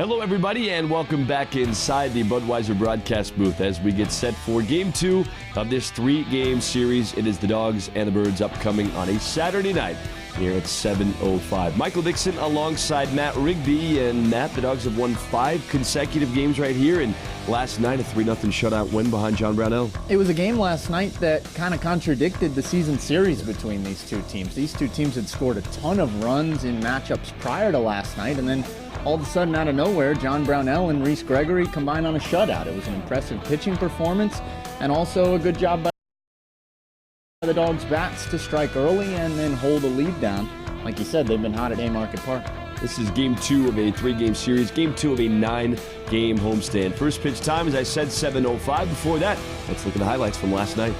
Hello, everybody, and welcome back inside the Budweiser broadcast booth as we get set for Game 2 of this 3-game series. It is the Dogs and the Birds upcoming on a Saturday night here at 7:05. Michael Dixon alongside Matt Rigby. And Matt, the Dogs have won 5 consecutive games right here, and last night a 3-0 shutout win behind John Brownell. It was a game last night that kind of contradicted the season series between these two teams. These two teams had scored a ton of runs in matchups prior to last night, and then all of a sudden, out of nowhere, John Brownell and Reese Gregory combined on a shutout. It was an impressive pitching performance and also a good job by the Dogs' bats to strike early and then hold a lead down. Like you said, they've been hot at Haymarket Park. This is Game 2 of a 3-game series, Game 2 of a 9-game homestand. First pitch time, as I said, 7:05. Before that, let's look at the highlights from last night.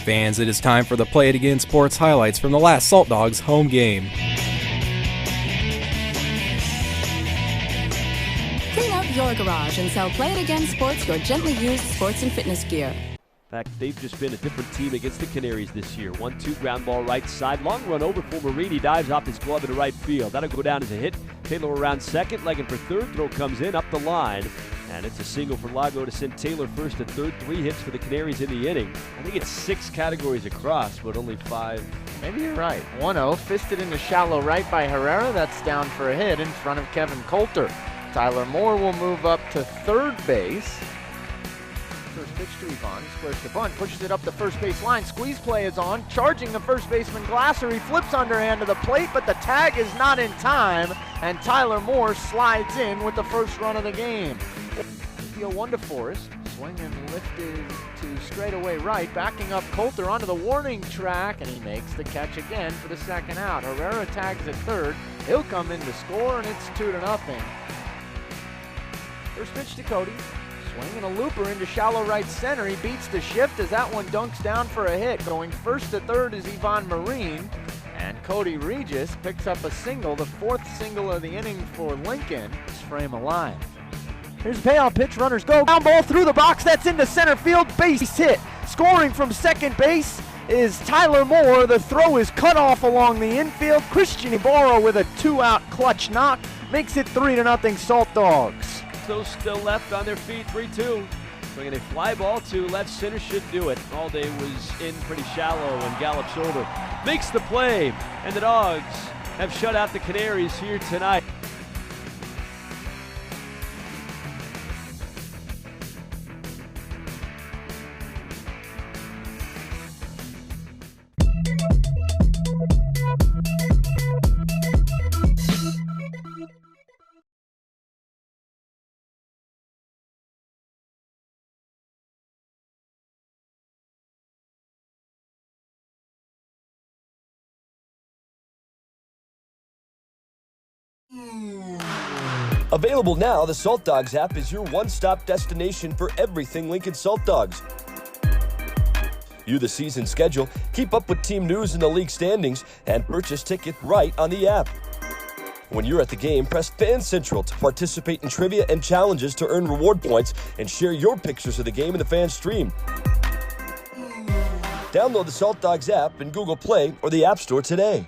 Fans, it is time for the Play It Again Sports highlights from the last Saltdogs home game. Clean out your garage and sell Play It Again Sports, your gently used sports and fitness gear. In fact, they've just been a different team against the Canaries this year. 1-2 ground ball right side. Long run over for Marini. Dives off his glove into right field. That'll go down as a hit. Taylor around second. Legging for third. Throw comes in up the line. And it's a single for Lago to send Taylor first to third. 3 hits for the Canaries in the inning. I think it's 6 categories across, but only 5. Maybe you're right. 1-0, fisted into shallow right by Herrera. That's down for a hit in front of Kevin Coulter. Tyler Moore will move up to third base. First pitch to Yvonne, he squares the bunt, pushes it up the first base line. Squeeze play is on, charging the first baseman Glasser. He flips underhand to the plate, but the tag is not in time, and Tyler Moore slides in with the first run of the game. Deal 1 to Forrestt, swing and lifted to straightaway right, backing up Coulter onto the warning track, and he makes the catch again for the second out. Herrera tags at third, he'll come in to score, and it's 2-0. First pitch to Cody. Swing and a looper into shallow right center. He beats the shift as that one dunks down for a hit. Going first to third is Yvonne Marine. And Cody Regis picks up a single, the 4th single of the inning for Lincoln. His frame alive. Here's the payoff pitch. Runners go. Down ball through the box. That's into center field. Base hit. Scoring from second base is Tyler Moore. The throw is cut off along the infield. Christian Ibarra with a 2-out clutch knock makes it 3-0 Saltdogs. Those still left on their feet, 3-2. Swinging a fly ball to left center, should do it. Allday was in pretty shallow and gallops over. Makes the play, and the Dogs have shut out the Canaries here tonight. Available now, the Saltdogs app is your one-stop destination for everything Lincoln Saltdogs. View the season schedule, keep up with team news and the league standings, and purchase tickets right on the app. When you're at the game, press Fan Central to participate in trivia and challenges to earn reward points and share your pictures of the game in the fan stream. Download the Saltdogs app in Google Play or the App Store today.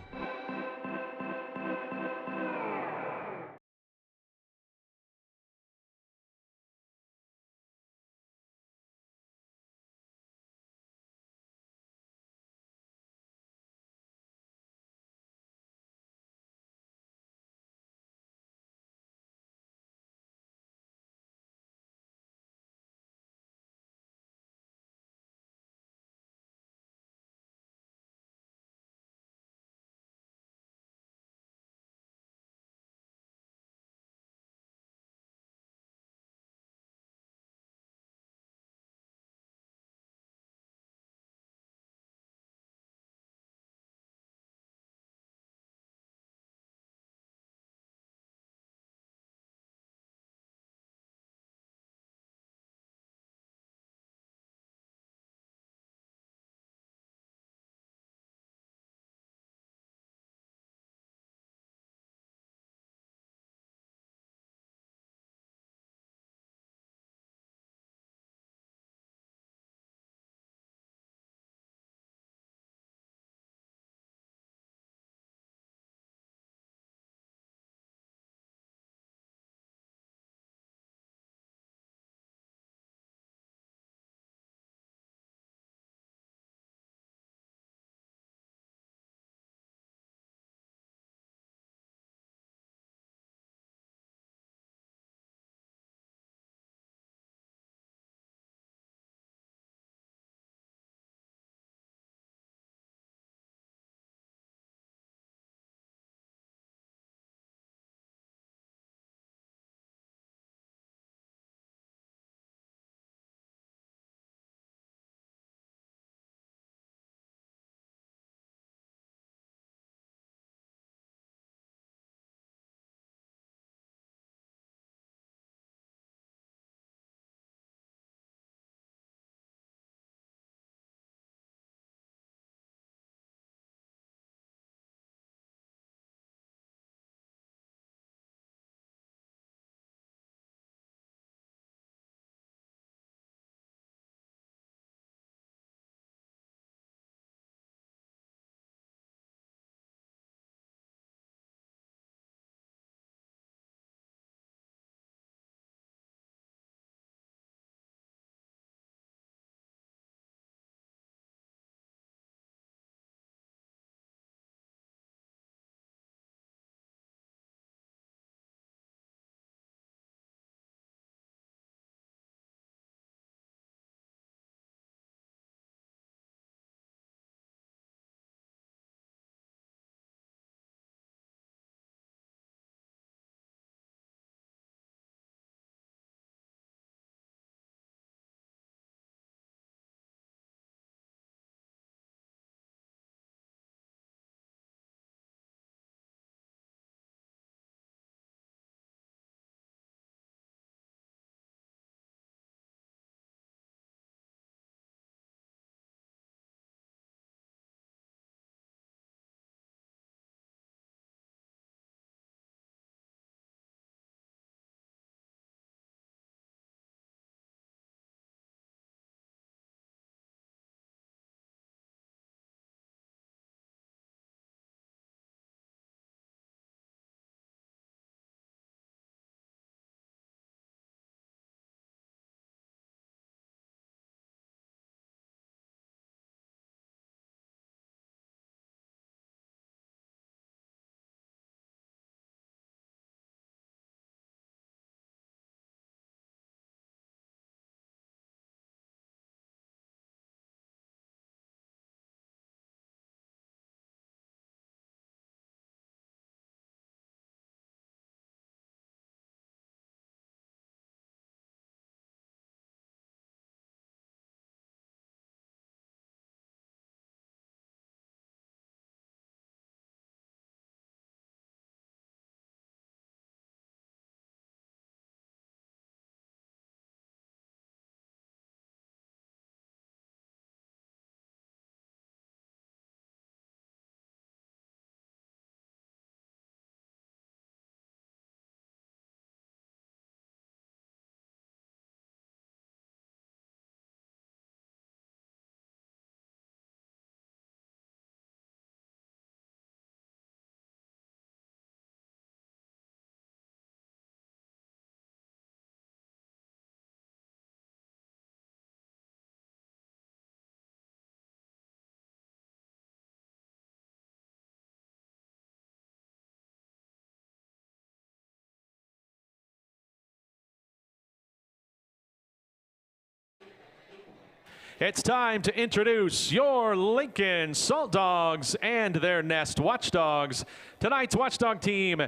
It's time to introduce your Lincoln Saltdogs and their Nest Watchdogs. Tonight's Watchdog team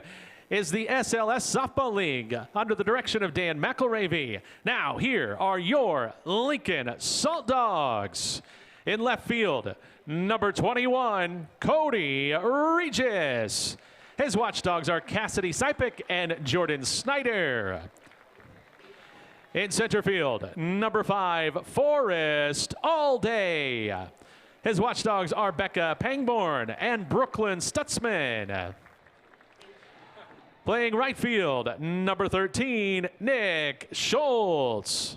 is the SLS Softball League under the direction of Dan McElravy. Now, here are your Lincoln Saltdogs. In left field, number 21, Cody Regis. His Watchdogs are Cassidy Sipik and Jordan Snyder. In center field, number 5, Forrestt Allday. His Watchdogs are Becca Pangborn and Brooklyn Stutzman. Playing right field, number 13, Nick Schultz.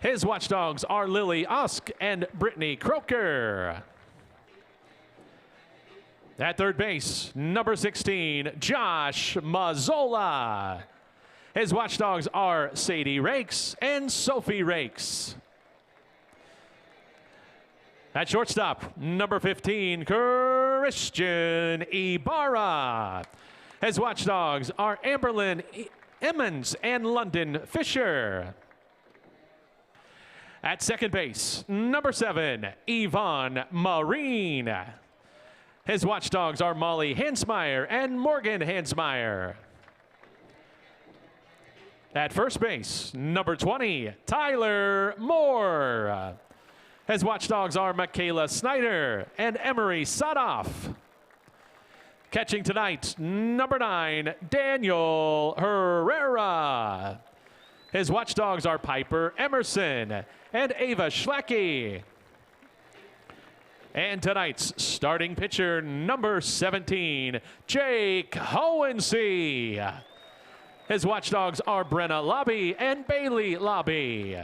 His Watchdogs are Lily Usk and Brittany Croker. At third base, number 16, Josh Mazzola. His Watchdogs are Sadie Rakes and Sophie Rakes. At shortstop, number 15, Christian Ibarra. His Watchdogs are Amberlyn Emmons and London Fisher. At second base, number 7, Yvonne Marine. His Watchdogs are Molly Hansmeyer and Morgan Hansmeyer. At first base, number 20, Tyler Moore. His Watchdogs are Michaela Snyder and Emery Sadoff. Catching tonight, number 9, Daniel Herrera. His Watchdogs are Piper Emerson and Ava Schlacky. And tonight's starting pitcher, number 17, Jake Hohensee. His Watchdogs are Brenna Lobby and Bailey Lobby.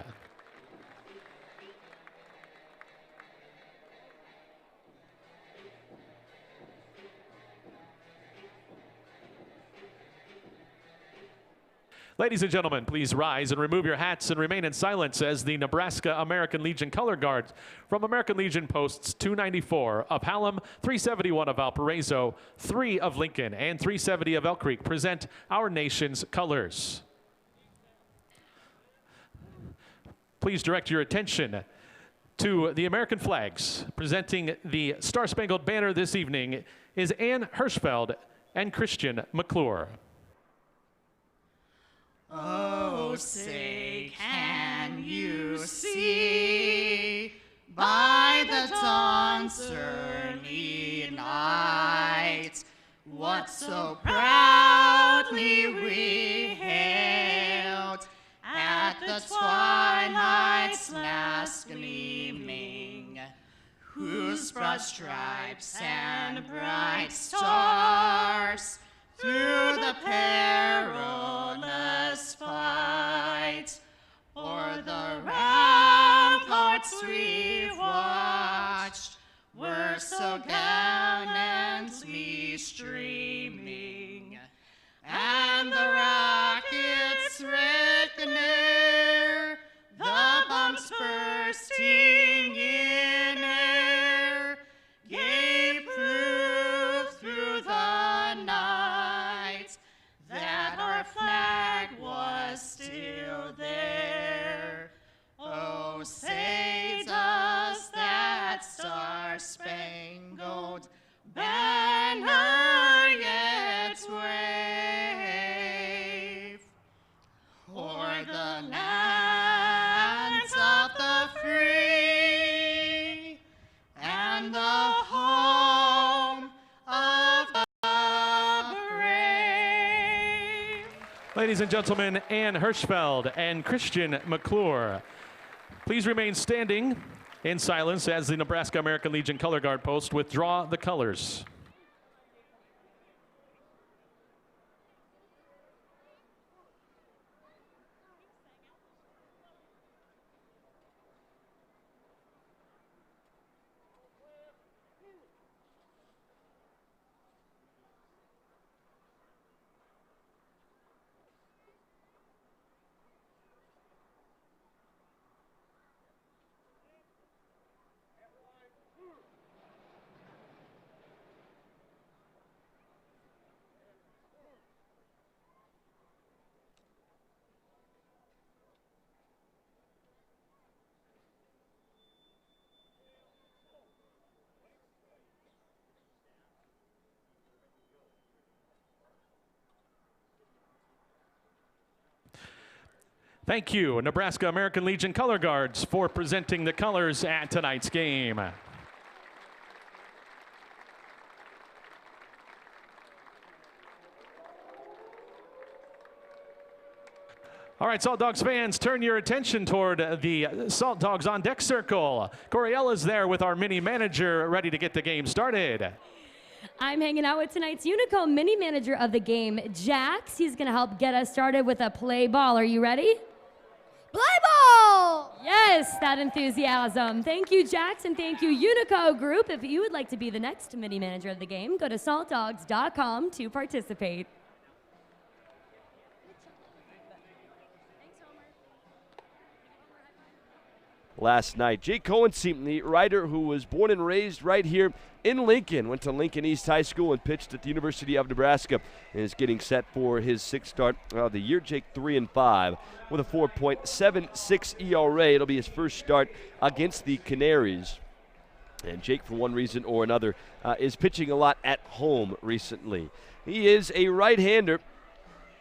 Ladies and gentlemen, please rise and remove your hats and remain in silence as the Nebraska American Legion Color Guards from American Legion Posts 294 of Hallam, 371 of Valparaiso, 3 of Lincoln, and 370 of Elk Creek present our nation's colors. Please direct your attention to the American flags. Presenting the Star-Spangled Banner this evening is Ann Hirschfeld and Christian McClure. Oh, say, can you see by the dawn's early night what so proudly we hailed at the twilight's last gleaming, whose broad stripes and bright stars through the perilous fight o'er the ramparts we watched were so gallantly streaming, and the rockets red glare, the bombs bursting in air, gave proof through the night that our flag was still there. Oh, say does that star-spangled banner yet wave o'er the lands of the free and the home of the brave. Ladies and gentlemen, Ann Hirschfeld and Christian McClure. Please remain standing in silence as the Nebraska American Legion Color Guard Post withdraw the colors. Thank you, Nebraska American Legion Color Guards, for presenting the colors at tonight's game. All right, Salt Dogs fans, turn your attention toward the Salt Dogs on deck circle. Coriella's there with our mini manager, ready to get the game started. I'm hanging out with tonight's Unico mini manager of the game, Jax. He's going to help get us started with a play ball. Are you ready? Play ball! Yes, that enthusiasm. Thank you, Jax, and thank you, Unico Group. If you would like to be the next mini manager of the game, go to saltdogs.com to participate. Last night, Jake Hohensee, the writer who was born and raised right here in Lincoln, went to Lincoln East High School and pitched at the University of Nebraska, and is getting set for his sixth start of the year. Jake 3-5 with a 4.76 ERA. It'll be his first start against the Canaries. And Jake, for one reason or another, is pitching a lot at home recently. He is a right-hander.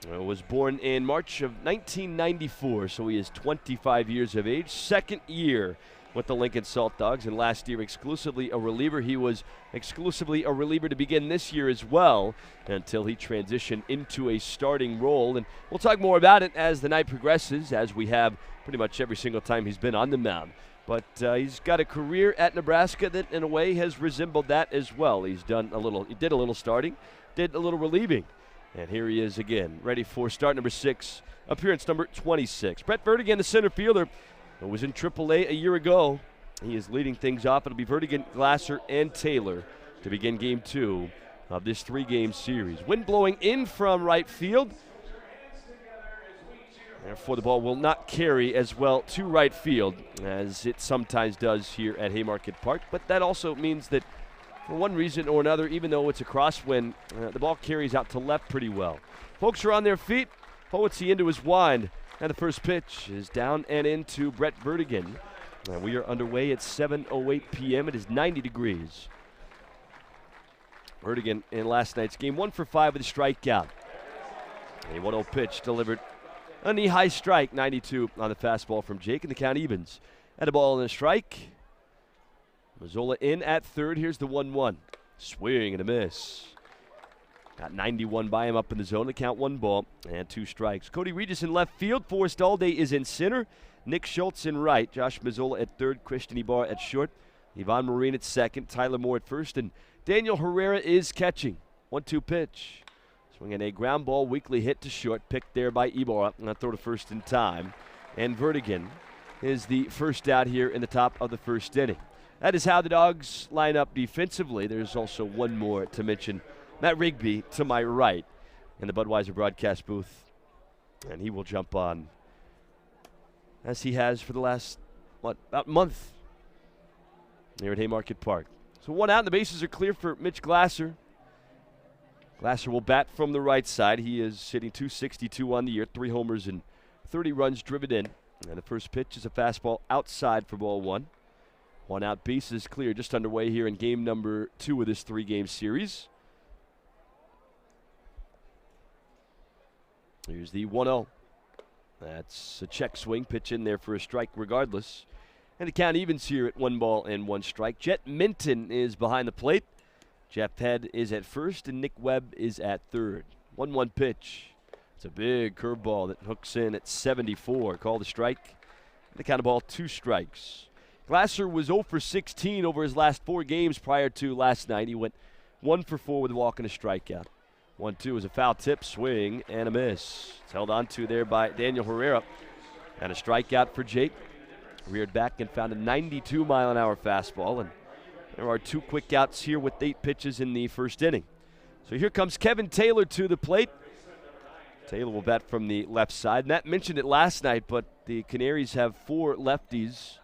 Was born in March of 1994, so he is 25 years of age. Second year with the Lincoln Salt Dogs, and last year exclusively a reliever. He was exclusively a reliever to begin this year as well, until he transitioned into a starting role. And we'll talk more about it as the night progresses, as we have pretty much every single time he's been on the mound. But he's got a career at Nebraska that, in a way, has resembled that as well. He did a little starting, did a little relieving. And here he is again, ready for start number 6, appearance number 26. Brett Vertigan, the center fielder, who was in AAA a year ago. He is leading things off. It'll be Vertigan, Glasser, and Taylor to begin game 2 of this 3-game series. Wind blowing in from right field. Therefore, the ball will not carry as well to right field as it sometimes does here at Haymarket Park. But that also means that, for one reason or another, even though it's a crosswind, the ball carries out to left pretty well. Folks are on their feet. Hohensee into his wind. And the first pitch is down and into Brett Vertigan. And we are underway at 7:08 p.m. It is 90 degrees. Vertigan in last night's game, 1 for 5 with a strikeout. A 1-0 pitch delivered. A knee-high strike, 92 on the fastball from Jake, and the count evens. At a ball and a strike. Mazzola in at third. Here's the 1-1. Swing and a miss. Got 91 by him up in the zone. The count 1 ball and 2 strikes. Cody Regis in left field. Forrestt Allday is in center. Nick Schultz in right. Josh Mazzola at third. Christian Ibarra at short. Yvonne Marine at second. Tyler Moore at first. And Daniel Herrera is catching. 1-2 pitch. Swinging a ground ball. Weakly hit to short. Picked there by Ibarra. Not throw to first in time. And Vertigan is the first out here in the top of the first inning. That is how the Dogs line up defensively. There's also one more to mention. Matt Rigby to my right in the Budweiser broadcast booth. And he will jump on, as he has for the last, about a month here at Haymarket Park. So 1 out and the bases are clear for Mitch Glasser. Glasser will bat from the right side. He is hitting .262 on the year, 3 homers and 30 runs driven in. And the first pitch is a fastball outside for ball 1. 1 out, bases clear, just underway here in game number 2 of this 3-game series. Here's the 1-0. That's a check swing, pitch in there for a strike regardless. And the count evens here at 1 ball and 1 strike. Jet Minton is behind the plate. Jeff Head is at first, and Nick Webb is at third. 1-1 pitch. It's a big curveball that hooks in at 74. Called a strike. The count of ball, 2 strikes. Glasser was 0 for 16 over his last 4 games prior to last night. He went 1 for 4 with a walk and a strikeout. 1-2 is a foul tip, swing, and a miss. It's held on to there by Daniel Herrera. And a strikeout for Jake. Reared back and found a 92-mile-an-hour fastball. And there are 2 quick outs here with 8 pitches in the first inning. So here comes Kevin Taylor to the plate. Taylor will bat from the left side. Matt mentioned it last night, but the Canaries have 4 lefties,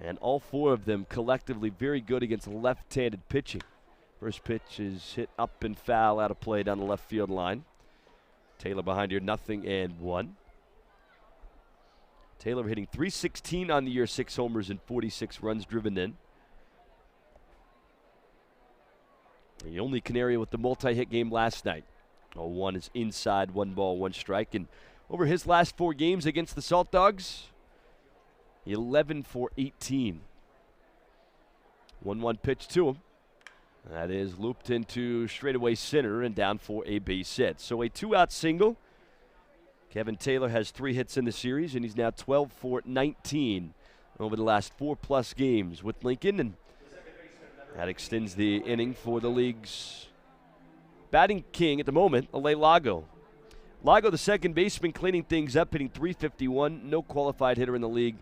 and all 4 of them collectively very good against left-handed pitching. First pitch is hit up and foul out of play down the left field line. Taylor behind here, 0-1. Taylor hitting .316 on the year, 6 homers and 46 runs driven in. The only Canary with the multi-hit game last night. 0-1 is inside, 1 ball, 1 strike. And over his last 4 games against the Saltdogs. 11 for 18. 1-1 pitch to him. That is looped into straightaway center and down for a base hit. So a 2-out single. Kevin Taylor has 3 hits in the series, and he's now 12 for 19 over the last 4+ games with Lincoln, and that extends the inning for the league's batting king at the moment, Allday Lago. Lago, the second baseman, cleaning things up, hitting .351. No qualified hitter in the league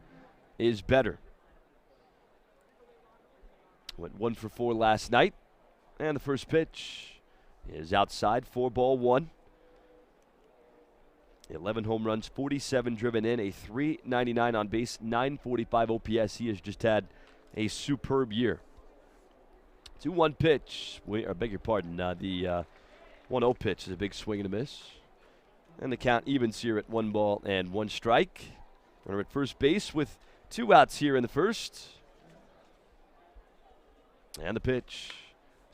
is better. Went 1 for 4 last night, and the first pitch is outside, 4-1. 11 home runs, 47 driven in, a .399 on base, 945 OPS. He has just had a superb year. 2-1 pitch. I beg your pardon. The 1-0 pitch is a big swing and a miss. And the count evens here at 1-1 strike. Runner at first base with 2 outs here in the first. And the pitch.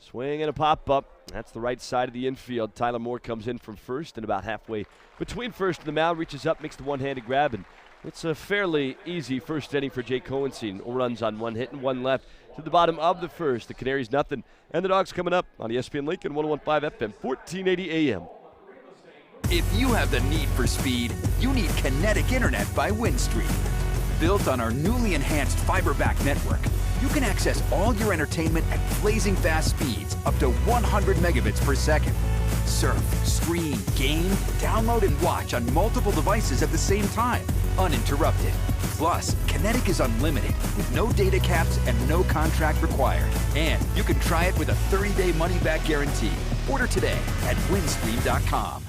Swing and a pop-up. That's the right side of the infield. Tyler Moore comes in from first and about halfway between first and the mound, reaches up, makes the one-handed grab, and it's a fairly easy first inning for Jake Hohensee. Runs on 1 hit and 1 left to the bottom of the first. The Canaries nothing, and the Dogs coming up on ESPN Lincoln, 101.5 FM, 1480 AM. If you have the need for speed, you need Kinetic Internet by Windstream. Built on our newly enhanced fiber-backed network, you can access all your entertainment at blazing fast speeds, up to 100 megabits per second. Surf, stream, game, download, and watch on multiple devices at the same time, uninterrupted. Plus, Kinetic is unlimited, with no data caps and no contract required. And you can try it with a 30-day money-back guarantee. Order today at windstream.com.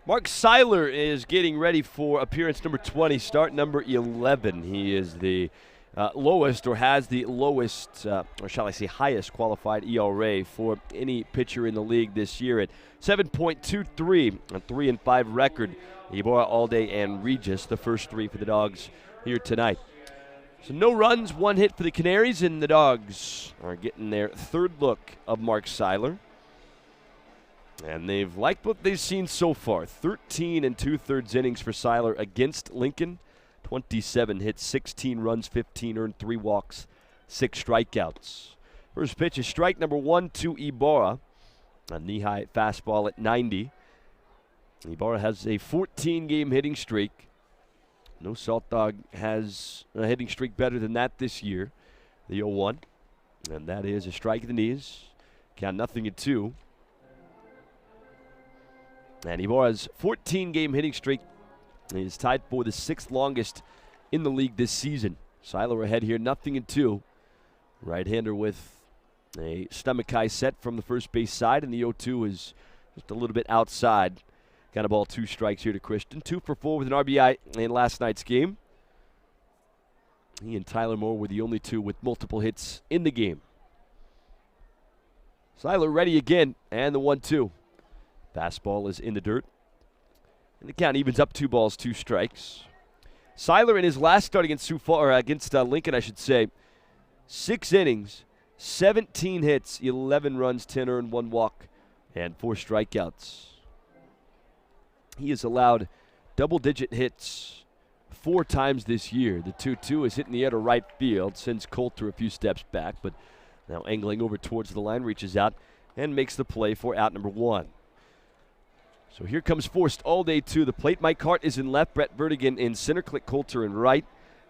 Mark Seiler is getting ready for appearance number 20, start number 11. He is the lowest, or has the lowest, or shall I say highest qualified ERA for any pitcher in the league this year at 7.23, a 3-5 record. Herrera, Allday, and Regis, the first 3 for the Dogs here tonight. So no runs, 1 hit for the Canaries, and the Dogs are getting their 3rd look of Mark Seiler. And they've liked what they've seen so far. 13 2/3 innings for Seiler against Lincoln. 27 hits, 16 runs, 15 earned, 3 walks, 6 strikeouts. First pitch is strike number 1 to Ibarra. A knee-high fastball at 90. Ibarra has a 14-game hitting streak. No Saltdog has a hitting streak better than that this year. The 0-1. And that is a strike at the knees. Count 0-2. And Ibarra's 14-game hitting streak is tied for the 6th longest in the league this season. Seiler ahead here, 0-2. Right-hander with a stomach high set from the first base side, and the 0-2 is just a little bit outside. Got a ball, 2 strikes here to Christian. 2 for 4 with an RBI in last night's game. He and Tyler Moore were the only 2 with multiple hits in the game. Seiler ready again, and the 1-2. Fastball is in the dirt. And the count evens up, 2 balls, 2 strikes. Seiler in his last start against Lincoln, 6 innings, 17 hits, 11 runs, 10 earned, 1 walk, and 4 strikeouts. He has allowed double-digit hits 4 times this year. The 2-2 is hitting the air to right field, sends Coulter a few steps back, but now angling over towards the line, reaches out and makes the play for out number 1. So here comes Forrestt Allday to the plate. Mike Hart is in left, Brett Vertigan in center, Clint Coulter in right,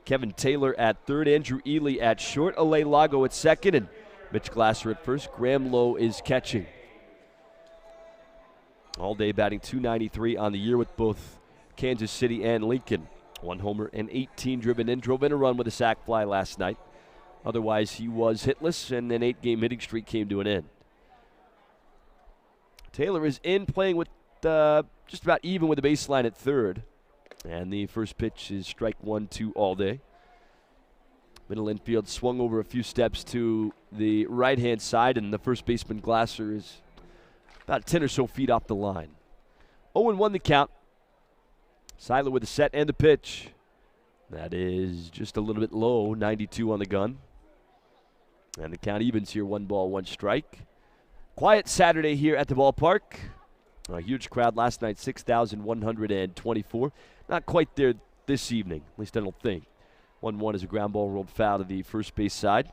Kevin Taylor at third, Andrew Ely at short, Alay Lago at second, and Mitch Glasser at first. Graham Lowe is catching. Allday batting .293 on the year with both Kansas City and Lincoln. 1 homer and 18 driven in. Drove in a run with a sac fly last night. Otherwise, he was hitless, and an 8-game hitting streak came to an end. Taylor is in, playing with just about even with the baseline at third. And the first pitch is strike 1 to Allday. Middle infield swung over a few steps to the right-hand side, and the first baseman Glasser is about 10 or so feet off the line. 0-1 the count. Seiler with the set and the pitch. That is just a little bit low, 92 on the gun. And the count evens here, 1 ball, 1 strike. Quiet Saturday here at the ballpark. A huge crowd last night, 6,124. Not quite there this evening, at least I don't think. 1-1 as a ground ball rolled foul to the first base side.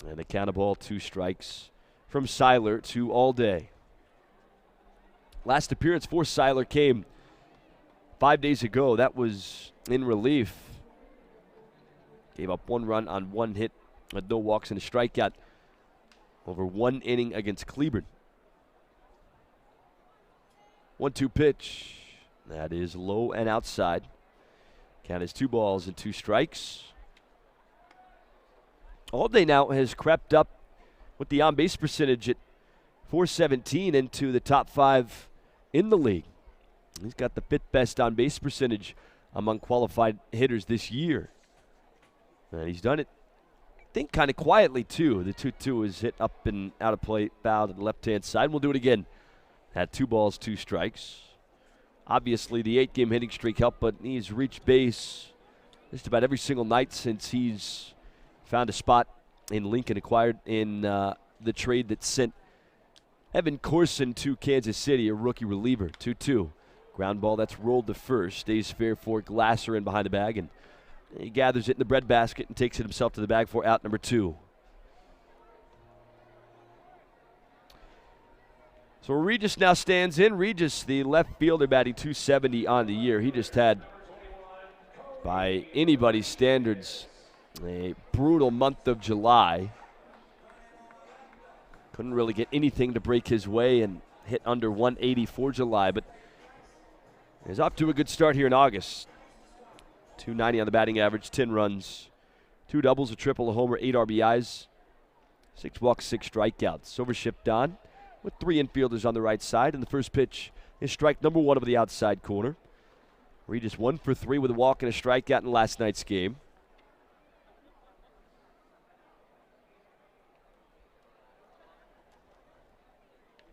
And the count of ball, 2 strikes from Seiler to Allday. Last appearance for Seiler came 5 days ago. That was in relief. Gave up 1 run on 1 hit with no walks and a strikeout over 1 inning against Cleburne. 1-2 pitch. That is low and outside. Count is 2 balls and 2 strikes. Allday now has crept up with the on-base percentage at .417 into the top 5 in the league. He's got the 5th best on-base percentage among qualified hitters this year. And he's done it, I think, kind of quietly, too. The 2-2 is hit up and out of play, foul to the left-hand side. We'll do it again at 2 balls, 2 strikes. Obviously, the 8-game hitting streak helped, but he's reached base just about every single night since he's found a spot in Lincoln, acquired in the trade that sent Evan Corson to Kansas City, a rookie reliever. 2-2. Ground ball that's rolled to first. Stays fair for Glasser in behind the bag, and he gathers it in the breadbasket and takes it himself to the bag for out number 2. So Regis now stands in. Regis, the left fielder, batting .270 on the year. He just had, by anybody's standards, a brutal month of July. Couldn't really get anything to break his way and hit under 180 for July, but he's off to a good start here in August. .290 on the batting average, 10 runs, 2 doubles, a triple, a homer, 8 RBIs, 6 walks, 6 strikeouts. Overshift on with 3 infielders on the right side, and the first pitch is strike number 1 over the outside corner. Regis 1 for 3 with a walk and a strikeout in last night's game.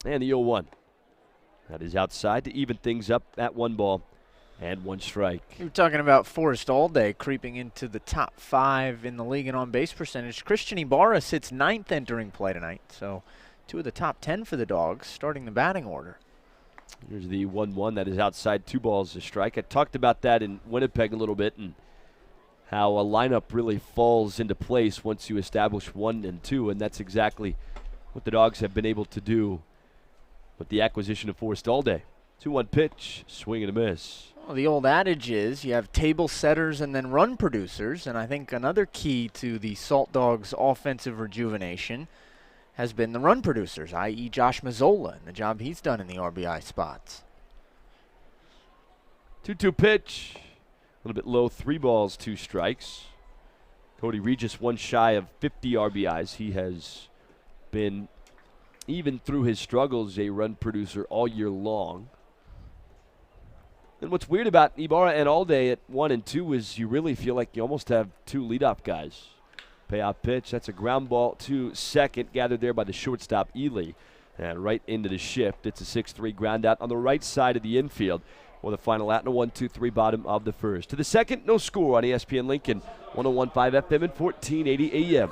And the 0-1. That is outside to even things up at 1 ball and 1 strike. You were talking about Forrestt Allday creeping into the top 5 in the league in on-base percentage. Christian Ibarra sits 9th entering play tonight, so 2 of the top 10 for the Dogs starting the batting order. Here's the 1-1 that is outside, 2 balls a strike. I talked about that in Winnipeg a little bit and how a lineup really falls into place once you establish 1 and 2, and that's exactly what the Dogs have been able to do with the acquisition of Forrestt Allday. 2-1 pitch, swing and a miss. Well, the old adage is you have table setters and then run producers, and I think another key to the Saltdogs' offensive rejuvenation has been the run producers, i.e. Josh Mazzola, and the job he's done in the RBI spots. 2-2 pitch, a little bit low, 3 balls, 2 strikes. Cody Regis 1 shy of 50 RBIs. He has been, even through his struggles, a run producer all year long. And what's weird about Ibarra and Allday at 1 and 2 is you really feel like you almost have 2 leadoff guys. Payoff pitch, that's a ground ball to second, gathered there by the shortstop Ely. And right into the shift, it's a 6-3 ground out on the right side of the infield. Or the final out in a 1-2-3 bottom of the first. To the second, no score on ESPN Lincoln, 101.5 FM and 1480 AM.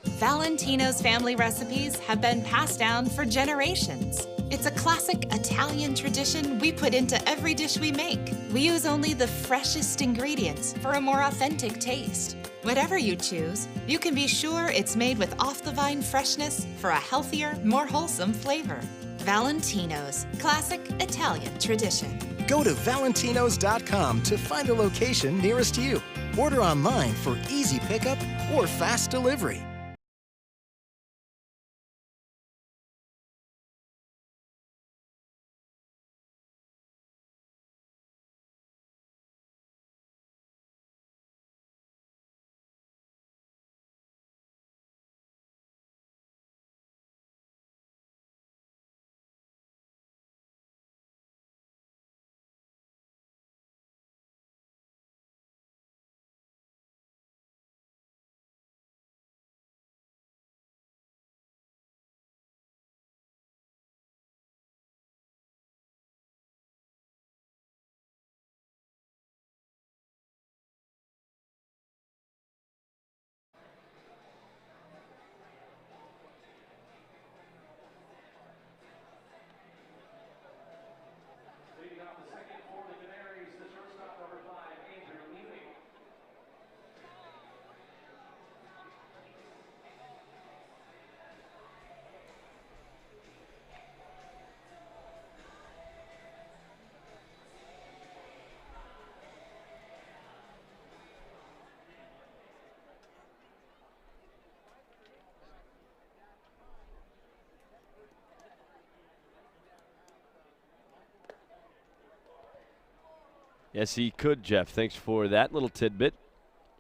Valentino's family recipes have been passed down for generations. It's a classic Italian tradition we put into every dish we make. We use only the freshest ingredients for a more authentic taste. Whatever you choose, you can be sure it's made with off-the-vine freshness for a healthier, more wholesome flavor. Valentino's, classic Italian tradition. Go to valentinos.com to find a location nearest you. Order online for easy pickup or fast delivery. Yes, he could, Jeff. Thanks for that little tidbit.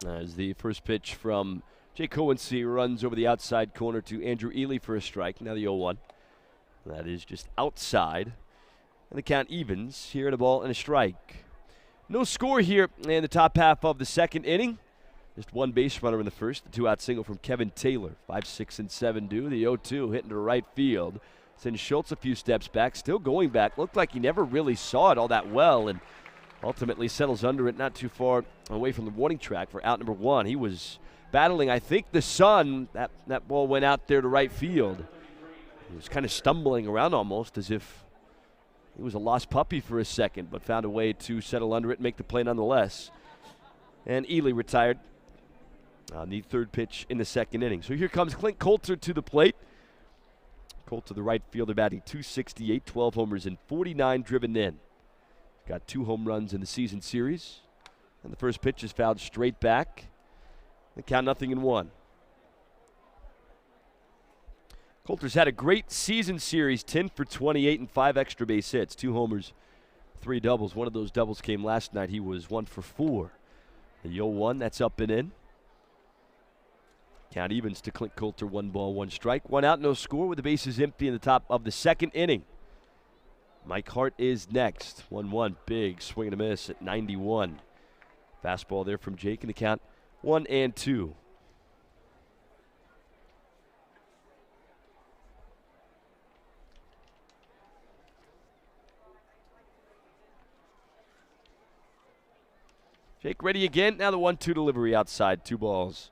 As the first pitch from Jake Hohensee runs over the outside corner to Andrew Ely for a strike. Now the 0-1. That is just outside. And the count evens here at a ball and a strike. No score here in the top half of the second inning. Just one base runner in the first. The 2-out single from Kevin Taylor. 5, 6, and 7 due. The 0-2 hitting to right field. Sends Schultz a few steps back. Still going back. Looked like he never really saw it all that well. And ultimately settles under it, not too far away from the warning track for out number 1. He was battling, I think, the sun. That ball went out there to right field. He was kind of stumbling around almost as if he was a lost puppy for a second, but found a way to settle under it and make the play nonetheless. And Ely retired on the third pitch in the second inning. So here comes Clint Coulter to the plate. Coulter, the right fielder, batting .268, 12 homers and 49 driven in. Got 2 home runs in the season series. And the first pitch is fouled straight back. The count 0-1. Coulter's had a great season series, 10 for 28 and 5 extra base hits. 2 homers, 3 doubles. One of those doubles came last night. He was 1 for 4. The 0-1, that's up and in. Count evens to Clint Coulter, 1 ball, 1 strike. 1 out, no score with the bases empty in the top of the second inning. Mike Hart is next. 1-1, big swing and a miss at 91. Fastball there from Jake, and the count 1-2. Jake ready again. Now the 1-2 delivery outside. 2 balls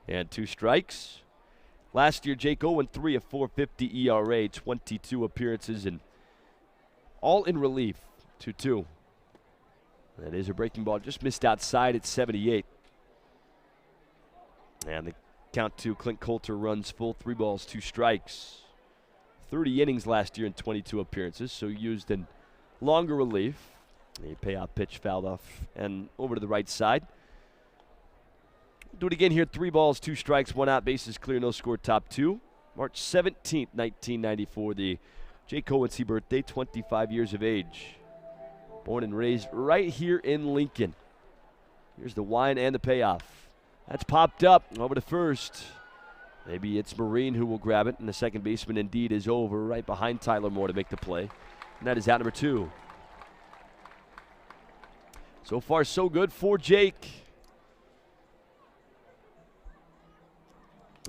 and 2 strikes. Last year, Jake 0-3, a .450 ERA, 22 appearances, and all in relief. 2-2. That is a breaking ball. Just missed outside at 78. And the count to Clint Coulter runs full. 3 balls, 2 strikes. 30 innings last year in 22 appearances, so used in longer relief. A payoff pitch fouled off and over to the right side. Do it again here. 3 balls, 2 strikes, 1 out, bases clear, no score, top 2. March 17th, 1994, the Jake Hohensee birthday, 25 years of age. Born and raised right here in Lincoln. Here's the wind and the payoff. That's popped up over to first. Maybe it's Marine who will grab it, and the second baseman indeed is over right behind Tyler Moore to make the play. And that is out number 2. So far, so good for Jake.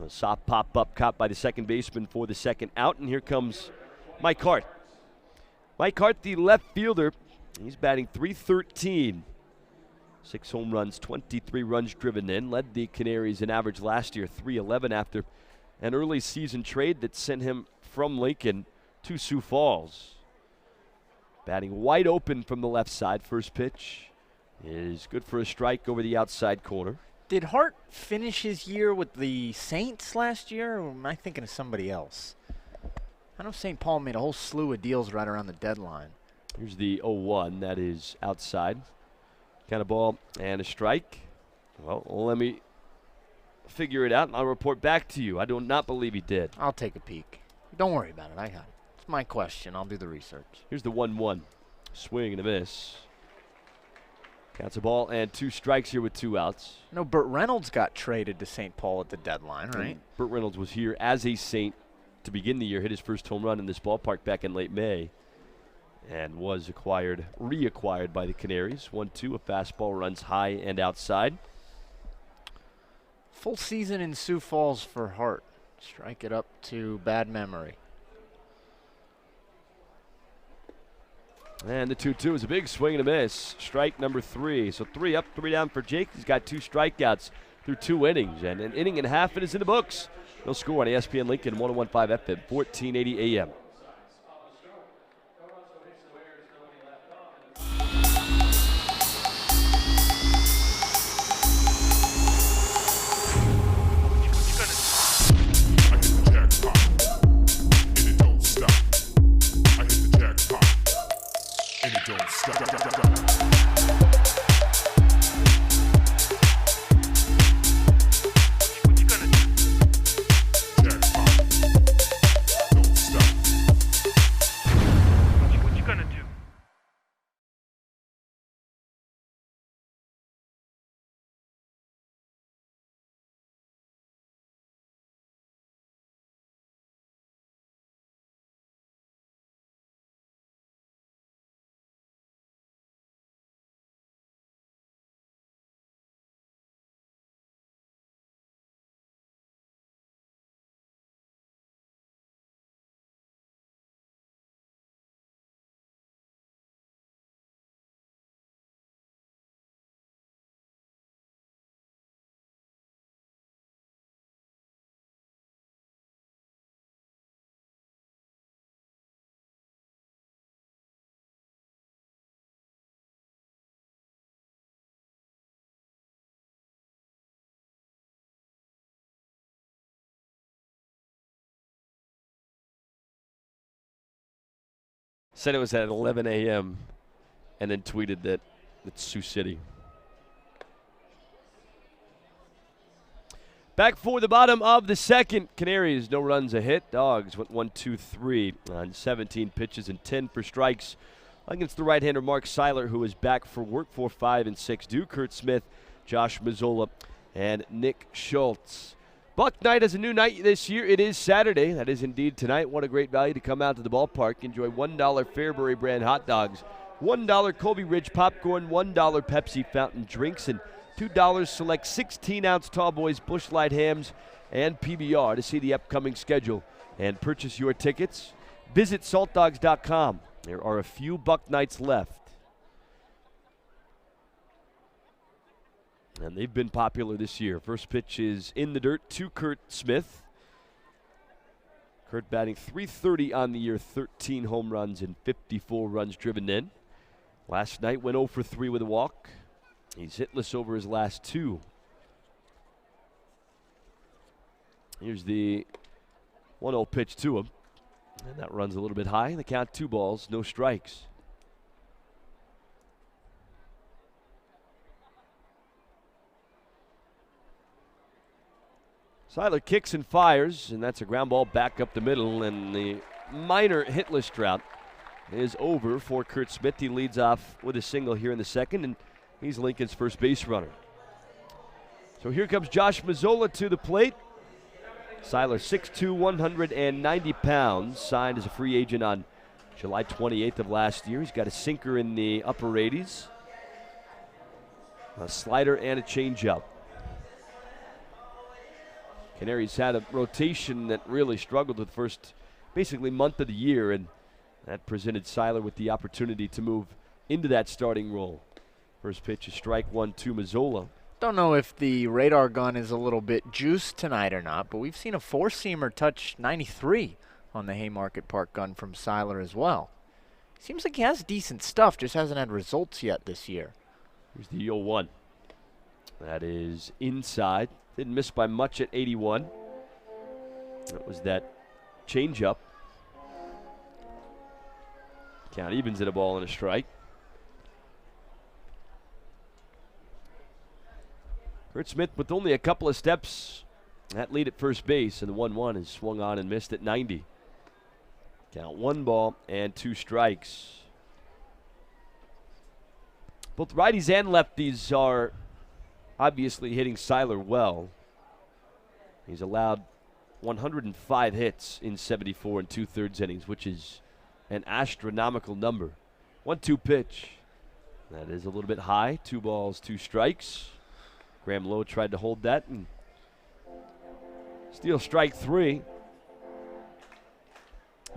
A soft pop-up caught by the second baseman for the second out, and here comes Mike Hart. Mike Hart, the left fielder, he's batting .313. 6 home runs, 23 runs driven in. Led the Canaries in average last year, .311 after an early season trade that sent him from Lincoln to Sioux Falls. Batting wide open from the left side. First pitch is good for a strike over the outside corner. Did Hart finish his year with the Saints last year, or am I thinking of somebody else? I know St. Paul made a whole slew of deals right around the deadline. Here's the 0-1. That is outside. Kind of ball and a strike. Well, let me figure it out, and I'll report back to you. I do not believe he did. I'll take a peek. Don't worry about it. I got it. It's my question. I'll do the research. Here's the 1-1. Swing and a miss. Counts a ball and 2 strikes here with 2 outs. No, Burt Reynolds got traded to St. Paul at the deadline, right? And Burt Reynolds was here as a Saint to begin the year, hit his first home run in this ballpark back in late May, and was reacquired by the Canaries. 1-2, a fastball runs high and outside. Full season in Sioux Falls for Hart. Strike it up to bad memory. And the 2-2 is a big swing and a miss. Strike number 3. So 3 up, 3 down for Jake. He's got 2 strikeouts through 2 innings. And an inning and a half, it is in the books. No score on ESPN Lincoln, 101.5 FM, 1480 AM. Said it was at 11 a.m. and then tweeted that it's Sioux City. Back for the bottom of the second. Canaries, no runs, a hit. Dogs went 1-2-3 on 17 pitches and 10 for strikes against the right-hander Mark Seiler, who is back for work for 5 and 6. Kurt Smith, Josh Mazzola, and Nick Schultz. Buck Night is a new night this year. It is Saturday. That is indeed tonight. What a great value to come out to the ballpark. Enjoy $1 Fairbury brand hot dogs, $1 Colby Ridge popcorn, $1 Pepsi fountain drinks, and $2 select 16-ounce Tall Boys Busch Light hams and PBR. To see the upcoming schedule and purchase your tickets, visit saltdogs.com. There are a few Buck Nights left. And they've been popular this year. First pitch is in the dirt to Kurt Smith. Kurt batting .330 on the year, 13 home runs and 54 runs driven in. Last night went 0 for 3 with a walk. He's hitless over his last 2. Here's the 1-0 pitch to him. And that runs a little bit high. The count 2 balls, no strikes. Seiler kicks and fires, and that's a ground ball back up the middle, and the minor hitless drought is over for Kurt Smith. He leads off with a single here in the second, and he's Lincoln's first base runner. So here comes Josh Mazzola to the plate. Seiler 6'2", 190 pounds, signed as a free agent on July 28th of last year. He's got a sinker in the upper 80s, a slider, and a changeup. Canaries had a rotation that really struggled with the first basically month of the year, and that presented Seiler with the opportunity to move into that starting role. First pitch is strike 1 to Mazzola. Don't know if the radar gun is a little bit juiced tonight or not, but we've seen a four-seamer touch 93 on the Haymarket Park gun from Seiler as well. Seems like he has decent stuff, just hasn't had results yet this year. Here's the 0-1. That is inside. Didn't miss by much at 81. That was that changeup. Count evens at a ball and a strike. Kurt Smith with only a couple of steps. That lead at first base, and the 1-1 is swung on and missed at 90. Count 1 ball and 2 strikes. Both righties and lefties are obviously hitting Seiler well. He's allowed 105 hits in 74 and 2/3 innings, which is an astronomical number. 1-2 pitch. That is a little bit high. 2 balls, 2 strikes. Graham Lowe tried to hold that and steal strike 3.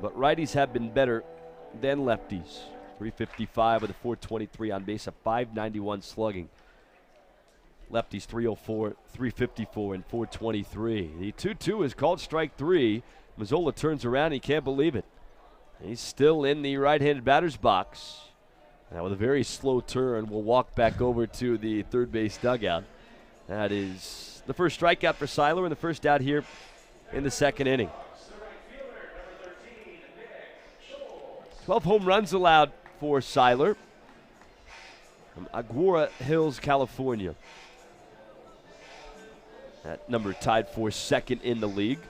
But righties have been better than lefties. 355 with a 423 on base, a 591 slugging. Lefties 304, 354, and 423. The 2-2 is called strike 3. Mazzola turns around. He can't believe it. He's still in the right-handed batter's box. Now with a very slow turn, we'll walk back over to the third base dugout. That is the first strikeout for Seiler and the first out here in the second inning. 12 home runs allowed for Seiler from Agoura Hills, California. That number tied for second in the league.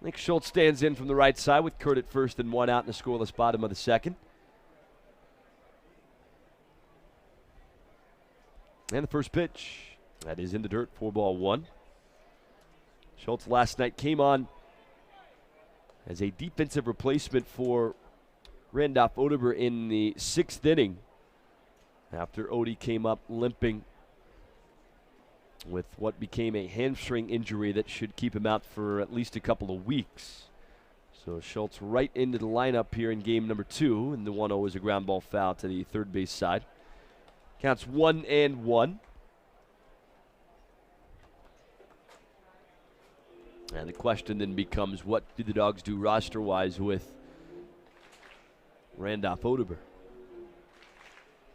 Nick Schultz stands in from the right side with Kurt at first and 1 out in the scoreless bottom of the second. And the first pitch. That is in the dirt, 4-1. Schultz last night came on as a defensive replacement for Randolph Odeber in the 6th inning after Odie came up limping with what became a hamstring injury that should keep him out for at least a couple of weeks. So Schultz right into the lineup here in game number 2, and the 1-0 is a ground ball foul to the third base side. Counts 1-1. And the question then becomes, what do the Dogs do roster-wise with Randolph Odeber?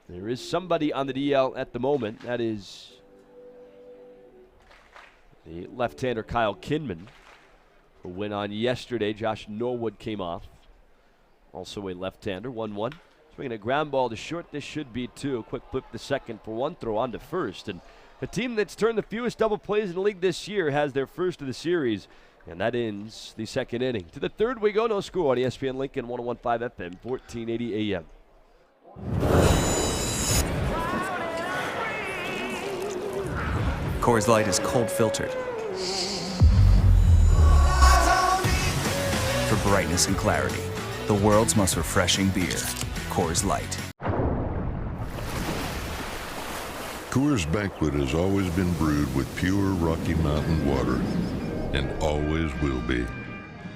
There is somebody on the DL at the moment. That is the left-hander Kyle Kinman, who went on yesterday. Josh Norwood came off. Also a left-hander, 1-1. Swinging a ground ball to short. This should be 2. Quick flip to second for 1 throw on to first. And a team that's turned the fewest double plays in the league this year has their first of the series, and that ends the second inning. To the third we go, no score on ESPN Lincoln 101.5 FM, 1480 AM. Coors Light is cold filtered for brightness and clarity. The world's most refreshing beer, Coors Light. Coors Banquet has always been brewed with pure Rocky Mountain water, and always will be.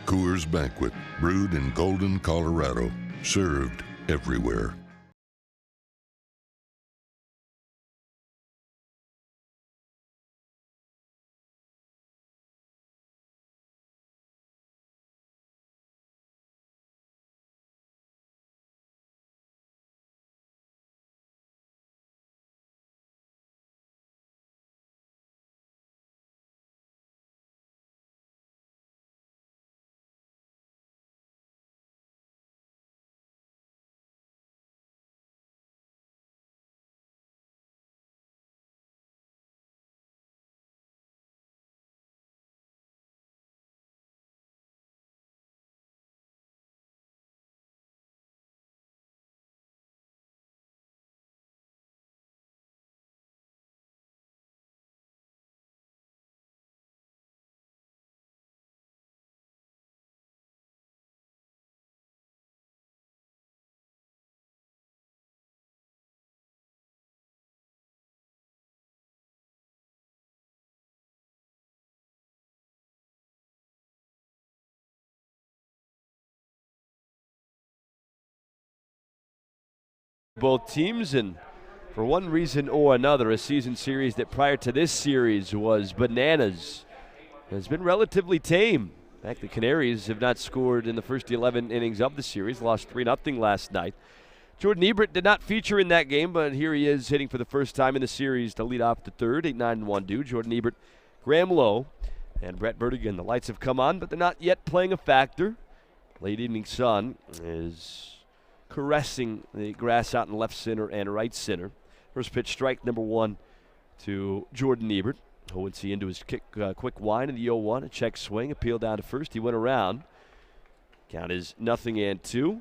Coors Banquet, brewed in Golden, Colorado, served everywhere. Both teams, and for one reason or another, a season series that prior to this series was bananas, has been relatively tame. In fact, the Canaries have not scored in the first 11 innings of the series, lost 3-0 last night. Jordan Ebert did not feature in that game, but here he is hitting for the first time in the series to lead off the third, 8-9-1 due. Jordan Ebert, Graham Lowe, and Brett Vertigan. The lights have come on, but they're not yet playing a factor. Late evening sun is caressing the grass out in left center and right center. First pitch, strike number 1 to Jordan Ebert. Hohensee into his quick wind in the 0-1. A check swing, appeal down to first. He went around. Count is 0-2.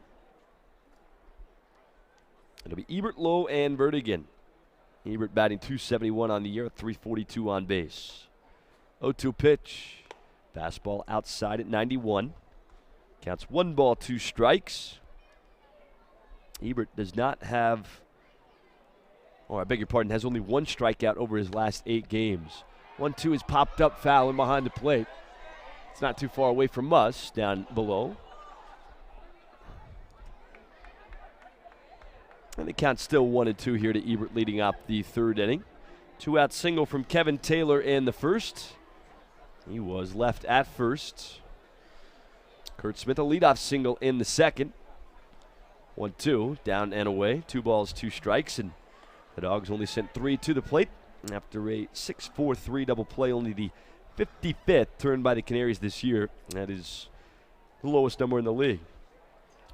It'll be Ebert, Lowe, and Vertigan. Ebert batting .271 on the year, .342 on base. 0-2 pitch. Fastball outside at 91. Counts 1 ball, 2 strikes. Ebert does not have, I beg your pardon, has only 1 strikeout over his last 8 games. 1-2 is popped up foul and behind the plate. It's not too far away from us, down below. And the count's still 1-2 here to Ebert leading off the third inning. 2-out single from Kevin Taylor in the first. He was left at first. Kurt Smith, a leadoff single in the second. 1-2, down and away. 2 balls, 2 strikes, and the Dogs only sent 3 to the plate after a 6-4-3 double play, only the 55th turn by the Canaries this year. That is the lowest number in the league.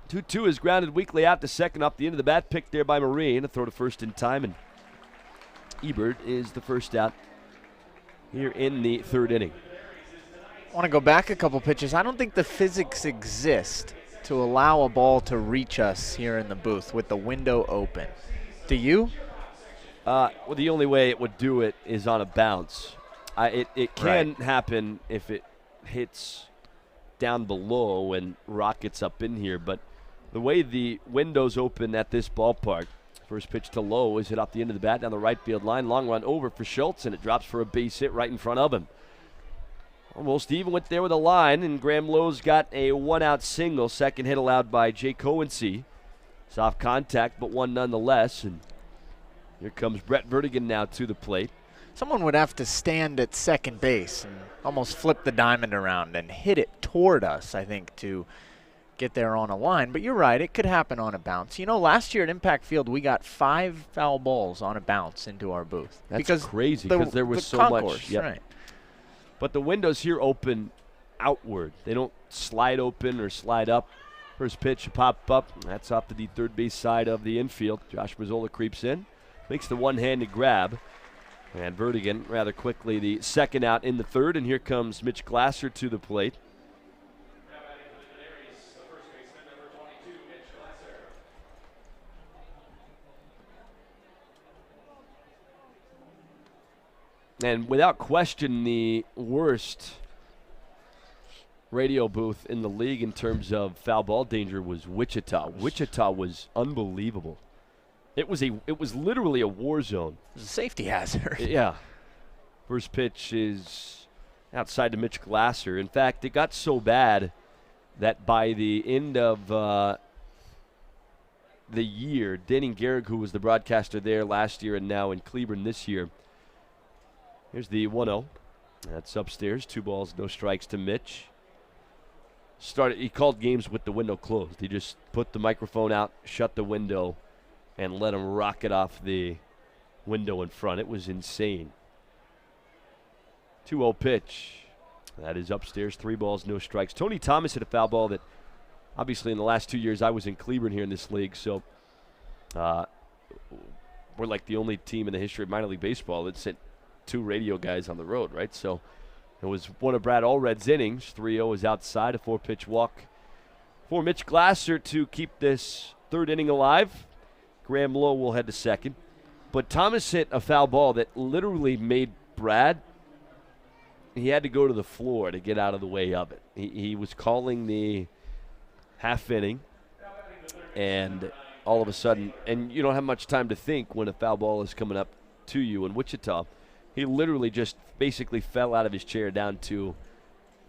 2-2 is grounded weakly out to second off the end of the bat, picked there by Marine. A throw to first in time, and Ebert is the first out here in the third inning. I want to go back a couple pitches. I don't think the physics exist to allow a ball to reach us here in the booth with the window open. Do you? Well, the only way it would do it is on a bounce. It can happen if it hits down below and rockets up in here, but the way the window's open at this ballpark, first pitch to Lowe is hit off the end of the bat down the right field line. Long run over for Schultz, and it drops for a base hit right in front of him. Almost even with there with a line, and Graham Lowe's got a 1-out single. Second hit allowed by Jake Hohensee. Soft contact, but one nonetheless, and here comes Brett Vertigan now to the plate. Someone would have to stand at second base and almost flip the diamond around and hit it toward us, I think, to get there on a line. But you're right, it could happen on a bounce. You know, last year at Impact Field, we got 5 foul balls on a bounce into our booth. That's crazy because there was so much. Yep. Right. But the windows here open outward. They don't slide open or slide up. First pitch, pop up. That's off to the third base side of the infield. Josh Mazzola creeps in, makes the one-handed grab. And Vertigan rather quickly the second out in the third, and here comes Mitch Glasser to the plate. And without question, the worst radio booth in the league in terms of foul ball danger was Wichita. Wichita was unbelievable. It was literally a war zone. It was a safety hazard. Yeah. First pitch is outside to Mitch Glasser. In fact, it got so bad that by the end of the year, Danny Garrick, who was the broadcaster there last year and now in Cleburne this year, here's the 1-0. That's upstairs. 2 balls, no strikes to Mitch. He called games with the window closed. He just put the microphone out, shut the window, and let him rocket off the window in front. It was insane. 2-0 pitch. That is upstairs. 3 balls, no strikes. Tony Thomas hit a foul ball that obviously in the last 2 years I was in Cleburne here in this league, so we're like the only team in the history of minor league baseball that sent 2 radio guys on the road, right? So it was one of Brad Allred's innings. 3-0 is outside. A 4-pitch walk for Mitch Glasser to keep this third inning alive. Graham Lowe will head to second. But Thomas hit a foul ball that literally made Brad, he had to go to the floor to get out of the way of it. He was calling the half inning, and all of a sudden, and you don't have much time to think when a foul ball is coming up to you in Wichita. He literally just basically fell out of his chair down to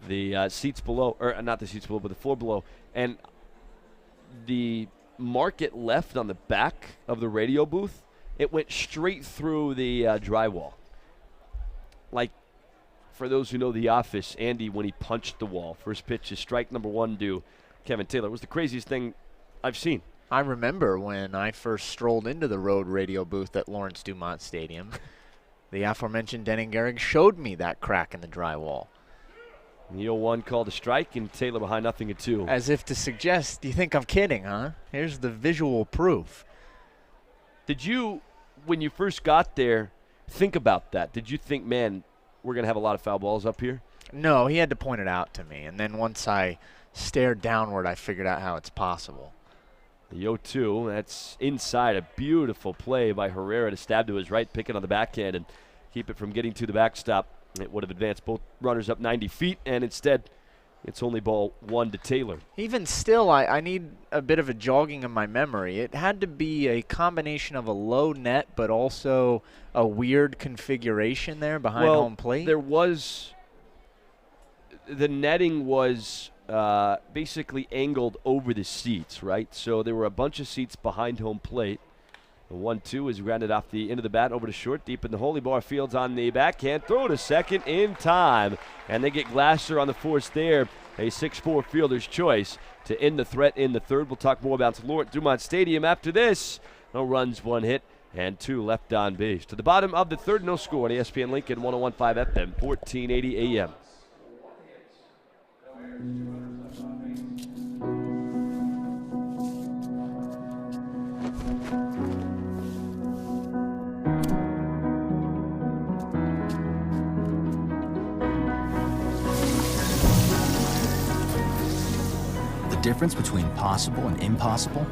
the seats below, or not the seats below, but the floor below. And the market left on the back of the radio booth it went straight through the drywall. Like, for those who know The Office, Andy, when he punched the wall, first pitch is strike number 1 to Kevin Taylor. It was the craziest thing I've seen. I remember when I first strolled into the road radio booth at Lawrence Dumont Stadium, the aforementioned Denning Gehrig showed me that crack in the drywall. The 0-1 called a strike, and Taylor behind 0-2. As if to suggest, do you think I'm kidding, huh? Here's the visual proof. Did you, when you first got there, think about that? Did you think, man, we're going to have a lot of foul balls up here? No, he had to point it out to me. And then once I stared downward, I figured out how it's possible. The 0-2, that's inside. A beautiful play by Herrera to stab to his right, pick it on the backhand, and keep it from getting to the backstop. It would have advanced both runners up 90 feet, and instead it's only ball 1 to Taylor. Even still, I need a bit of a jogging of my memory. It had to be a combination of a low net, but also a weird configuration there behind home plate. There was – the netting was basically angled over the seats, right? So there were a bunch of seats behind home plate. The 1-2 is grounded off the end of the bat over to short, deep in the hole. Bar Fields on the backhand, throw to second in time. And they get Glasser on the force there, a 6'4 fielder's choice to end the threat in the third. We'll talk more about Lawrence Dumont Stadium after this. No runs, 1 hit, and 2 left on base. To the bottom of the third, no score on ESPN Lincoln, 101.5 FM, 1480 AM. The difference between possible and impossible?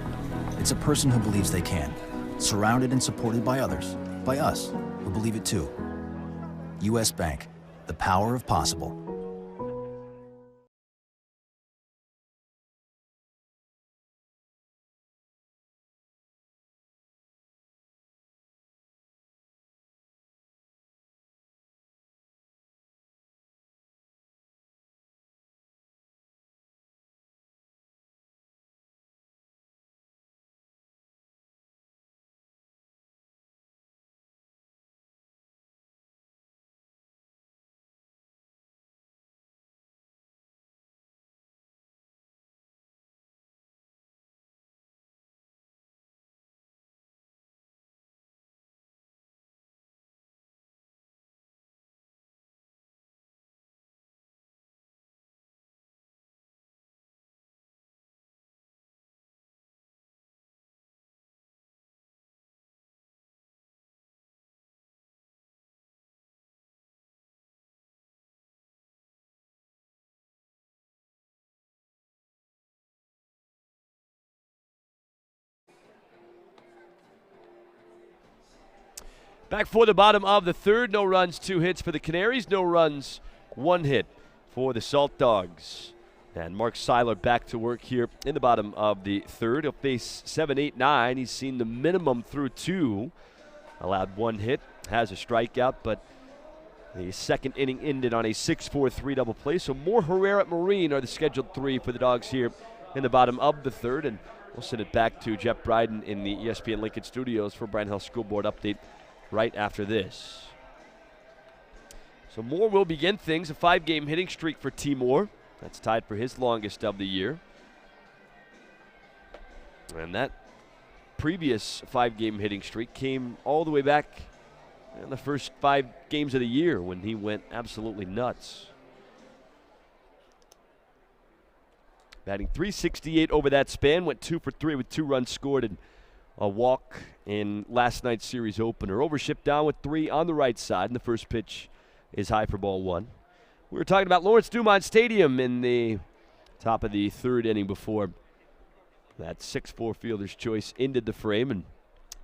It's a person who believes they can, surrounded and supported by others, by us, who believe it too. U.S. Bank, the power of possible. Back for the bottom of the third. No runs, 2 hits for the Canaries. No runs, 1 hit for the Saltdogs. And Mark Seiler back to work here in the bottom of the third. He'll face 7, 8, 9. He's seen the minimum through 2. Allowed 1 hit, has a strikeout, but the second inning ended on a 6-4-3 double play. So more Herrera Marine are the scheduled 3 for the Dogs here in the bottom of the third. And we'll send it back to Jeff Bryden in the ESPN Lincoln studios for Bryan Hill School Board update right after this. So Moore will begin things. A 5-game hitting streak for T. Moore. That's tied for his longest of the year. And that previous 5-game hitting streak came all the way back in the first 5 games of the year when he went absolutely nuts. Batting .368 over that span, went 2 for 3 with 2 runs scored and a walk in last night's series opener. Overshipped down with 3 on the right side, and the first pitch is high for ball 1. We were talking about Lawrence Dumont Stadium in the top of the third inning before that 6'4 fielder's choice ended the frame, and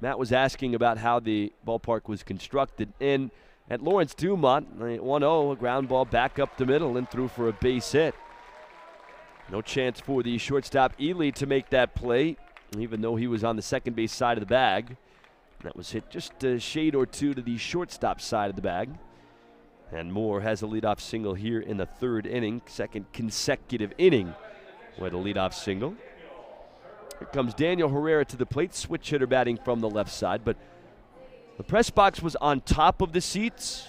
Matt was asking about how the ballpark was constructed. And at Lawrence Dumont, 1-0, a ground ball back up the middle and through for a base hit. No chance for the shortstop Ely to make that play, even though he was on the second base side of the bag. That was hit just a shade or 2 to the shortstop side of the bag. And Moore has a leadoff single here in the third inning, second consecutive inning with a leadoff single. Here comes Daniel Herrera to the plate, switch hitter batting from the left side, but The press box was on top of the seats,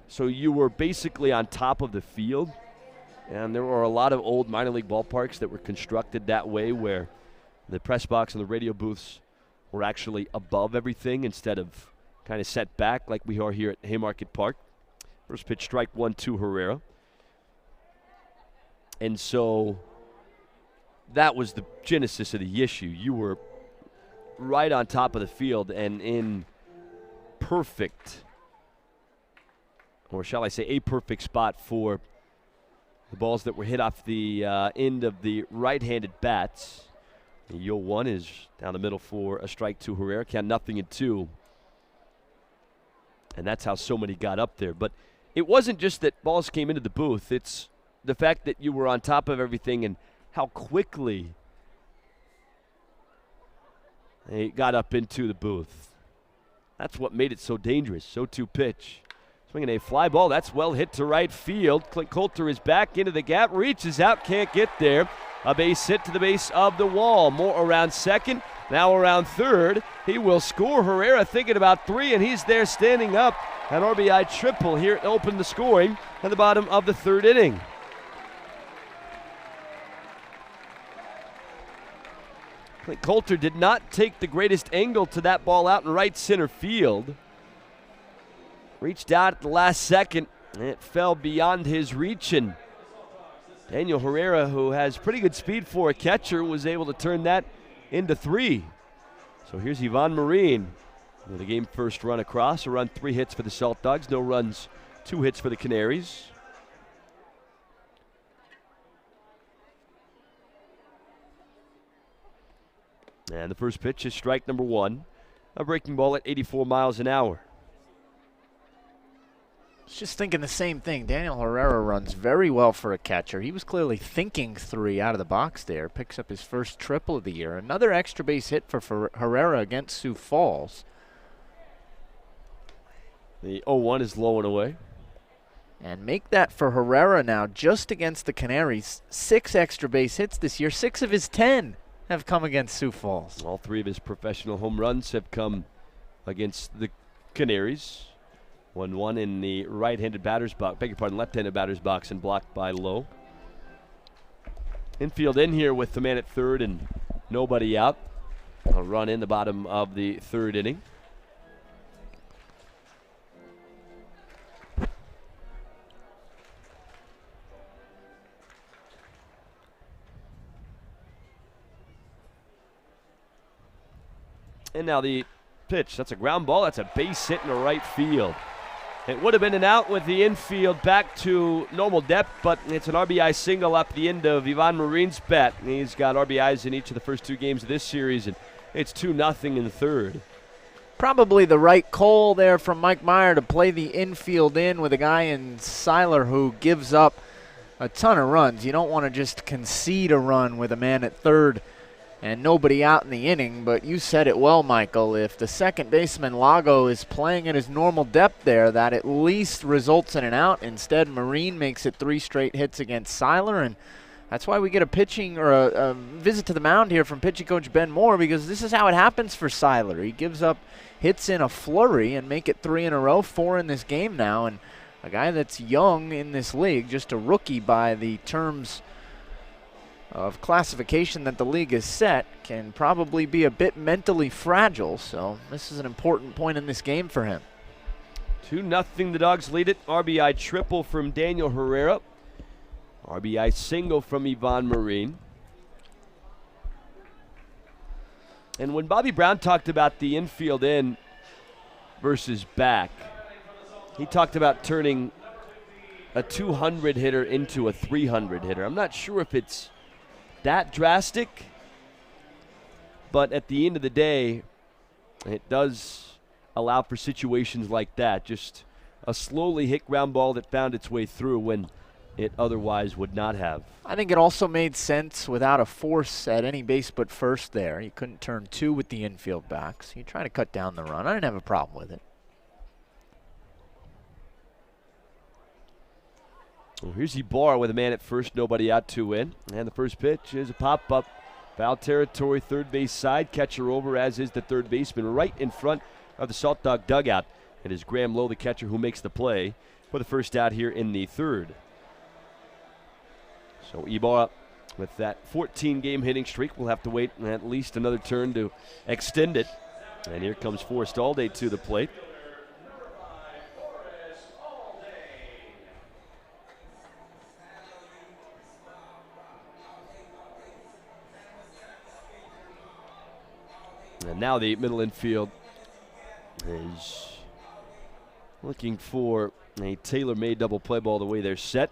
so you were basically on top of the field. And there were a lot of old minor league ballparks that were constructed that way, where the press box and the radio booths were actually above everything instead of kind of set back like we are here at Haymarket Park. First pitch, strike 1-2 Herrera. And so that was the genesis of the issue. You were right on top of the field and in perfect, or shall I say a perfect spot for the balls that were hit off the end of the right-handed bats. The 0-1 is down the middle for a strike to Herrera. Count 0-2. And that's how so many got up there. But it wasn't just that balls came into the booth. It's the fact that you were on top of everything and how quickly they got up into the booth. That's what made it so dangerous. 0-2 pitch. Swinging a fly ball. That's well hit to right field. Clint Coulter is back into the gap. Reaches out. Can't get there. A base hit to the base of the wall. Moore around second. Now around third. He will score. Herrera thinking about 3, and he's there standing up. An RBI triple here to open the scoring at the bottom of the 3rd inning. Clint Coulter did not take the greatest angle to that ball out in right center field. Reached out at the last second, and it fell beyond his reach, and Daniel Herrera, who has pretty good speed for a catcher, was able to turn that into 3. So here's Ivan Marine with a game first run across. A run, 3 hits for the Saltdogs. No runs, 2 hits for the Canaries. And the first pitch is strike number 1. A breaking ball at 84 miles an hour. I was just thinking the same thing. Daniel Herrera runs very well for a catcher. He was clearly thinking 3 out of the box there. Picks up his first triple of the year. Another extra base hit for Herrera against Sioux Falls. The 0-1 is low and away. And make that for Herrera now just against the Canaries. 6 extra base hits this year. 6 of his 10 have come against Sioux Falls. All 3 of his professional home runs have come against the Canaries. 1-1 in the right-handed batter's box, left-handed batter's box, and blocked by Lowe. Infield in here with the man at third and nobody out. A run in the bottom of the 3rd inning. And now the pitch. That's a ground ball. That's a base hit in the right field. It would have been an out with the infield back to normal depth, but it's an RBI single up the end of Ivan Marine's bat. He's got RBIs in each of the first 2 games of this series, and it's 2-0 in the 3rd. Probably the right call there from Mike Meyer to play the infield in with a guy in Seiler who gives up a ton of runs. You don't want to just concede a run with a man at third and nobody out in the inning, but you said it well, Michael. If the second baseman Lago is playing at his normal depth there, that at least results in an out. Instead, Marine makes it 3 straight hits against Seiler, and that's why we get a pitching or a visit to the mound here from pitching coach Ben Moore, because this is how it happens for Seiler. He gives up hits in a flurry and make it 3 in a row, 4 in this game now, and a guy that's young in this league, just a rookie by the terms of classification that the league has set, can probably be a bit mentally fragile, so this is an important point in this game for him. 2-0, the Dogs lead it. RBI triple from Daniel Herrera. RBI single from Ivan Marine. And when Bobby Brown talked about the infield in versus back, he talked about turning a 200 hitter into a 300 hitter. I'm not sure if it's that drastic, but at the end of the day, it does allow for situations like that. Just a slowly hit ground ball that found its way through when it otherwise would not have. I think it also made sense without a force at any base but first there. You couldn't turn 2 with the infield back, so you're trying to cut down the run. I didn't have a problem with it. Well, here's Ibarra with a man at first, nobody out, 2 in. And the first pitch is a pop-up. Foul territory, third base side. Catcher over, as is the third baseman, right in front of the Salt Dog dugout. It is Graham Lowe, the catcher, who makes the play for the first out here in the third. So Ibarra, with that 14-game hitting streak, will have to wait at least another turn to extend it. And here comes Forrestt Allday to the plate. And now the middle infield is looking for a tailor-made double play ball the way they're set.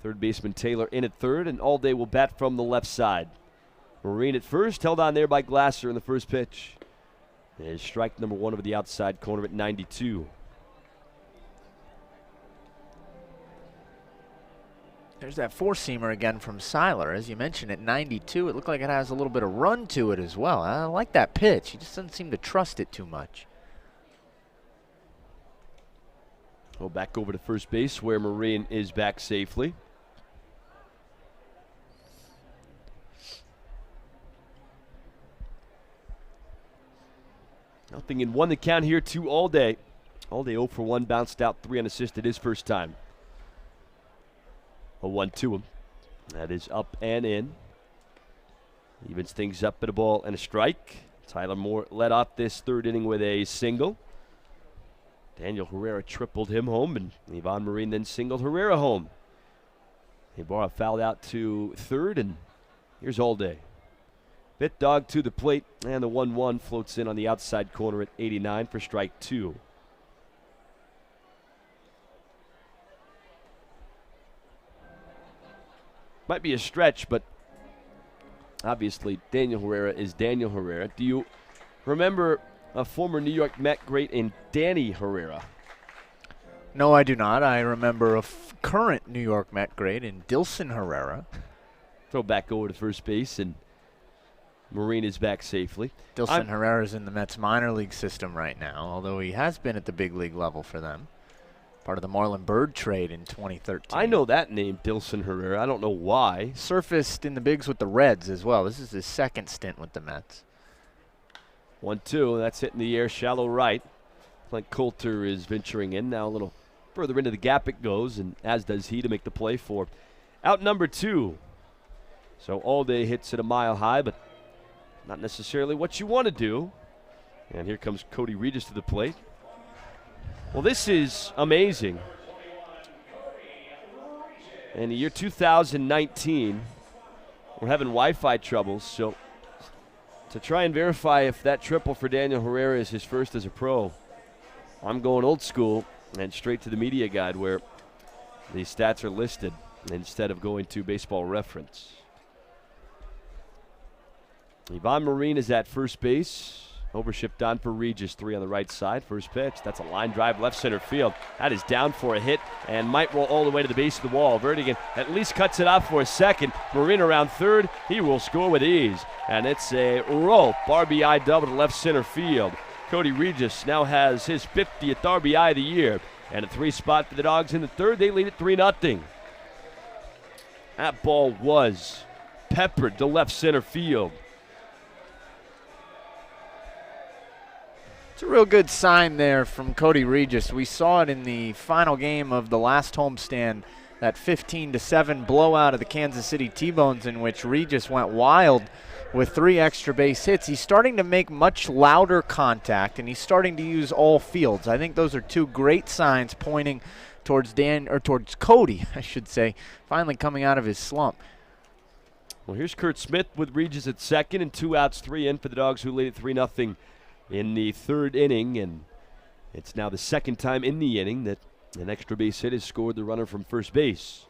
Third baseman Taylor in at third, and Allday will bat from the left side. Marine at first, held on there by Glasser in the first pitch. Is strike number one over the outside corner at 92. There's that four-seamer again from Seiler. As you mentioned, at 92, it looked like it has a little bit of run to it as well. I like that pitch. He just doesn't seem to trust it too much. Go back over to first base where Marine is back safely. Nothing in one to count here to Allday. Allday 0 for 1, bounced out 3 unassisted his first time. A 1-2 him. That is up and in. Evens things up at a ball and a strike. Tyler Moore led off this third inning with a single. Daniel Herrera tripled him home, and Yvonne Marine then singled Herrera home. Ibarra fouled out to third, and here's Allday. Bit dog to the plate, and the 1-1 floats in on the outside corner at 89 for strike 2. Might be a stretch, but obviously Daniel Herrera is Daniel Herrera. Do you remember a former New York Met great in Danny Herrera? No, I do not. I remember a current New York Met great in Dilson Herrera. Throw back over to first base, and Marine is back safely. Dilson Herrera's in the Mets minor league system right now, although he has been at the big league level for them. Part of the Marlon Byrd trade in 2013. I know that name, Dilson Herrera. I don't know why. Surfaced in the bigs with the Reds as well. This is his second stint with the Mets. 1-2, that's hit in the air, shallow right. Clint Coulter is venturing in. Now a little further into the gap it goes, and as does he to make the play for out number 2. So Allday hits it a mile high, but not necessarily what you want to do. And here comes Cody Regis to the plate. Well, this is amazing. In the year 2019, we're having Wi-Fi troubles, so to try and verify if that triple for Daniel Herrera is his first as a pro, I'm going old school and straight to the media guide where the stats are listed instead of going to Baseball Reference. Yvonne Marine is at first base. Overshipped on for Regis, 3 on the right side. First pitch, that's a line drive left center field. That is down for a hit and might roll all the way to the base of the wall. Vertigan at least cuts it off for a second. Marine around third. He will score with ease. And it's a rope RBI double to left center field. Cody Regis now has his 50th RBI of the year. And a 3 spot for the Dogs in the third. They lead it 3-0. That ball was peppered to left center field. It's a real good sign there from Cody Regis. We saw it in the final game of the last homestand, that 15-7 blowout of the Kansas City T-Bones, in which Regis went wild with 3 extra base hits. He's starting to make much louder contact, and he's starting to use all fields. I think those are 2 great signs pointing towards towards Cody, I should say, finally coming out of his slump. Well, here's Kurt Smith with Regis at second, and 2 outs, 3 in for the Dogs, who lead it 3-0 in the third inning, and it's now the second time in the inning that an extra base hit has scored the runner from first base.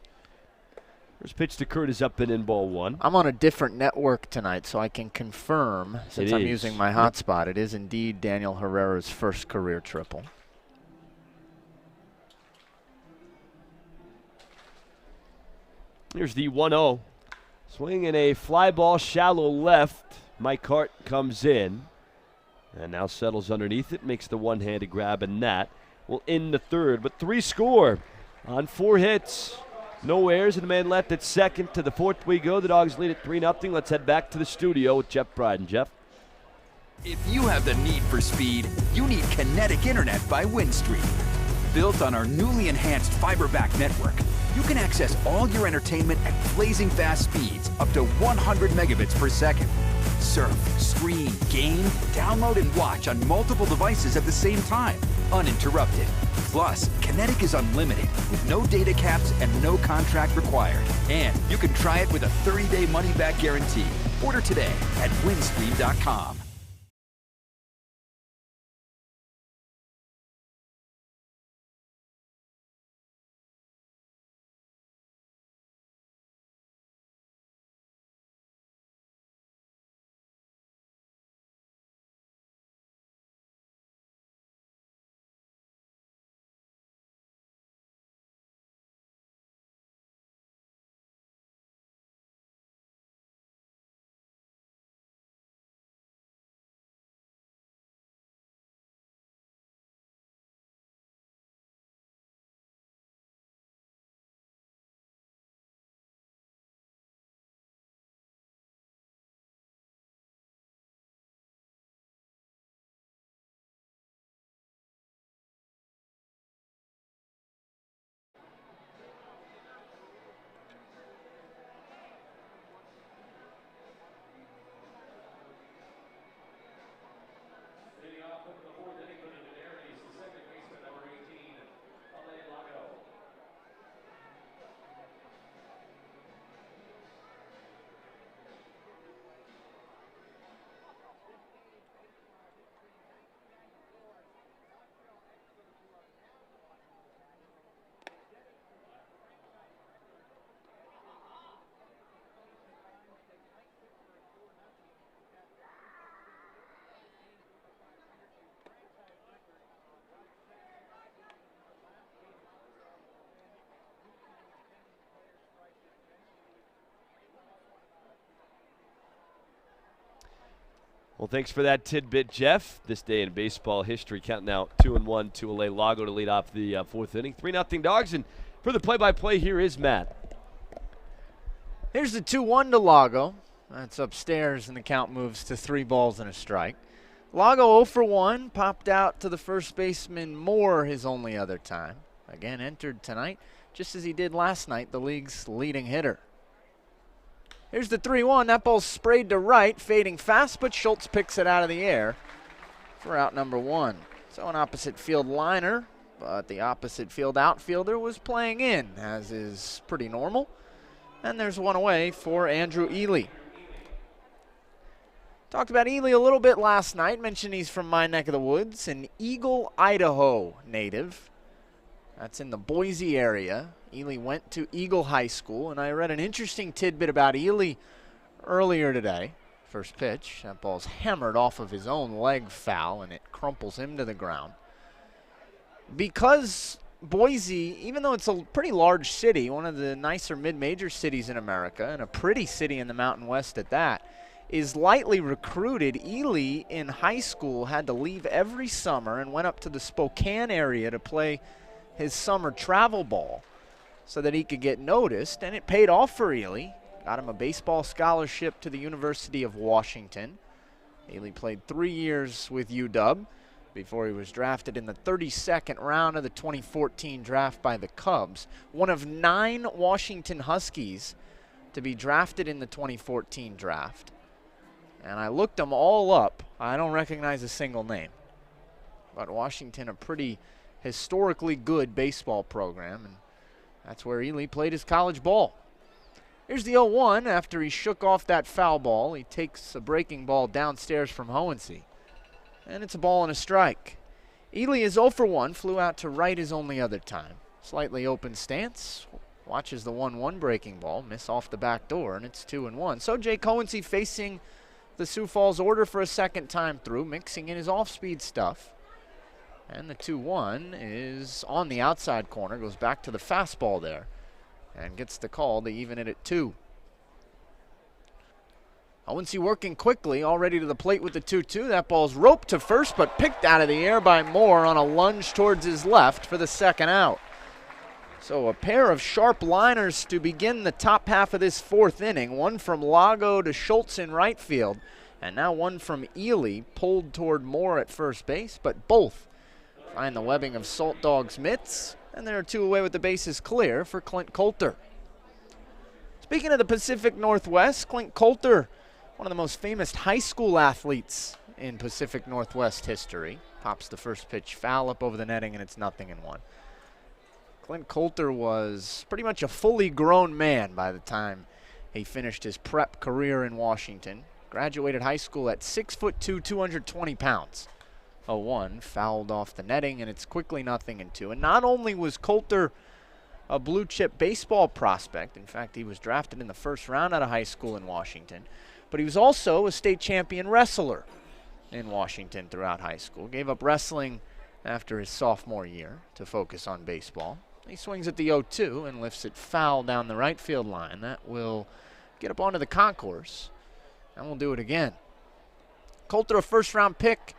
First pitch to Kurt is up and in, ball 1. I'm on a different network tonight, so I can confirm, since I'm using my hotspot, it is indeed Daniel Herrera's first career triple. Here's the 1-0. Swinging a fly ball shallow left. Mike Hart comes in and now settles underneath it, makes the one-handed grab, and that will end the third. But 3 score on 4 hits. No errors, and the man left at second. To the 4th we go. The Dogs lead at 3-0. Let's head back to the studio with Jeff Bryden. Jeff? If you have the need for speed, you need kinetic internet by Windstream. Built on our newly enhanced fiber-backed network, you can access all your entertainment at blazing fast speeds up to 100 megabits per second. Surf, stream, game, download, and watch on multiple devices at the same time, uninterrupted. Plus, Kinetic is unlimited with no data caps and no contract required. And you can try it with a 30-day money-back guarantee. Order today at windstream.com. Well, thanks for that tidbit, Jeff. This day in baseball history, counting now 2-1 to Allday Lago to lead off the fourth inning. 3-0 Dogs, and for the play-by-play, here is Matt. Here's the 2-1 to Lago. That's upstairs, and the count moves to 3 balls and a strike. Lago 0 for 1, popped out to the first baseman Moore his only other time. Again, entered tonight, just as he did last night, the league's leading hitter. Here's the 3-1. That ball's sprayed to right, fading fast, but Schultz picks it out of the air for out number 1. So an opposite field liner, but the opposite field outfielder was playing in, as is pretty normal. And there's one away for Andrew Ely. Talked about Ely a little bit last night. Mentioned he's from my neck of the woods, an Eagle, Idaho native. That's in the Boise area. Ely went to Eagle High School, and I read an interesting tidbit about Ely earlier today. First pitch, that ball's hammered off of his own leg foul, and it crumples him to the ground. Because Boise, even though it's a pretty large city, one of the nicer mid-major cities in America, and a pretty city in the Mountain West at that, is lightly recruited. Ely in high school had to leave every summer and went up to the Spokane area to play his summer travel ball so that he could get noticed, and it paid off for Ely. Got him a baseball scholarship to the University of Washington. Ely played 3 years with UW before he was drafted in the 32nd round of the 2014 draft by the Cubs. One of 9 Washington Huskies to be drafted in the 2014 draft. And I looked them all up. I don't recognize a single name. But Washington, a pretty historically good baseball program, and that's where Ely played his college ball. Here's the 0-1. After he shook off that foul ball, he takes a breaking ball downstairs from Hohensee, and it's a ball and a strike. Ely is 0 for 1, flew out to right his only other time. Slightly open stance, watches the 1-1 breaking ball, miss off the back door, and it's 2-1. So Jake Hohensee facing the Sioux Falls order for a second time through, mixing in his off-speed stuff. And the 2-1 is on the outside corner, goes back to the fastball there, and gets the call to even it at 2. Hohensee working quickly, already to the plate with the 2-2. That ball's roped to first, but picked out of the air by Moore on a lunge towards his left for the second out. So a pair of sharp liners to begin the top half of this fourth inning. One from Lago to Schultz in right field, And now one from Ely, pulled toward Moore at first base, but both find the webbing of Saltdogs' mitts, and there are 2 away with the bases clear for Clint Coulter. Speaking of the Pacific Northwest, Clint Coulter, one of the most famous high school athletes in Pacific Northwest history, pops the first pitch foul up over the netting, and it's 0-1. Clint Coulter was pretty much a fully grown man by the time he finished his prep career in Washington. Graduated high school at 6'2", 220 pounds. 0-1, fouled off the netting, and it's quickly 0-2. And not only was Coulter a blue chip baseball prospect, in fact, he was drafted in the first round out of high school in Washington, but he was also a state champion wrestler in Washington throughout high school. Gave up wrestling after his sophomore year to focus on baseball. He swings at the 0-2 and lifts it foul down the right field line. That will get up onto the concourse, and we'll do it again. Coulter, a first-round pick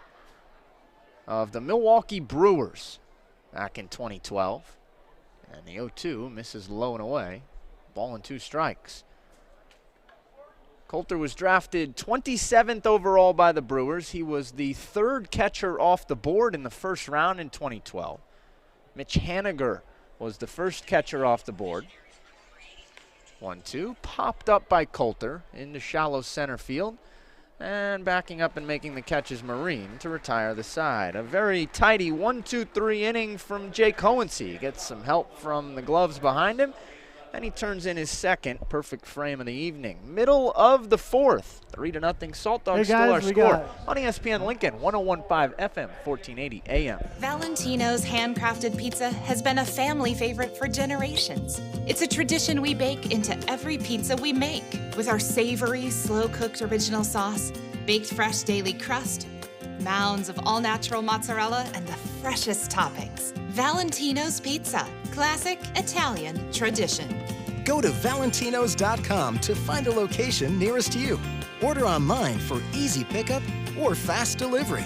of the Milwaukee Brewers back in 2012. And the 0-2 misses low and away. Ball and 2 strikes. Coulter was drafted 27th overall by the Brewers. He was the 3rd catcher off the board in the first round in 2012. Mitch Haniger was the first catcher off the board. 1-2, popped up by Coulter into shallow center field. And backing up and making the catch is Marine to retire the side. A very tidy 1-2-3 inning from Jake Hohensee. Gets some help from the gloves behind him, and he turns in his second perfect frame of the evening. Middle of the 4th, 3-0 Saltdogs still our score on ESPN Lincoln, 101.5 FM, 1480 AM. Valentino's handcrafted pizza has been a family favorite for generations. It's a tradition we bake into every pizza we make, with our savory, slow-cooked original sauce, baked fresh daily crust, mounds of all-natural mozzarella, and the freshest toppings. Valentino's Pizza, classic Italian tradition. Go to Valentinos.com to find a location nearest you. Order online for easy pickup or fast delivery.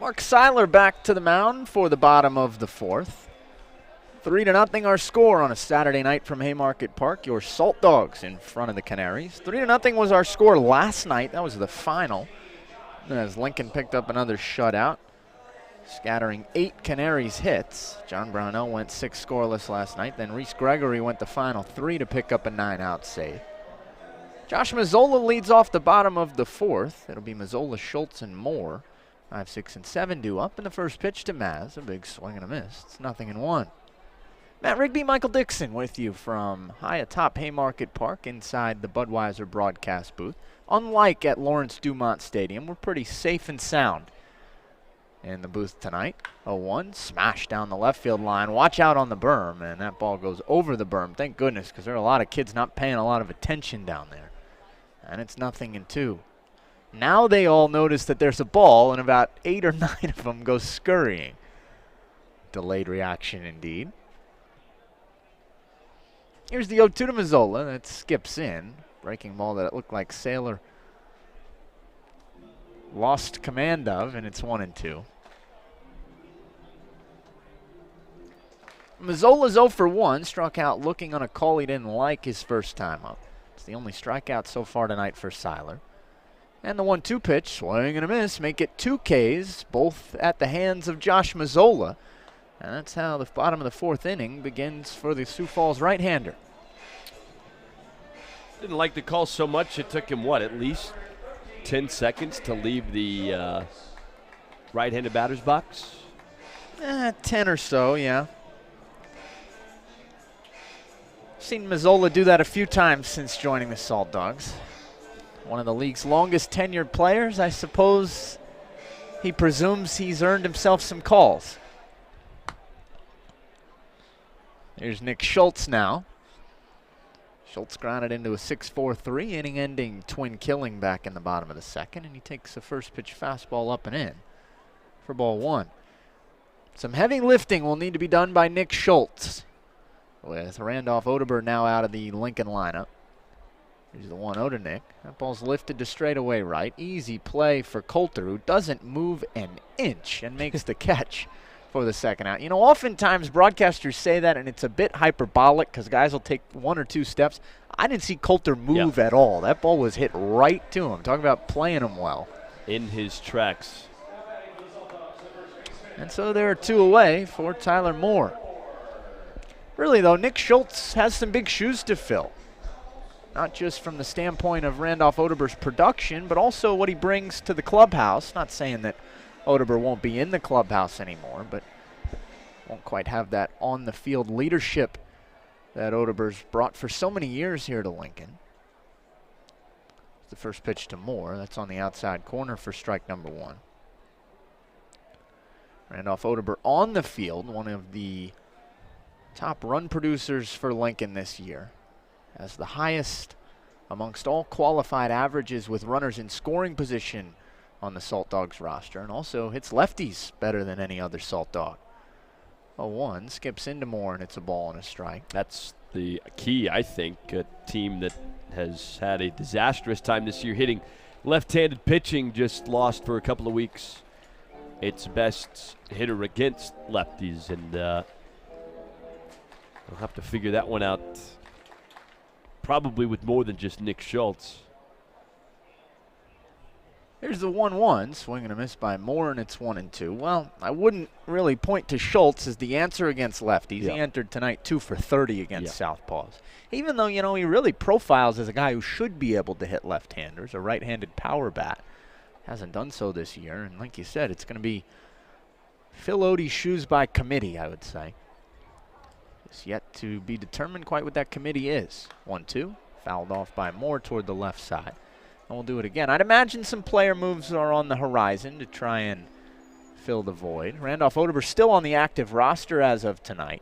Mark Seiler back to the mound for the bottom of the 4th. 3-0 our score on a Saturday night from Haymarket Park. Your Saltdogs in front of the Canaries. 3-0 was our score last night. That was the final, as Lincoln picked up another shutout, scattering 8 Canaries hits. John Brownell went 6 scoreless last night. Then Reese Gregory went the final 3 to pick up a 9-out save. Josh Mazzola leads off the bottom of the 4th. It'll be Mazzola, Schultz, and Moore. 5, 6, and 7 due up, and the first pitch to Maz. A big swing and a miss. It's 0-1. Matt Rigby, Michael Dixon with you from high atop Haymarket Park inside the Budweiser broadcast booth. Unlike at Lawrence Dumont Stadium, we're pretty safe and sound in the booth tonight. 0-1, smash down the left field line. Watch out on the berm, and that ball goes over the berm. Thank goodness, because there are a lot of kids not paying a lot of attention down there. And it's 0-2. Now they all notice that there's a ball, and about 8 or 9 of them go scurrying. Delayed reaction indeed. Here's the 0-2 to Mazzola. That skips in. Breaking ball that it looked like Saylor lost command of, and it's 1-2. Mazzola's 0 for 1. Struck out looking on a call he didn't like his first time up. It's the only strikeout so far tonight for Seiler. And the 1-2 pitch, swing and a miss, make it 2 Ks, both at the hands of Josh Mazzola. And that's how the bottom of the 4th inning begins for the Sioux Falls right-hander. Didn't like the call so much. It took him, at least 10 seconds to leave the right-handed batter's box? 10 or so, yeah. Seen Mazzola do that a few times since joining the Saltdogs. One of the league's longest tenured players. I suppose he presumes he's earned himself some calls. Here's Nick Schultz now. Schultz grounded into a 6-4-3, inning-ending twin killing back in the bottom of the 2nd, and he takes the first pitch fastball up and in for ball 1. Some heavy lifting will need to be done by Nick Schultz, with Randolph Odeberg now out of the Lincoln lineup. Here's the 1-0 to Nick. That ball's lifted to straightaway right. Easy play for Coulter, who doesn't move an inch and makes the catch for the 2nd out. You know, oftentimes broadcasters say that, and it's a bit hyperbolic because guys will take 1 or 2 steps. I didn't see Coulter move at all. That ball was hit right to him. Talking about playing him well. In his tracks. And so there are 2 away for Tyler Moore. Really, though, Nick Schultz has some big shoes to fill. Not just from the standpoint of Randolph Odeberg's production, but also what he brings to the clubhouse. Not saying that Odeberg won't be in the clubhouse anymore, but won't quite have that on-the-field leadership that Odeberg's brought for so many years here to Lincoln. The first pitch to Moore. That's on the outside corner for strike number 1. Randolph Odeberg on the field, one of the top run producers for Lincoln this year. Has the highest amongst all qualified averages with runners in scoring position on the Saltdogs roster, and also hits lefties better than any other Saltdog. 0-1, skips into Moore, and it's a ball and a strike. That's the key, I think. A team that has had a disastrous time this year hitting left-handed pitching, just lost for a couple of weeks its best hitter against lefties, and we'll have to figure that one out probably with more than just Nick Schultz. Here's the 1-1, swing and a miss by Moore, and it's 1-2. Well, I wouldn't really point to Schultz as the answer against lefties. Yeah. He entered tonight 2 for 30 against southpaws. Even though, you know, he really profiles as a guy who should be able to hit left-handers, a right-handed power bat. Hasn't done so this year, and like you said, it's going to be Phil Odie's shoes by committee, I would say. It's yet to be determined quite what that committee is. 1-2, fouled off by Moore toward the left side. And we'll do it again. I'd imagine some player moves are on the horizon to try and fill the void. Randolph Odeberg still on the active roster as of tonight.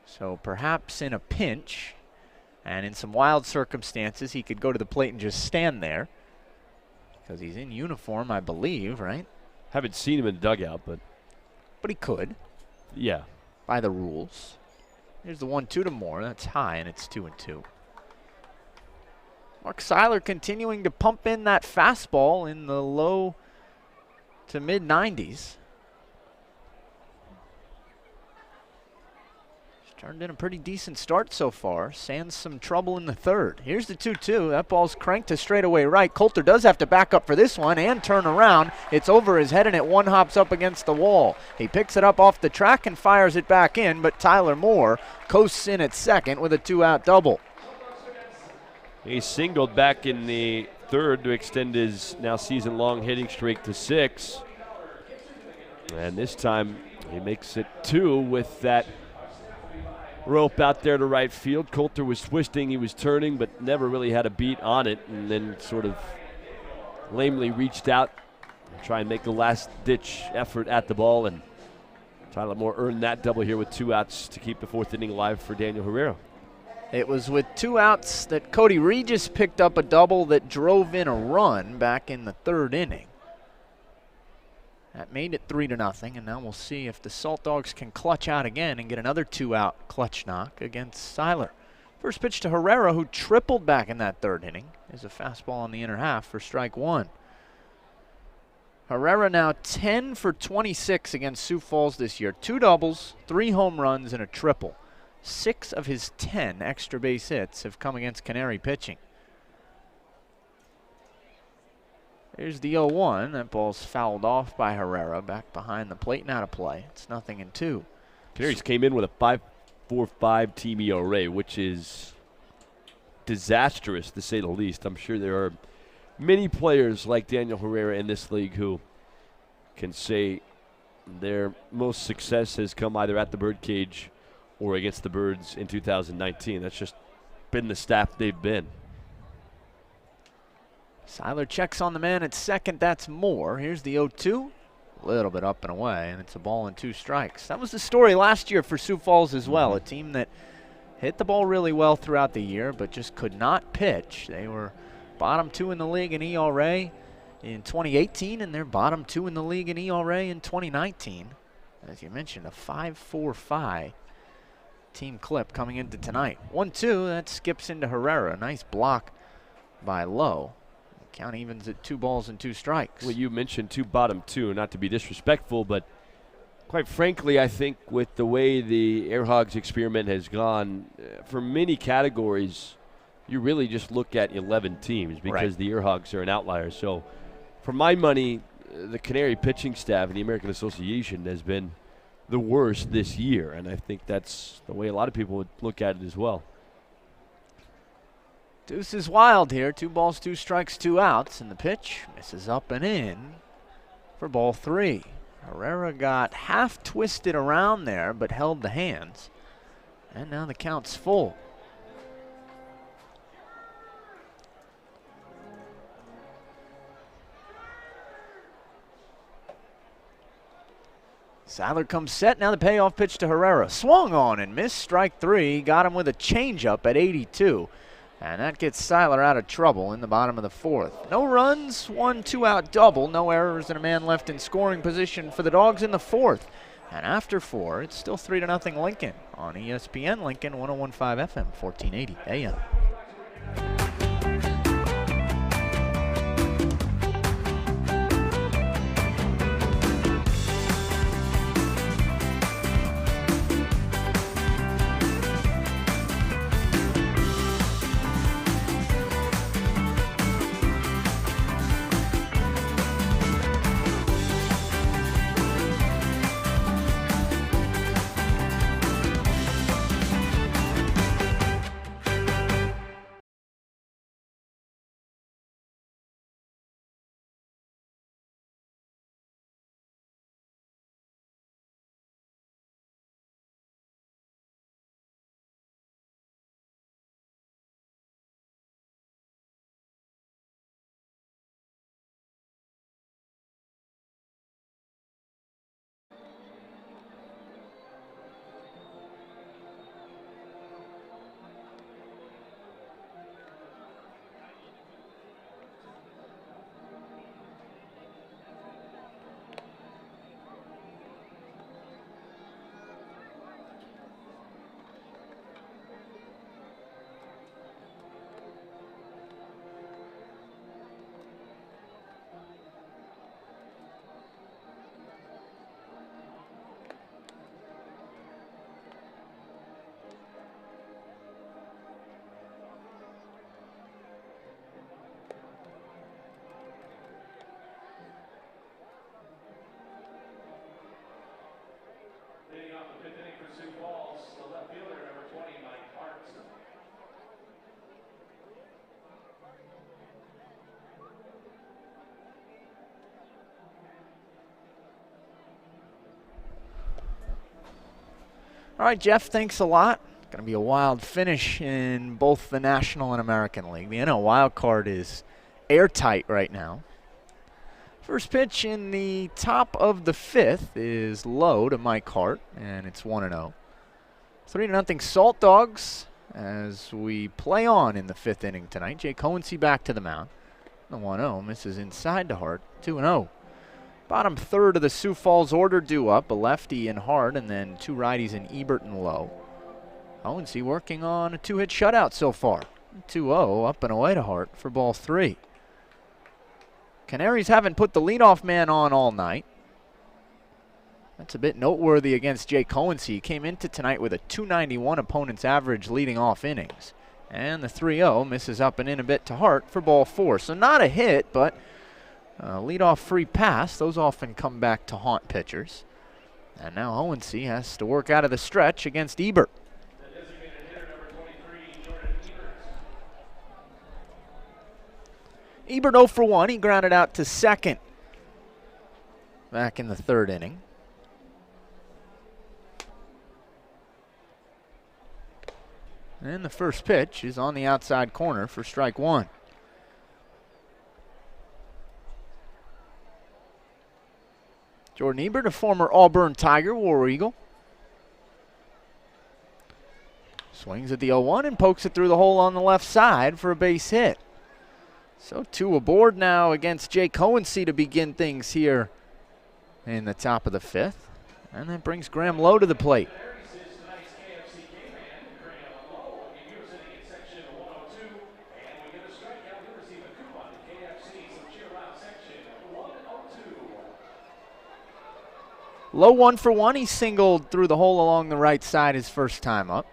So perhaps in a pinch and in some wild circumstances, he could go to the plate and just stand there. Because he's in uniform, I believe, right? Haven't seen him in the dugout, but he could. Yeah. By the rules. Here's the 1-2 to Moore. That's high, and it's 2-2. Mark Seiler continuing to pump in that fastball in the low to mid-90s. He's turned in a pretty decent start so far. Sans some trouble in the 3rd. Here's the 2-2. That ball's cranked to straightaway right. Coulter does have to back up for this one and turn around. It's over his head, and it one-hops up against the wall. He picks it up off the track and fires it back in, but Tyler Moore coasts in at second with a 2-out double. He singled back in the 3rd to extend his now season-long hitting streak to 6. And this time he makes it 2 with that rope out there to right field. Coulter was twisting, he was turning, but never really had a beat on it, and then sort of lamely reached out to try and make a last-ditch effort at the ball, and Tyler Moore earned that double here with 2 outs to keep the 4th inning alive for Daniel Herrera. It was with 2 outs that Cody Regis picked up a double that drove in a run back in the 3rd inning. That made it 3-0, and now we'll see if the Saltdogs can clutch out again and get another 2-out clutch knock against Seiler. First pitch to Herrera, who tripled back in that 3rd inning, is a fastball on the inner half for strike 1. Herrera now 10 for 26 against Sioux Falls this year. 2 doubles, 3 home runs, and a triple. 6 of his 10 extra base hits have come against Canary pitching. Here's the 0-1. That ball's fouled off by Herrera, back behind the plate and out of play. It's 0-2. Canaries came in with a 5.45 team ERA, which is disastrous to say the least. I'm sure there are many players like Daniel Herrera in this league who can say their most success has come either at the birdcage or against the Birds in 2019. That's just been the staff they've been. Seiler checks on the man at second. That's Moore. Here's the 0-2. A little bit up and away, and it's a ball and 2 strikes. That was the story last year for Sioux Falls as well. A team that hit the ball really well throughout the year, but just could not pitch. They were bottom 2 in the league in ERA in 2018, and they're bottom 2 in the league in ERA in 2019. As you mentioned, a 5.45 team clip coming into tonight. 1-2, that skips into Herrera. Nice block by Lowe. Count evens at 2 balls and 2 strikes. Well, you mentioned 2 bottom 2, not to be disrespectful, but quite frankly, I think with the way the Air Hogs experiment has gone, for many categories, you really just look at 11 teams because the Air Hogs are an outlier. So for my money, the Canary pitching staff in the American Association has been the worst this year, and I think that's the way a lot of people would look at it as well. Deuce is wild here. 2 balls, 2 strikes, 2 outs, and the pitch misses up and in for ball 3. Herrera got half twisted around there, but held the hands. And now the count's full. Seiler comes set. Now the payoff pitch to Herrera. Swung on and missed. Strike 3. Got him with a changeup at 82. And that gets Seiler out of trouble in the bottom of the 4th. No runs, 1 2-out double. No errors and a man left in scoring position for the Dogs in the 4th. And after 4, it's still 3-0 Lincoln on ESPN Lincoln 101.5 FM, 1480 AM. All right, Jeff, thanks a lot. Going to be a wild finish in both the National and American League. The NL wild card is airtight right now. First pitch in the top of the 5th is low to Mike Hart, and it's 1-0. 3-0 Salt Dogs as we play on in the 5th inning tonight. Jake Hohensee back to the mound. The 1-0 misses inside to Hart, 2-0. Bottom 3rd of the Sioux Falls order due up, a lefty in Hart, and then 2 righties in Ebert and Lowe. Hohensee working on a 2-hit shutout so far. 2-0 up and away to Hart for ball 3. Canaries haven't put the leadoff man on all night. That's a bit noteworthy against Jake Hohensee. He came into tonight with a .291 opponent's average leading off innings. And the 3-0 misses up and in a bit to Hart for ball 4. So not a hit, but Leadoff free pass, those often come back to haunt pitchers. And now Hohensee has to work out of the stretch against Ebert. Ebert 0 for 1. He grounded out to second back in the third inning. And the first pitch is on the outside corner for strike one. Jordan Ebert, a former Auburn Tiger, War Eagle. Swings at the 0-1 and pokes it through the hole on the left side for a base hit. So 2 aboard now against Jake Hohensee to begin things here in the top of the 5th. And that brings Graham Lowe to the plate. Lowe 1 for 1. He singled through the hole along the right side his first time up.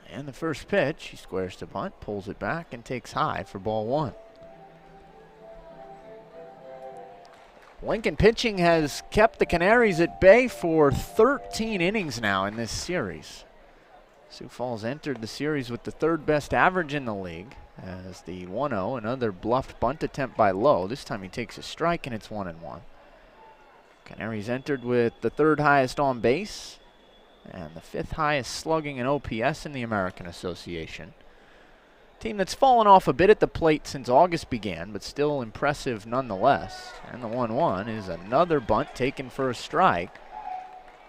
And the first pitch, he squares to bunt, pulls it back, and takes high for ball one. Lincoln pitching has kept the Canaries at bay for 13 innings now in this series. Sioux Falls entered the series with the 3rd best average in the league as the 1-0, another bluffed bunt attempt by Lowe. This time he takes a strike and it's 1-1. Canaries entered with the 3rd highest on base and the 5th highest slugging and OPS in the American Association. Team that's fallen off a bit at the plate since August began, but still impressive nonetheless. And the 1-1 is another bunt taken for a strike.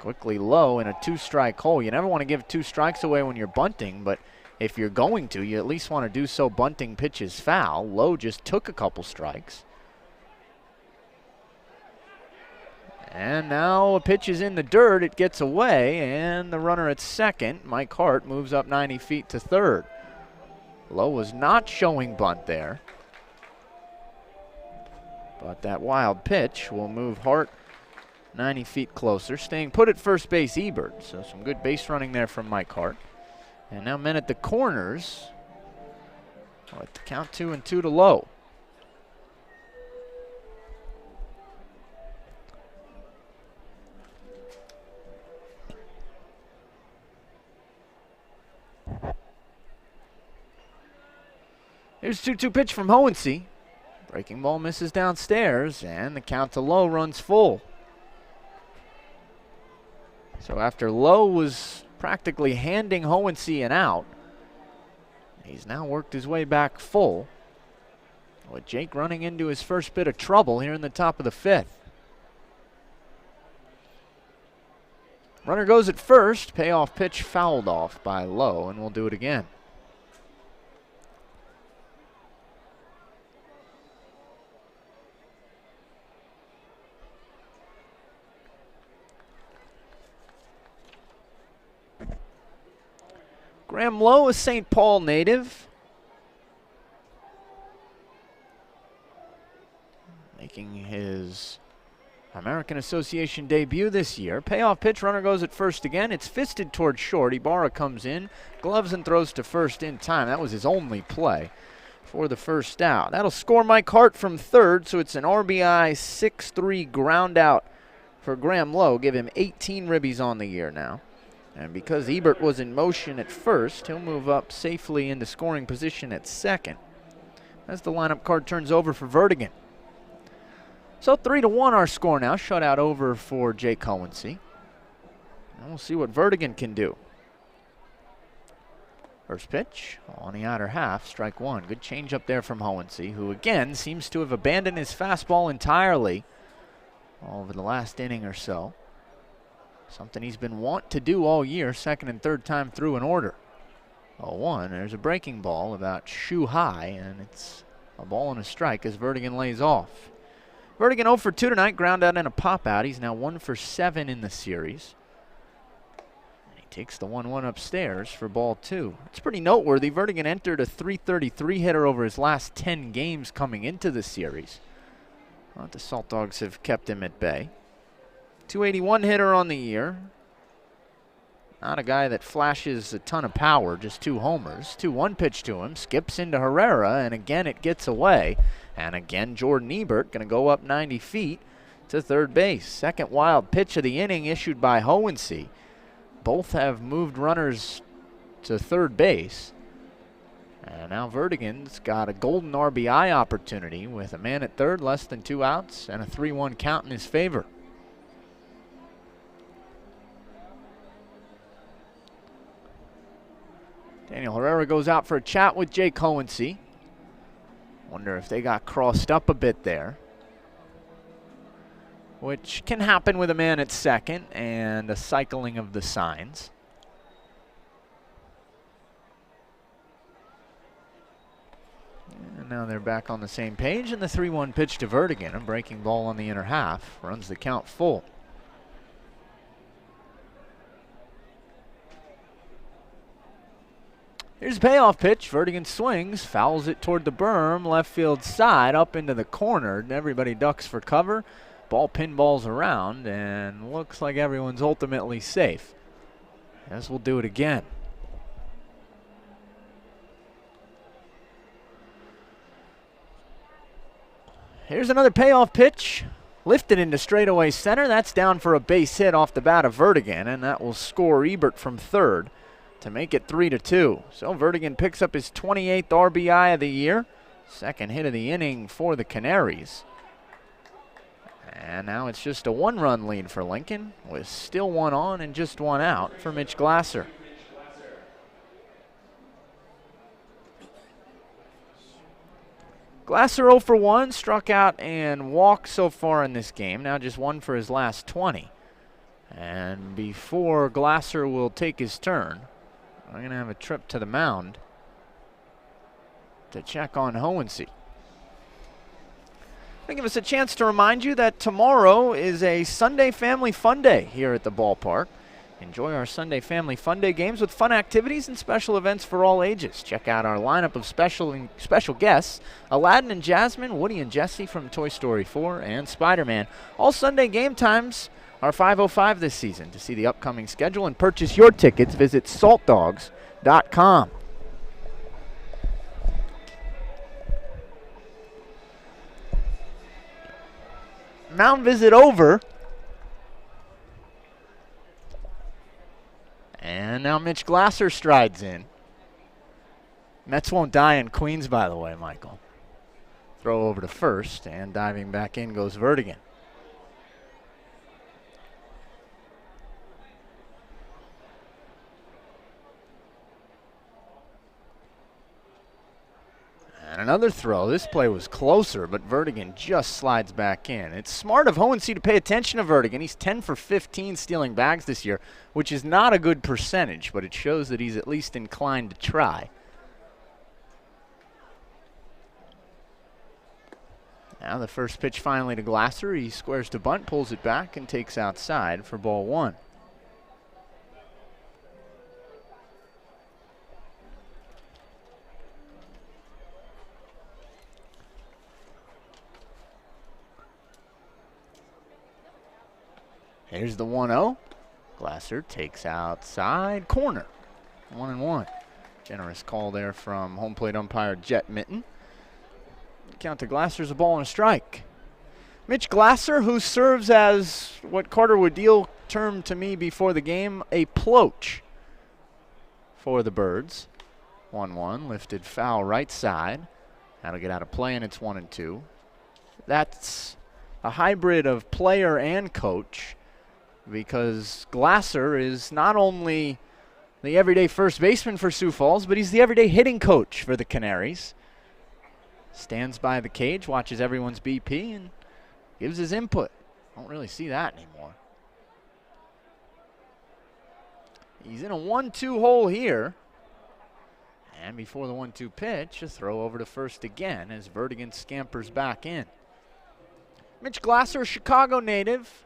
Quickly Low in a 2-strike hole. You never want to give 2 strikes away when you're bunting, but if you're going to, you at least want to do so bunting pitches foul. Low just took a couple strikes. And now a pitch is in the dirt. It gets away, and the runner at second, Mike Hart, moves up 90 feet to third. Lowe was not showing bunt there. But that wild pitch will move Hart 90 feet closer. Staying put at first base, Ebert. So some good base running there from Mike Hart. And now men at the corners. With the count 2-2 to Lowe. Here's a 2-2 pitch from Hohensee. Breaking ball misses downstairs, and the count to Lowe runs full. So after Lowe was practically handing Hohensee an out, he's now worked his way back full, with Jake running into his first bit of trouble here in the top of the 5th. Runner goes at first. Payoff pitch fouled off by Lowe, and we'll do it again. Graham Lowe, a St. Paul native, making his American Association debut this year. Payoff pitch, runner goes at first again. It's fisted towards short. Ibarra comes in, gloves and throws to first in time. That was his only play for the first out. That'll score Mike Hart from third, so it's an RBI 6-3 ground out for Graham Lowe. Give him 18 ribbies on the year now. And because Ebert was in motion at first, he'll move up safely into scoring position at second as the lineup card turns over for Vertigan. So 3-1 our score now. Shutout over for Jake Hohensee. And we'll see what Vertigan can do. First pitch on the outer half, strike one. Good change up there from Hohensee, who again seems to have abandoned his fastball entirely over the last inning or so. Something he's been wont to do all year, second and third time through an order. 0-1, there's a breaking ball about shoe high, and it's a ball and a strike as Vertigan lays off. Vertigan 0 for 2 tonight, ground out and a pop out. He's now 1 for 7 in the series. And he takes the 1-1 upstairs for ball 2. It's pretty noteworthy. Vertigan entered a .333 hitter over his last 10 games coming into the series. But the Saltdogs have kept him at bay. .281 hitter on the year. Not a guy that flashes a ton of power, just 2 homers. 2-1 pitch to him, skips into Herrera, and again it gets away. And again, Jordan Ebert going to go up 90 feet to third base. Second wild pitch of the inning issued by Hohensee. Both have moved runners to third base. And now Vertigan's got a golden RBI opportunity with a man at third, less than 2 outs, and a 3-1 count in his favor. Daniel Herrera goes out for a chat with Jake Hohensee. Wonder if they got crossed up a bit there, which can happen with a man at second and a cycling of the signs. And now they're back on the same page, and the 3-1 pitch to Vertigan, a breaking ball on the inner half, runs the count full. Here's a payoff pitch. Vertigan swings, fouls it toward the berm, left field side, up into the corner. Everybody ducks for cover. Ball pinballs around, and looks like everyone's ultimately safe. As we'll do it again. Here's another payoff pitch. Lifted into straightaway center. That's down for a base hit off the bat of Vertigan, and that will score Ebert from third to make it 3-2. So Vertigan picks up his 28th RBI of the year. Second hit of the inning for the Canaries. And now it's just a 1-run lead for Lincoln, with still 1 on and just 1 out for Mitch Glasser. Glasser 0 for 1, struck out and walked so far in this game. Now just 1 for his last 20. And before Glasser will take his turn, I'm going to have a trip to the mound to check on Hohensee. I'll give us a chance to remind you that tomorrow is a Sunday Family Fun Day here at the ballpark. Enjoy our Sunday Family Fun Day games with fun activities and special events for all ages. Check out our lineup of special guests: Aladdin and Jasmine, Woody and Jesse from Toy Story 4, and Spider-Man. All Sunday game times are 5:05 this season. To see the upcoming schedule and purchase your tickets, visit saltdogs.com. Mound visit over. And now Mitch Glasser strides in. Mets won't die in Queens, by the way, Michael. Throw over to first, and diving back in goes Vertigan. And another throw. This play was closer, but Vertigan just slides back in. It's smart of Hohensee to pay attention to Vertigan. He's 10 for 15 stealing bags this year, which is not a good percentage, but it shows that he's at least inclined to try. Now the first pitch finally to Glasser. He squares to bunt, pulls it back, and takes outside for ball 1. Here's the 1-0. Glasser takes outside corner. 1-1. Generous call there from home plate umpire Jet Mitten. Count to Glasser's a ball and a strike. Mitch Glasser, who serves as what Carter Woodell termed to me before the game, a ploach for the Birds. 1-1, lifted foul right side. That'll get out of play, and it's 1-2. That's a hybrid of player and coach, because Glasser is not only the everyday first baseman for Sioux Falls, but he's the everyday hitting coach for the Canaries. Stands by the cage, watches everyone's BP, and gives his input. Don't really see that anymore. He's in a 1-2 hole here. And before the 1-2 pitch, a throw over to first again as Vertigan scampers back in. Mitch Glasser, Chicago native.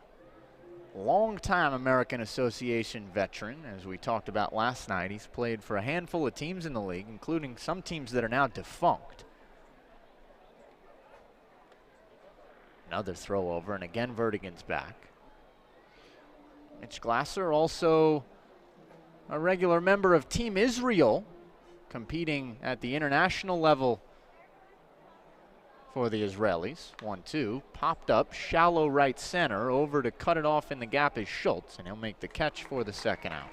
Long-time American Association veteran, as we talked about last night. He's played for a handful of teams in the league, including some teams that are now defunct. Another throw over, and again Vertigan's back. Mitch Glasser, also a regular member of Team Israel, competing at the international level for the Israelis. 1-2, popped up, shallow right center, over to cut it off in the gap is Schultz, and he'll make the catch for the second out.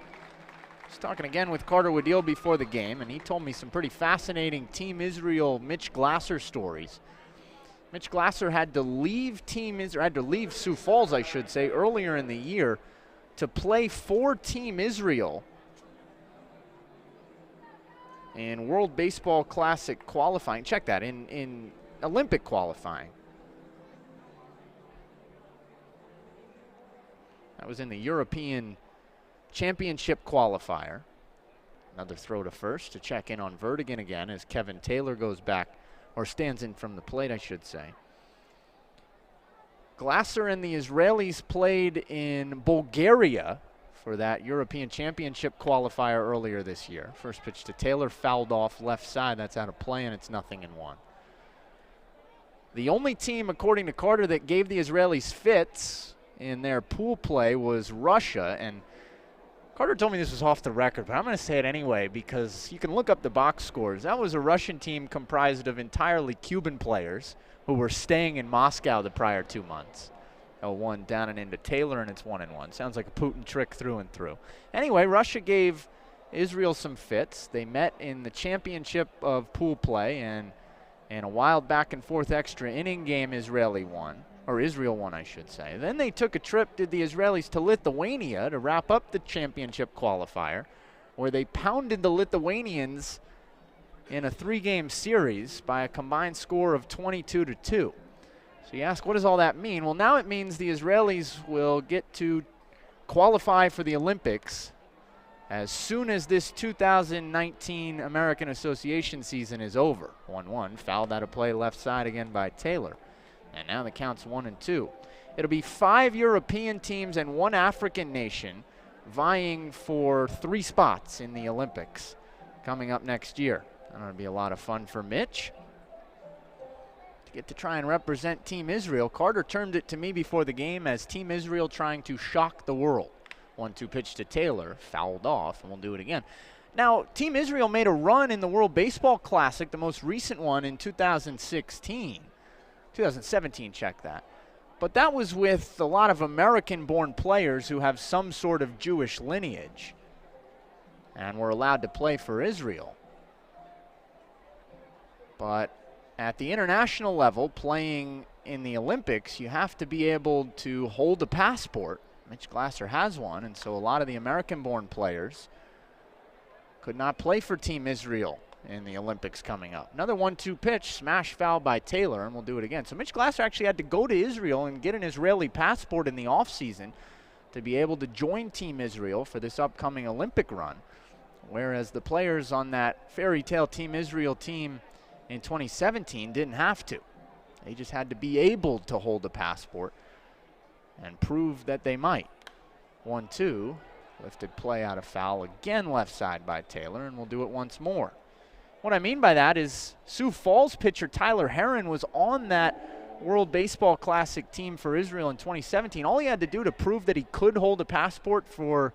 I was talking again with Carter Waddell before the game, and he told me some pretty fascinating Team Israel Mitch Glasser stories. Mitch Glasser had to leave Sioux Falls, I should say, earlier in the year to play for Team Israel in World Baseball Classic qualifying. Check that, in Olympic qualifying. That was in the European Championship qualifier. Another throw to first to check in on Vertigan again as Kevin Taylor goes back, or stands in from the plate, I should say. Glasser and the Israelis played in Bulgaria for that European Championship qualifier earlier this year. First pitch to Taylor, fouled off left side. That's out of play, and it's 0-1. The only team, according to Carter, that gave the Israelis fits in their pool play was Russia. And Carter told me this was off the record, but I'm going to say it anyway because you can look up the box scores. That was a Russian team comprised of entirely Cuban players who were staying in Moscow the prior 2 months. 0-1 down and into Taylor, and it's 1-1. Sounds like a Putin trick through and through. Anyway, Russia gave Israel some fits. They met in the championship of pool play, and in a wild back-and-forth extra inning game, Israel won, I should say. Then they took a trip, did the Israelis, to Lithuania to wrap up the championship qualifier, where they pounded the Lithuanians in a 3-game series by a combined score of 22-2. So you ask, what does all that mean? Well, now it means the Israelis will get to qualify for the Olympics as soon as this 2019 American Association season is over. 1-1, fouled out of play left side again by Taylor. And now the count's 1-2. It'll be 5 European teams and 1 African nation vying for 3 spots in the Olympics coming up next year. That'll be a lot of fun for Mitch to get to try and represent Team Israel. Carter termed it to me before the game as Team Israel trying to shock the world. 1-2 pitch to Taylor, fouled off, and we'll do it again. Now, Team Israel made a run in the World Baseball Classic, the most recent one in 2017, check that. But that was with a lot of American-born players who have some sort of Jewish lineage and were allowed to play for Israel. But at the international level, playing in the Olympics, you have to be able to hold a passport. Mitch Glasser has one, and so a lot of the American-born players could not play for Team Israel in the Olympics coming up. Another 1-2 pitch, smash foul by Taylor, and we'll do it again. So Mitch Glasser actually had to go to Israel and get an Israeli passport in the offseason to be able to join Team Israel for this upcoming Olympic run, whereas the players on that fairy tale Team Israel team in 2017 didn't have to. They just had to be able to hold a passport and prove that they might. 1-2, lifted play out of foul again left side by Taylor, and we'll do it once more. What I mean by that is Sioux Falls pitcher Tyler Herrera was on that World Baseball Classic team for Israel in 2017. All he had to do to prove that he could hold a passport for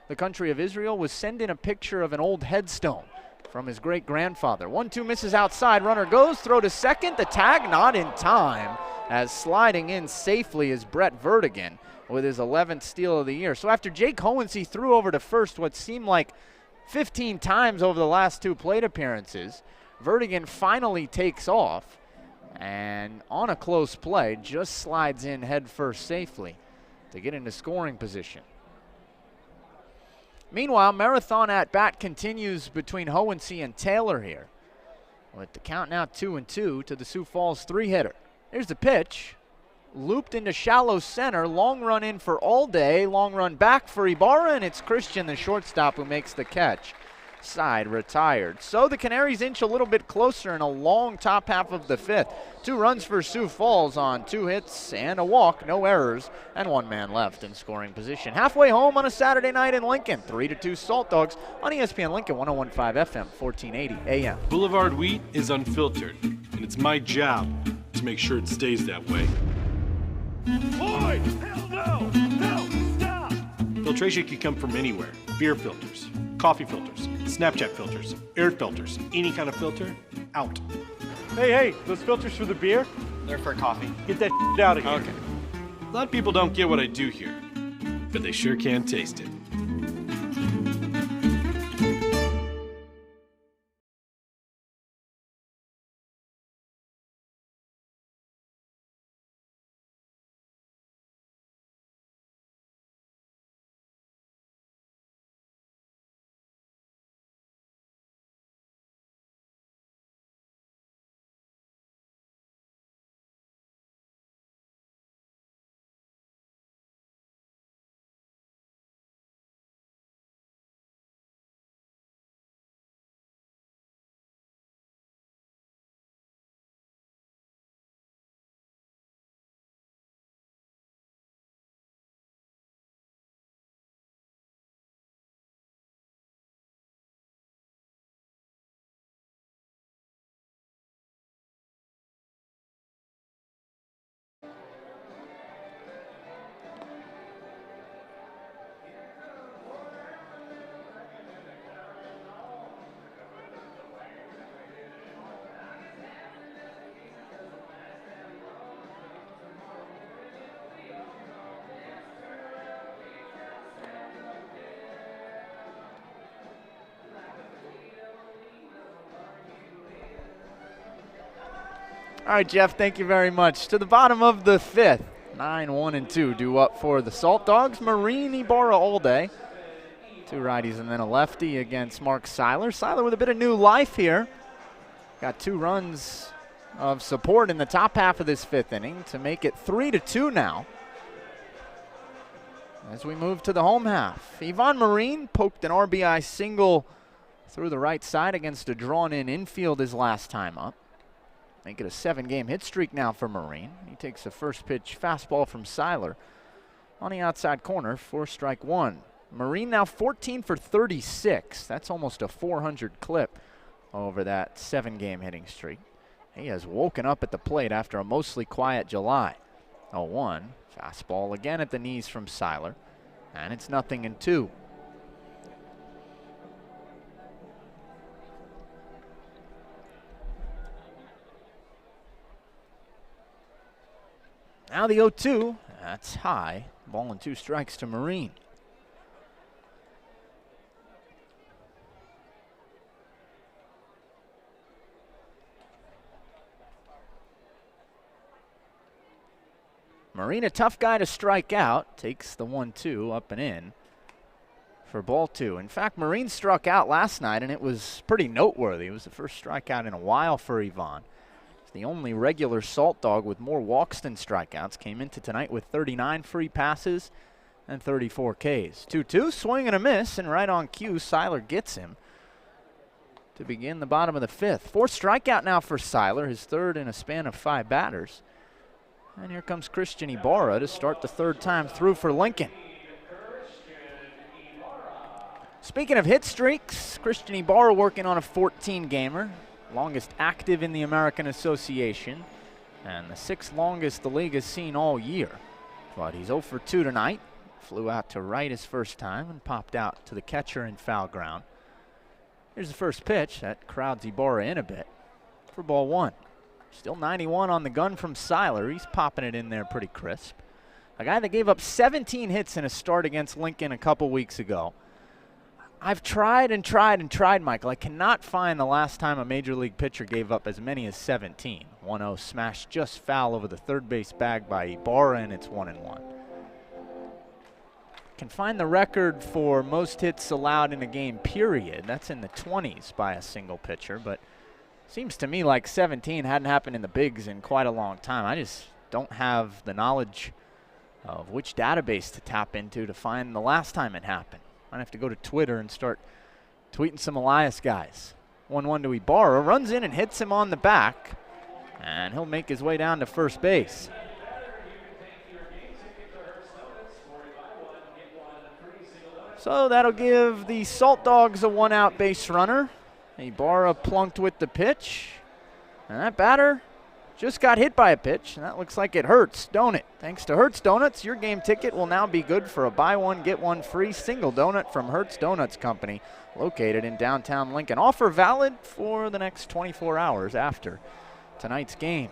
the country of Israel was send in a picture of an old headstone from his great-grandfather. 1-2 misses outside, runner goes, throw to second, the tag not in time, as sliding in safely is Brett Vertigan with his 11th steal of the year. So after Jake Hohensee threw over to first what seemed like 15 times over the last 2 plate appearances, Vertigan finally takes off and on a close play just slides in head first safely to get into scoring position. Meanwhile, marathon at bat continues between Hohensee and Taylor here, with the count now 2-2 to the Sioux Falls 3-hitter. Here's the pitch, looped into shallow center, long run in for Allday, long run back for Ibarra, and it's Christian, the shortstop, who makes the catch. Side retired. So the Canaries inch a little bit closer in a long top half of the 5th. 2 runs for Sioux Falls on 2 hits and a walk, no errors, and 1 man left in scoring position. Halfway home on a Saturday night in Lincoln, 3-2 Salt Dogs on ESPN Lincoln, 101.5 FM, 1480 AM. Boulevard wheat is unfiltered, and it's my job to make sure it stays that way. Boy! Hell no! No! Stop! Filtration can come from anywhere. Beer filters, coffee filters, Snapchat filters, air filters, any kind of filter, out. Hey, those filters for the beer? They're for coffee. Get that out of here. Okay. A lot of people don't get what I do here, but they sure can taste it. All right, Jeff, thank you very much. To the bottom of the fifth, 9-1-2 due up for the Saltdogs. Marine Ibarra Allday. Two righties and then a lefty against Mark Seiler. Seiler with a bit of new life here. Got 2 runs of support in the top half of this fifth inning to make it 3-2 now. As we move to the home half, Ivan Marine poked an RBI single through the right side against a drawn-in infield his last time up. Make it a 7-game hit streak now for Marine. He takes the first pitch fastball from Seiler on the outside corner for strike one. Marine now 14 for 36. That's almost a 400 clip over that 7-game hitting streak. He has woken up at the plate after a mostly quiet July. 0-1. Fastball again at the knees from Seiler. And it's 0-2. Now the 0-2, that's high. Ball and 2 strikes to Marine. Marine, a tough guy to strike out, takes the 1-2 up and in for ball 2. In fact, Marine struck out last night, and it was pretty noteworthy. It was the first strikeout in a while for Ivan. The only regular Salt Dog with more walks than strikeouts. Came into tonight with 39 free passes and 34 Ks. 2-2, swing and a miss, and right on cue, Seiler gets him to begin the bottom of the fifth. 4th strikeout now for Seiler, his 3rd in a span of 5 batters. And here comes Christian Ibarra to start the 3rd time through for Lincoln. Speaking of hit streaks, Christian Ibarra working on a 14-gamer. Longest active in the American Association, and the 6th longest the league has seen all year. But he's 0 for 2 tonight. Flew out to right his first time and popped out to the catcher in foul ground. Here's the first pitch. That crowds Ibarra in a bit for ball 1. Still 91 on the gun from Seiler. He's popping it in there pretty crisp. A guy that gave up 17 hits in a start against Lincoln a couple weeks ago. I've tried and tried and tried, Michael. I cannot find the last time a major league pitcher gave up as many as 17. 1-0 smashed just foul over the third base bag by Ibarra, and it's 1-1. Can find the record for most hits allowed in a game, period. That's in the 20s by a single pitcher, but seems to me like 17 hadn't happened in the bigs in quite a long time. I just don't have the knowledge of which database to tap into to find the last time it happened. Might have to go to Twitter and start tweeting some Elias guys. 1-1 to Ibarra, runs in and hits him on the back, and he'll make his way down to first base. So that'll give the Salt Dogs a 1-out base runner. Ibarra plunked with the pitch, and that batter just got hit by a pitch, and that looks like it hurts, don't it? Thanks to Hertz Donuts, your game ticket will now be good for a buy one, get one free single donut from Hertz Donuts Company, located in downtown Lincoln. Offer valid for the next 24 hours after tonight's game.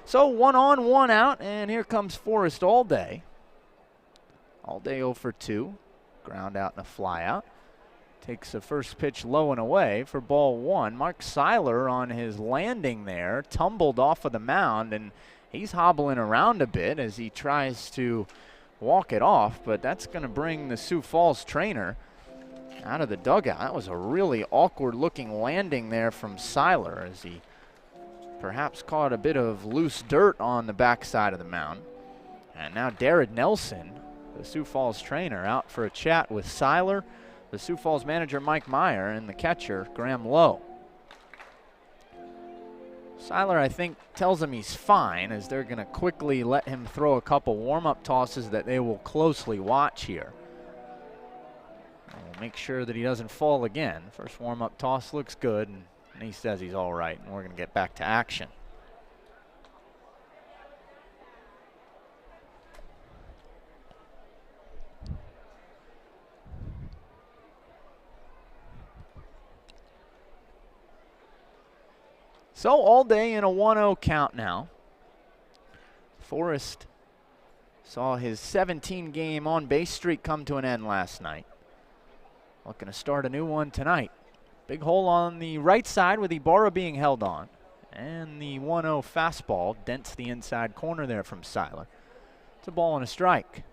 So 1 on, 1 out, and here comes Forrestt Allday. Allday 0 for 2, ground out and a fly out. Takes the first pitch low and away for ball 1. Mark Seiler on his landing there tumbled off of the mound, and he's hobbling around a bit as he tries to walk it off, but that's going to bring the Sioux Falls trainer out of the dugout. That was a really awkward looking landing there from Seiler as he perhaps caught a bit of loose dirt on the backside of the mound. And now Darren Nelson, the Sioux Falls trainer, out for a chat with Seiler, the Sioux Falls manager Mike Meyer, and the catcher Graham Lowe. Seiler, I think, tells him he's fine as they're going to quickly let him throw a couple warm-up tosses that they will closely watch here. And we'll make sure that he doesn't fall again. First warm-up toss looks good, and he says he's all right, and we're going to get back to action. So Allday in a 1-0 count now. Forrestt saw his 17-game on-base streak come to an end last night. Looking to start a new one tonight. Big hole on the right side with Ibarra being held on. And the 1-0 fastball dents the inside corner there from Seiler. It's a ball and a strike.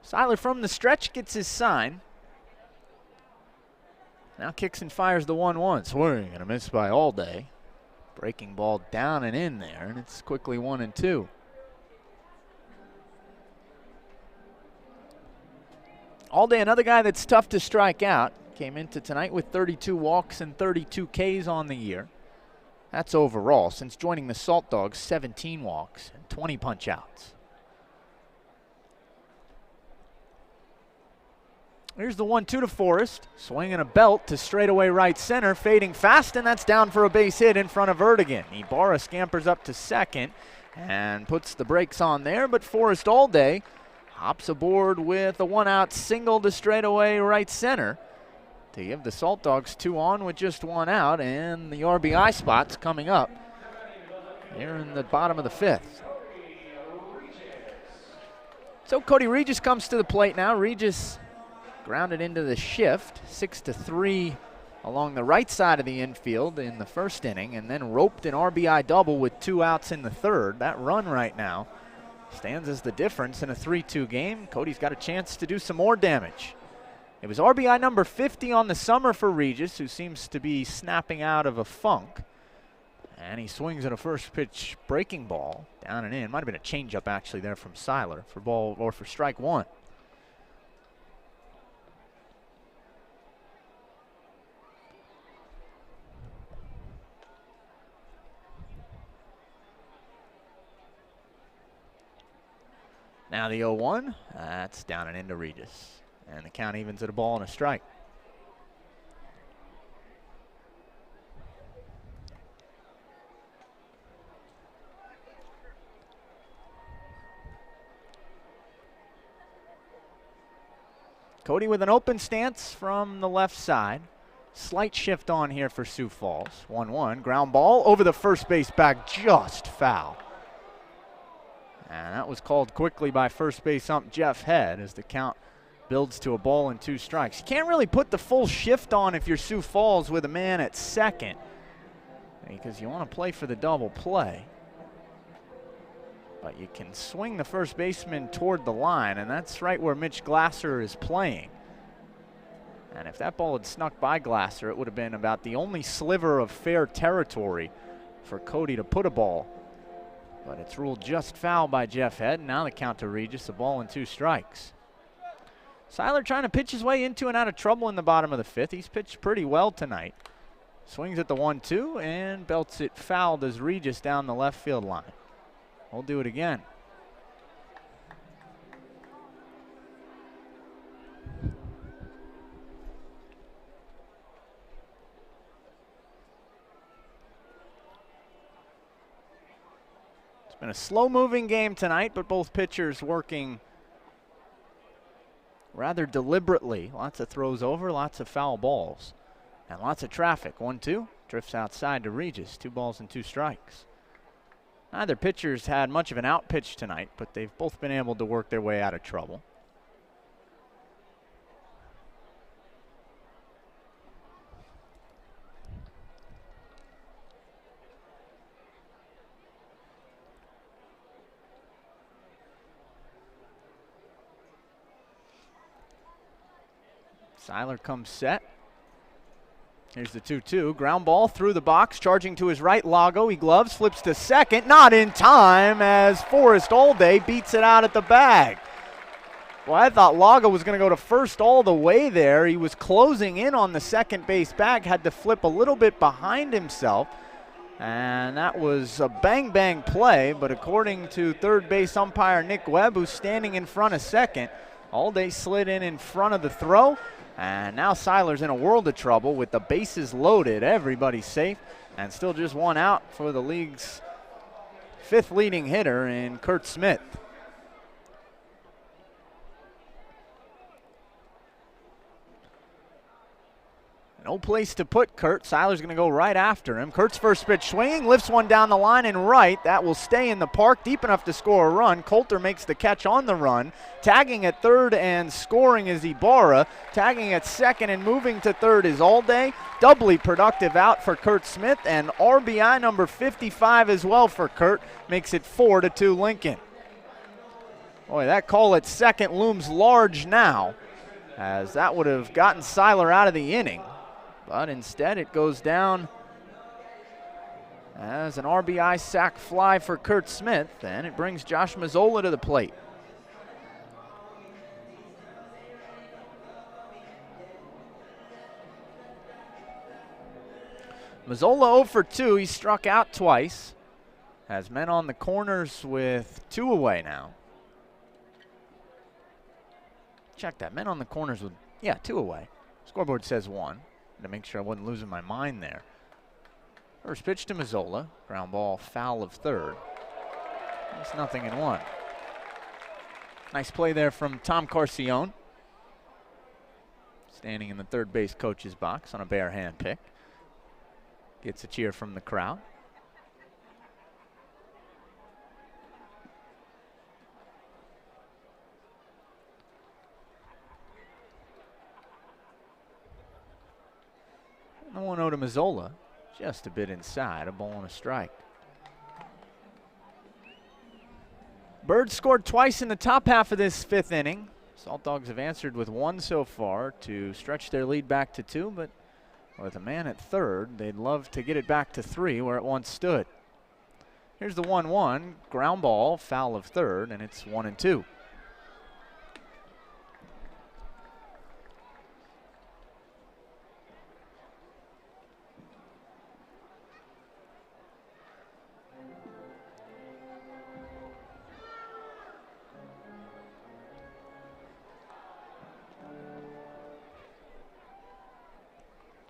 Seiler from the stretch gets his sign. Now kicks and fires the 1-1. Swing and a miss by Allday. Breaking ball down and in there, and it's quickly 1-2. Allday, another guy that's tough to strike out. Came into tonight with 32 walks and 32 Ks on the year. That's overall. Since joining the Saltdogs, 17 walks and 20 punch-outs. Here's the 1-2 to Forrestt. Swinging a belt to straightaway right center, fading fast, and that's down for a base hit in front of Vertigan. Ibarra scampers up to second and puts the brakes on there, but Forrestt Allday hops aboard with a 1-out single to straightaway right center to give the Saltdogs 2 on with just 1 out, and the RBI spot's coming up here in the bottom of the 5th. So Cody Regis comes to the plate now. Regis grounded into the shift, 6-3 along the right side of the infield in the first inning, and then roped an RBI double with 2 outs in the third. That run right now stands as the difference in a 3-2 game. Cody's got a chance to do some more damage. It was RBI number 50 on the summer for Regis, who seems to be snapping out of a funk. And he swings at a first pitch breaking ball down and in. Might have been a changeup actually there from Seiler for ball or for strike 1. Now the 0-1, that's down and into Regis. And the count evens at a ball and a strike. Cody with an open stance from the left side. Slight shift on here for Sioux Falls. 1-1, ground ball over the first base back, just foul. And that was called quickly by first base ump Jeff Head as the count builds to a ball and 2 strikes. You can't really put the full shift on if you're Sioux Falls with a man at second because you want to play for the double play. But you can swing the first baseman toward the line, and that's right where Mitch Glasser is playing. And if that ball had snuck by Glasser, it would have been about the only sliver of fair territory for Cody to put a ball. But it's ruled just foul by Jeff Head. And now the count to Regis, a ball and 2 strikes. Seiler trying to pitch his way into and out of trouble in the bottom of the 5th. He's pitched pretty well tonight. Swings at the 1-2 and belts it fouled as Regis down the left field line. We'll do it again. a slow-moving game tonight, but both pitchers working rather deliberately. Lots of throws over, lots of foul balls, and lots of traffic. 1-2, drifts outside to Regis. 2 balls and 2 strikes. Neither pitcher's had much of an out pitch tonight, but they've both been able to work their way out of trouble. Seiler comes set. Here's the 2-2. Ground ball through the box. Charging to his right, Lago. He gloves, flips to second. Not in time as Forrestt Allday beats it out at the bag. Well, I thought Lago was going to go to first all the way there. He was closing in on the second base bag. Had to flip a little bit behind himself. And that was a bang-bang play. But according to third base umpire Nick Webb, who's standing in front of second, Allday slid in front of the throw. And now Seiler's in a world of trouble with the bases loaded. Everybody's safe, and still just 1 out for the league's 5th leading hitter in Curt Smith. No place to put Curt. Seiler's going to go right after him. Curt's first pitch swinging, lifts one down the line and right. That will stay in the park, deep enough to score a run. Coulter makes the catch on the run. Tagging at third and scoring is Ibarra. Tagging at second and moving to third is Allday. Doubly productive out for Curt Smith, and RBI number 55 as well for Curt. Makes it 4-2 Lincoln. Boy, that call at second looms large now, as that would have gotten Seiler out of the inning. But instead it goes down as an RBI sac fly for Curt Smith, and it brings Josh Mazzola to the plate. Mazzola 0 for 2. He struck out twice. Has men on the corners with 2 away now. Check that. Men on the corners with, 2 away. Scoreboard says 1. To make sure I wasn't losing my mind there. First pitch to Mazzola. Ground ball foul of third. It's 0-1. Nice play there from Tom Carcione. Standing in the third base coach's box on a bare hand pick. Gets a cheer from the crowd. The 1-0 to Mazzola, just a bit inside, a ball and a strike. Birds scored twice in the top half of this 5th inning. Saltdogs have answered with 1 so far to stretch their lead back to 2, but with a man at third, they'd love to get it back to 3 where it once stood. Here's the 1-1, ground ball, foul of third, and it's 1-2.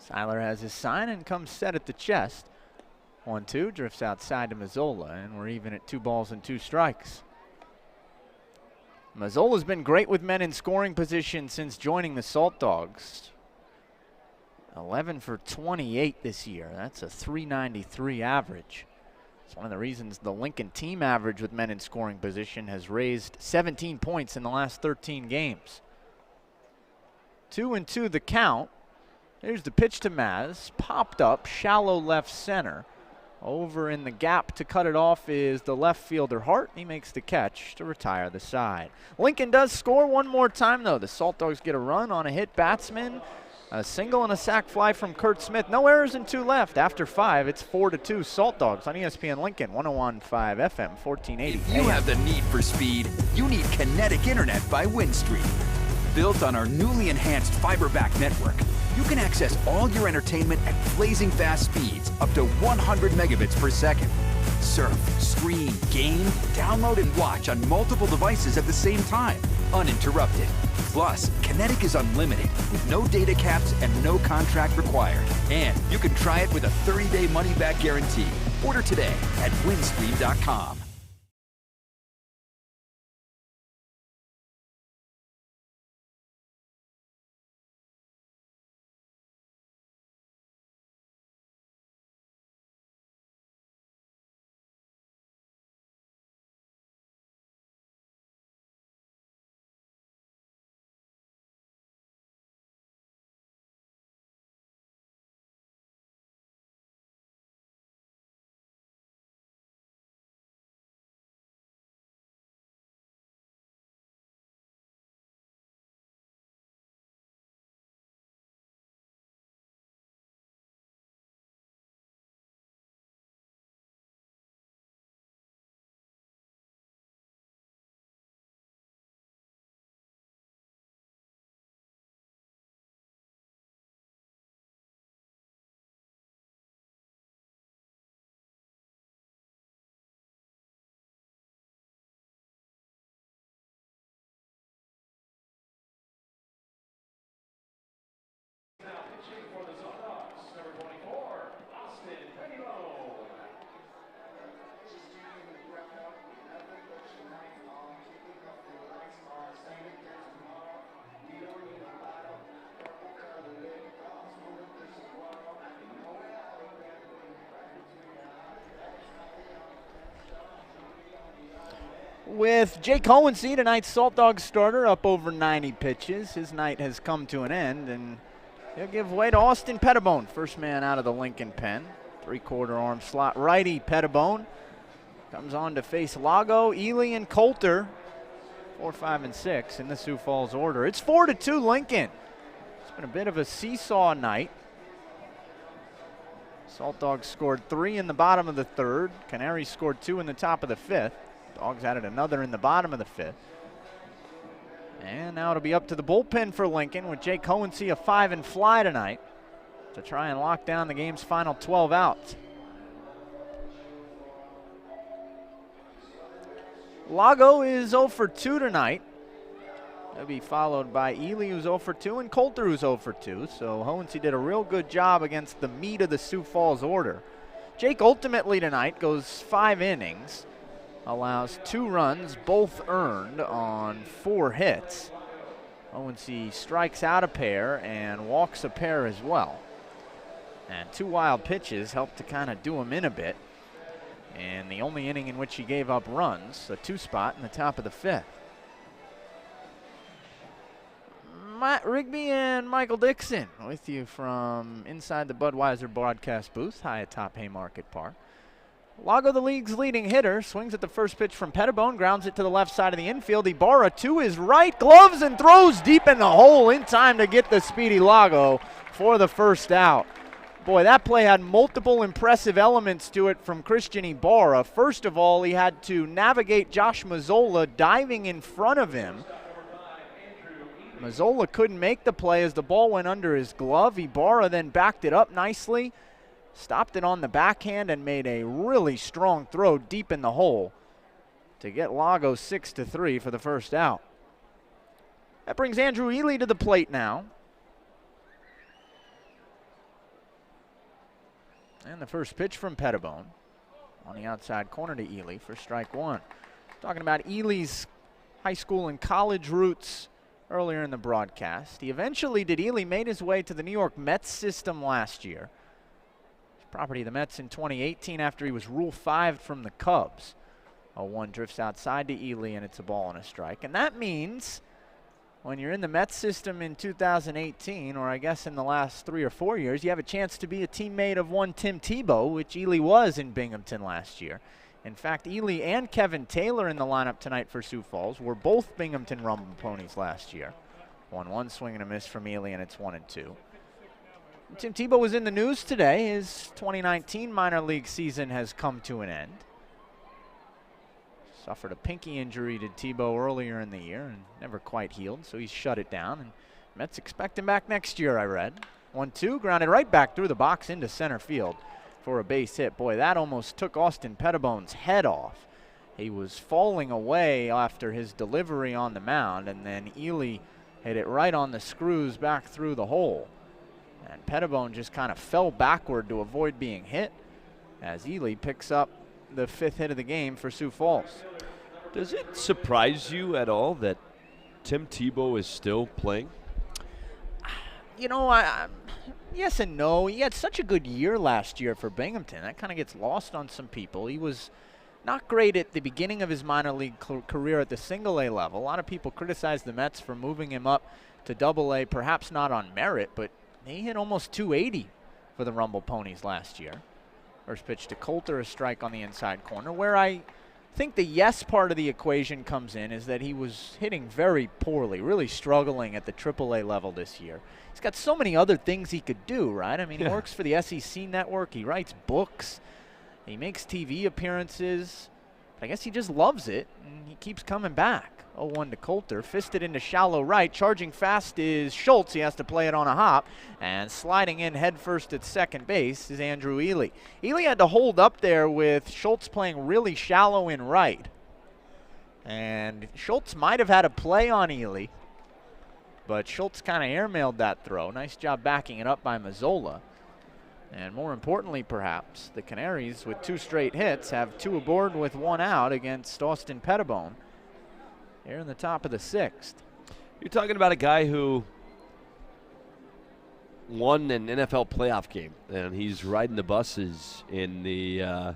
Seiler has his sign and comes set at the chest. 1-2, drifts outside to Mazzola, and we're even at 2 balls and 2 strikes. Mazzola's been great with men in scoring position since joining the Saltdogs. 11 for 28 this year. That's a .393 average. It's one of the reasons the Lincoln team average with men in scoring position has raised 17 points in the last 13 games. 2-2 the count. Here's the pitch to Maz, popped up, shallow left center. Over in the gap to cut it off is the left fielder Hart. He makes the catch to retire the side. Lincoln does score one more time, though. The Saltdogs get a run on a hit batsman, a single and a sac fly from Curt Smith. No errors and 2 left. After 5, it's 4-2 Saltdogs on ESPN Lincoln, 101.5 FM, 1480. If you have the need for speed, you need kinetic internet by Windstream. Built on our newly enhanced fiber-backed network, you can access all your entertainment at blazing fast speeds, up to 100 megabits per second. Surf, stream, game, download, and watch on multiple devices at the same time, uninterrupted. Plus, Kinetic is unlimited, with no data caps and no contract required. And you can try it with a 30-day money-back guarantee. Order today at windstream.com. with Jake Hohensee, tonight's Salt Dogs starter, up over 90 pitches. His night has come to an end, and he'll give way to Austin Pettibone, first man out of the Lincoln pen. 3/4 arm slot righty Pettibone comes on to face Lago, Ely, and Coulter. 4, 5, and 6 in the Sioux Falls order. It's 4-2 Lincoln. It's been a bit of a seesaw night. Salt Dogs scored 3 in the bottom of the third. Canaries scored 2 in the top of the fifth. Dogs added another in the bottom of the fifth. And now it'll be up to the bullpen for Lincoln with Jake Hohensee a 5 and fly tonight to try and lock down the game's final 12 outs. Lago is 0 for 2 tonight. That'll be followed by Ely, who's 0 for 2, and Coulter, who's 0 for 2. So Hohensee did a real good job against the meat of the Sioux Falls order. Jake ultimately tonight goes 5 innings, allows 2 runs, both earned on 4 hits. Hohensee strikes out a pair and walks a pair as well. And 2 wild pitches helped to kind of do him in a bit. And the only inning in which he gave up runs, a 2 spot in the top of the fifth. Matt Rigby and Michael Dixon with you from inside the Budweiser broadcast booth, high atop Haymarket Park. Lago, the league's leading hitter, swings at the first pitch from Pettibone, grounds it to the left side of the infield. Ibarra to his right, gloves and throws deep in the hole in time to get the speedy Lago for the first out. Boy, that play had multiple impressive elements to it from Christian Ibarra. First of all, he had to navigate Josh Mazzola diving in front of him. Mazzola couldn't make the play as the ball went under his glove. Ibarra then backed it up nicely, stopped it on the backhand, and made a really strong throw deep in the hole to get Lago 6-3 for the first out. That brings Andrew Ely to the plate now. And the first pitch from Pettibone on the outside corner to Ely for strike 1. Talking about Ely's high school and college roots earlier in the broadcast. He eventually made his way to the New York Mets system last year. His property of the Mets in 2018 after he was Rule 5 from the Cubs. 0-1 drifts outside to Ely, and it's a ball and a strike. And that means when you're in the Mets system in 2018, or I guess in the last 3 or 4 years, you have a chance to be a teammate of one Tim Tebow, which Ely was in Binghamton last year. In fact, Ely and Kevin Taylor in the lineup tonight for Sioux Falls were both Binghamton Rumble Ponies last year. 1-1 swing and a miss from Ely, and it's 1-2. Tim Tebow was in the news today. His 2019 minor league season has come to an end. Suffered a pinky injury to Tebow earlier in the year and never quite healed, so he's shut it down. And Mets expect him back next year, I read. 1-2, grounded right back through the box into center field for a base hit. Boy, that almost took Austin Pettibone's head off. He was falling away after his delivery on the mound, and then Ely hit it right on the screws back through the hole. And Pettibone just kind of fell backward to avoid being hit as Ely picks up the 5th hit of the game for Sioux Falls. Does it surprise you at all that Tim Tebow is still playing? You know, yes and no. He had such a good year last year for Binghamton. That kind of gets lost on some people. He was not great at the beginning of his minor league career at the single-A level. A lot of people criticized the Mets for moving him up to double-A, perhaps not on merit, but he hit almost 280 for the Rumble Ponies last year. First pitch to Coulter, a strike on the inside corner. Where I think the yes part of the equation comes in is that he was hitting very poorly, really struggling at the AAA level this year. He's got so many other things he could do, right? I mean, he works for the SEC network. He writes books. He makes TV appearances. But I guess he just loves it, and he keeps coming back. 0-1 to Coulter, fisted into shallow right. Charging fast is Schultz. He has to play it on a hop. And sliding in headfirst at second base is Andrew Ely. Ely had to hold up there with Schultz playing really shallow in right. And Schultz might have had a play on Ely, but Schultz kind of airmailed that throw. Nice job backing it up by Mazzola. And more importantly, perhaps, the Canaries, with 2 straight hits, have 2 aboard with 1 out against Austin Pettibone here in the top of the 6th. You're talking about a guy who won an NFL playoff game, and he's riding the buses in the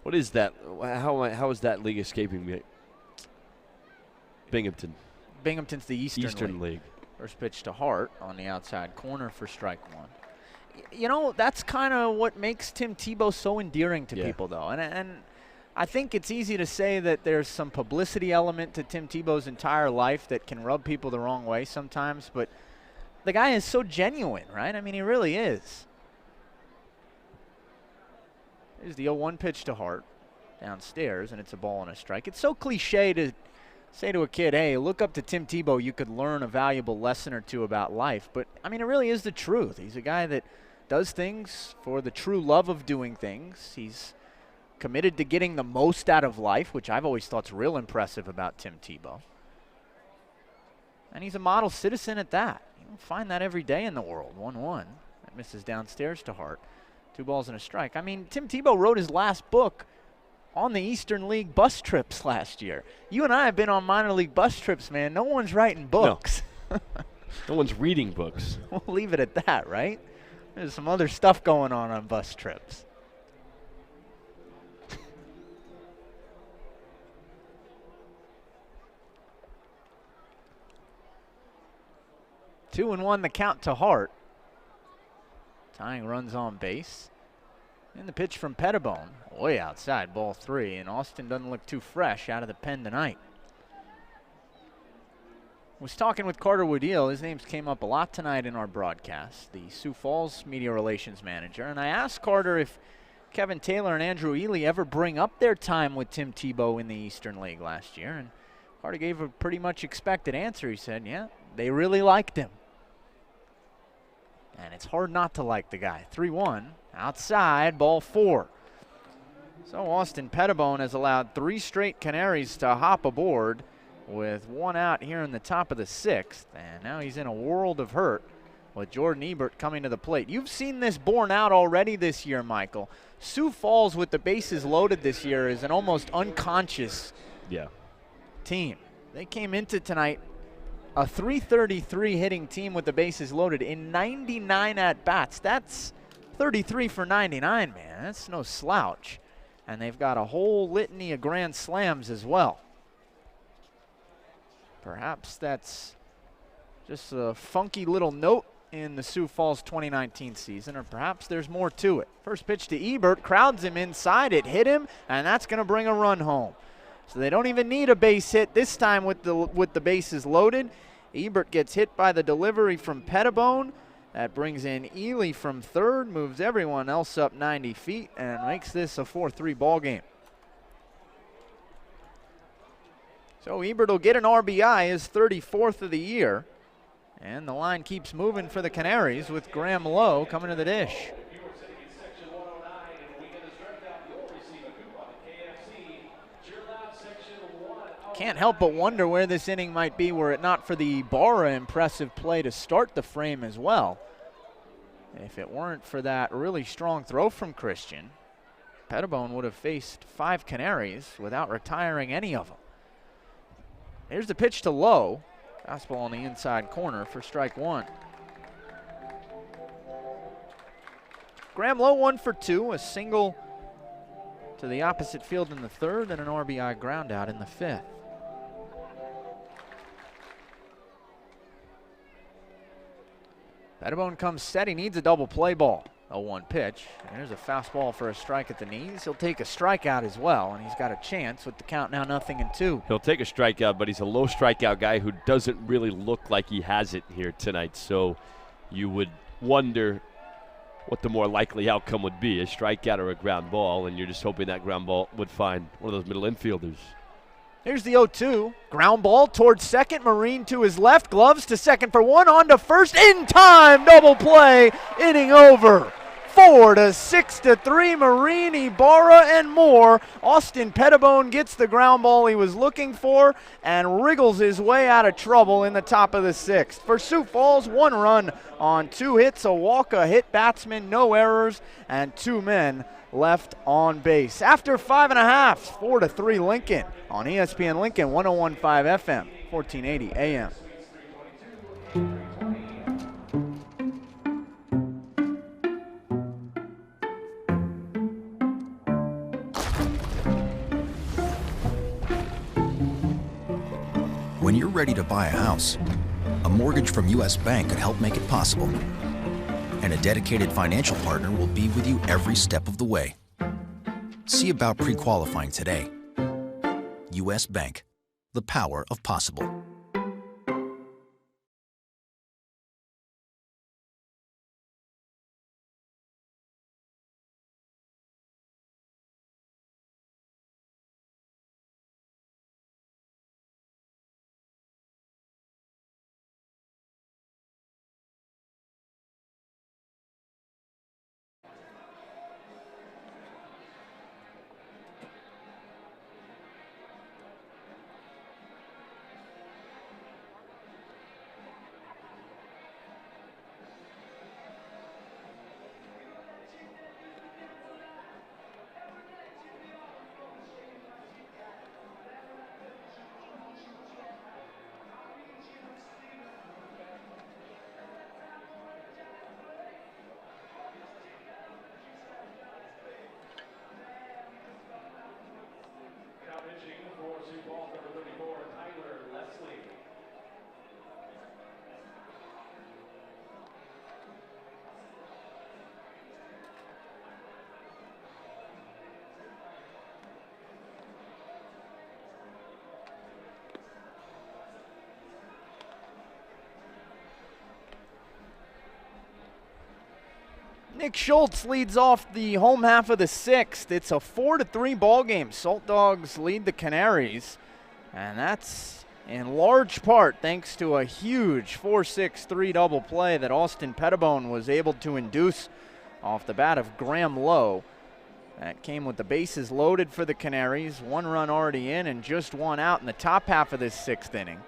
What is that? How is that league escaping me? Binghamton. Binghamton's the Eastern League. First pitch to Hart on the outside corner for strike one. You know, that's kind of what makes Tim Tebow so endearing to people, though. And I think it's easy to say that there's some publicity element to Tim Tebow's entire life that can rub people the wrong way sometimes, but the guy is so genuine, right? I mean, he really is. Here's the 0-1 pitch to Hart downstairs, and it's a ball and a strike. It's so cliche to say to a kid, hey, look up to Tim Tebow. You could learn a valuable lesson or two about life. But, I mean, it really is the truth. He's a guy that does things for the true love of doing things. He's committed to getting the most out of life, which I've always thought's real impressive about Tim Tebow. And he's a model citizen at that. You don't find that every day in the world. 1-1. That misses downstairs to Hart. 2 balls and a strike. I mean, Tim Tebow wrote his last book on the Eastern League bus trips last year. You and I have been on minor league bus trips, man. No one's writing books. No one's reading books. We'll leave it at that, right? There's some other stuff going on bus trips. Two and one, the count to Hart. Tying runs on base. And the pitch from Pettibone, way outside, ball 3. And Austin doesn't look too fresh out of the pen tonight. Was talking with Carter Woodeel. His names came up a lot tonight in our broadcast, the Sioux Falls media relations manager. And I asked Carter if Kevin Taylor and Andrew Ely ever bring up their time with Tim Tebow in the Eastern League last year. And Carter gave a pretty much expected answer. He said, yeah, they really liked him. And it's hard not to like the guy. 3-1, outside, ball 4. So Austin Pettibone has allowed 3 straight Canaries to hop aboard with 1 out here in the top of the 6th. And now he's in a world of hurt with Jordan Ebert coming to the plate. You've seen this borne out already this year, Michael. Sioux Falls with the bases loaded this year is an almost unconscious team. They came into tonight a .333 hitting team with the bases loaded in 99 at-bats. That's 33 for 99, man. That's no slouch. And they've got a whole litany of grand slams as well. Perhaps that's just a funky little note in the Sioux Falls 2019 season, or perhaps there's more to it. First pitch to Ebert, crowds him inside, it hit him, and that's going to bring a run home. So they don't even need a base hit this time with the bases loaded. Ebert gets hit by the delivery from Pettibone. That brings in Ely from third, moves everyone else up 90 feet, and makes this a 4-3 ball game. So Ebert will get an RBI, his 34th of the year. And the line keeps moving for the Canaries with Graham Lowe coming to the dish. Can't help but wonder where this inning might be were it not for the Barra impressive play to start the frame as well. If it weren't for that really strong throw from Christian, Pettibone would have faced 5 Canaries without retiring any of them. Here's the pitch to Lowe. Fastball on the inside corner for strike 1. Graham Lowe 1 for 2, a single to the opposite field in the 3rd and an RBI ground out in the 5th. Pettibone comes set. He needs a double play ball. 0-1 pitch. And there's a fastball for a strike at the knees. He'll take a strikeout as well, and he's got a chance with the count now 0-2. He'll take a strikeout, but he's a low strikeout guy who doesn't really look like he has it here tonight. So you would wonder what the more likely outcome would be, a strikeout or a ground ball, and you're just hoping that ground ball would find one of those middle infielders. Here's the 0-2. Ground ball towards second. Marine to his left. Gloves to second for 1. On to first. In time. Double play. Inning over. 4-6-3. Marine, Ibarra, and more. Austin Pettibone gets the ground ball he was looking for and wriggles his way out of trouble in the top of the 6th. For Sioux Falls, 1 run on 2 hits, a walk, a hit batsman, no errors, and 2 men left on base. After 5.5, 4-3 Lincoln on ESPN Lincoln, 101.5 FM, 1480 AM. When you're ready to buy a house, a mortgage from U.S. Bank could help make it possible. And a dedicated financial partner will be with you every step of the way. See about pre-qualifying today. U.S. Bank, the power of possible. Nick Schultz leads off the home half of the sixth. It's a 4-3 ball game. Saltdogs lead the Canaries, and that's in large part thanks to a huge 4-6-3 double play that Austin Pettibone was able to induce off the bat of Graham Lowe. That came with the bases loaded for the Canaries. 1 run already in and just 1 out in the top half of this 6th inning.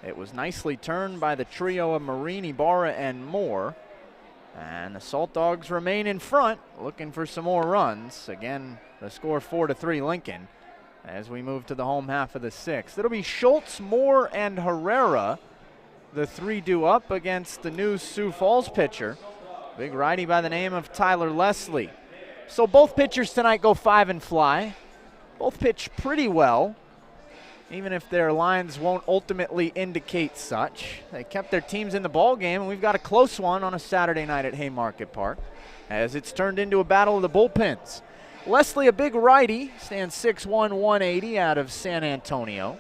It was nicely turned by the trio of Marini, Barra, and Moore. And the Saltdogs remain in front, looking for some more runs. Again, the score 4-3 Lincoln as we move to the home half of the 6th. It'll be Schultz, Moore, and Herrera. The 3 due up against the new Sioux Falls pitcher. Big righty by the name of Tyler Leslie. So both pitchers tonight go 5 and fly. Both pitch pretty well, even if their lines won't ultimately indicate such. They kept their teams in the ball game, and we've got a close one on a Saturday night at Haymarket Park as it's turned into a battle of the bullpens. Leslie, a big righty, stands 6'1", 180 out of San Antonio.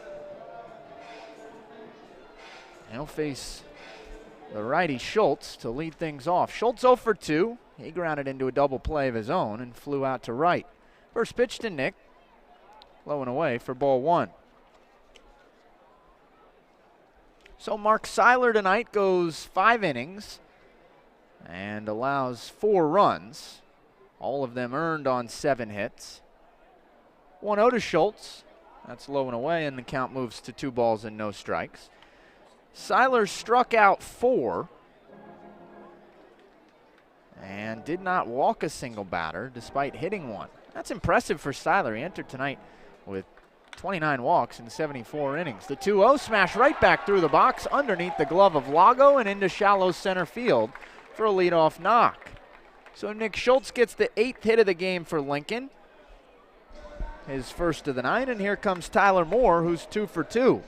And he'll face the righty Schultz to lead things off. Schultz 0 for 2. He grounded into a double play of his own and flew out to right. First pitch to Nick, low and away for ball 1. So Mark Seiler tonight goes 5 innings and allows 4 runs, all of them earned on 7 hits. 1-0 to Schultz. That's low and away, and the count moves to 2 balls and no strikes. Seiler struck out 4 and did not walk a single batter despite hitting 1. That's impressive for Seiler. He entered tonight with 29 walks in 74 innings. The 2-0 smash right back through the box underneath the glove of Lago and into shallow center field for a leadoff knock. So Nick Schultz gets the 8th hit of the game for Lincoln, his first of the night, and here comes Tyler Moore, who's 2 for 2.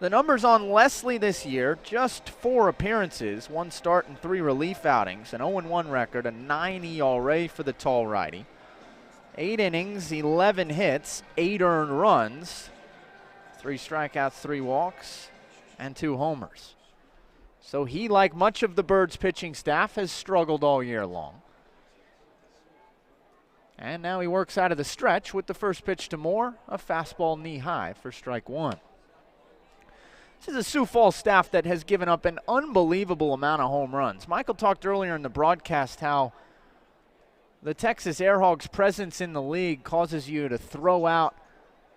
The numbers on Leslie this year, just 4 appearances, 1 start and 3 relief outings, an 0-1 record, a 9 ERA for the tall righty. 8 innings, 11 hits, 8 earned runs, 3 strikeouts, 3 walks, and 2 homers. So he, like much of the Birds pitching staff, has struggled all year long. And now he works out of the stretch with the first pitch to Moore, a fastball knee high for strike 1. This is a Sioux Falls staff that has given up an unbelievable amount of home runs. Michael talked earlier in the broadcast how the Texas Airhogs' presence in the league causes you to throw out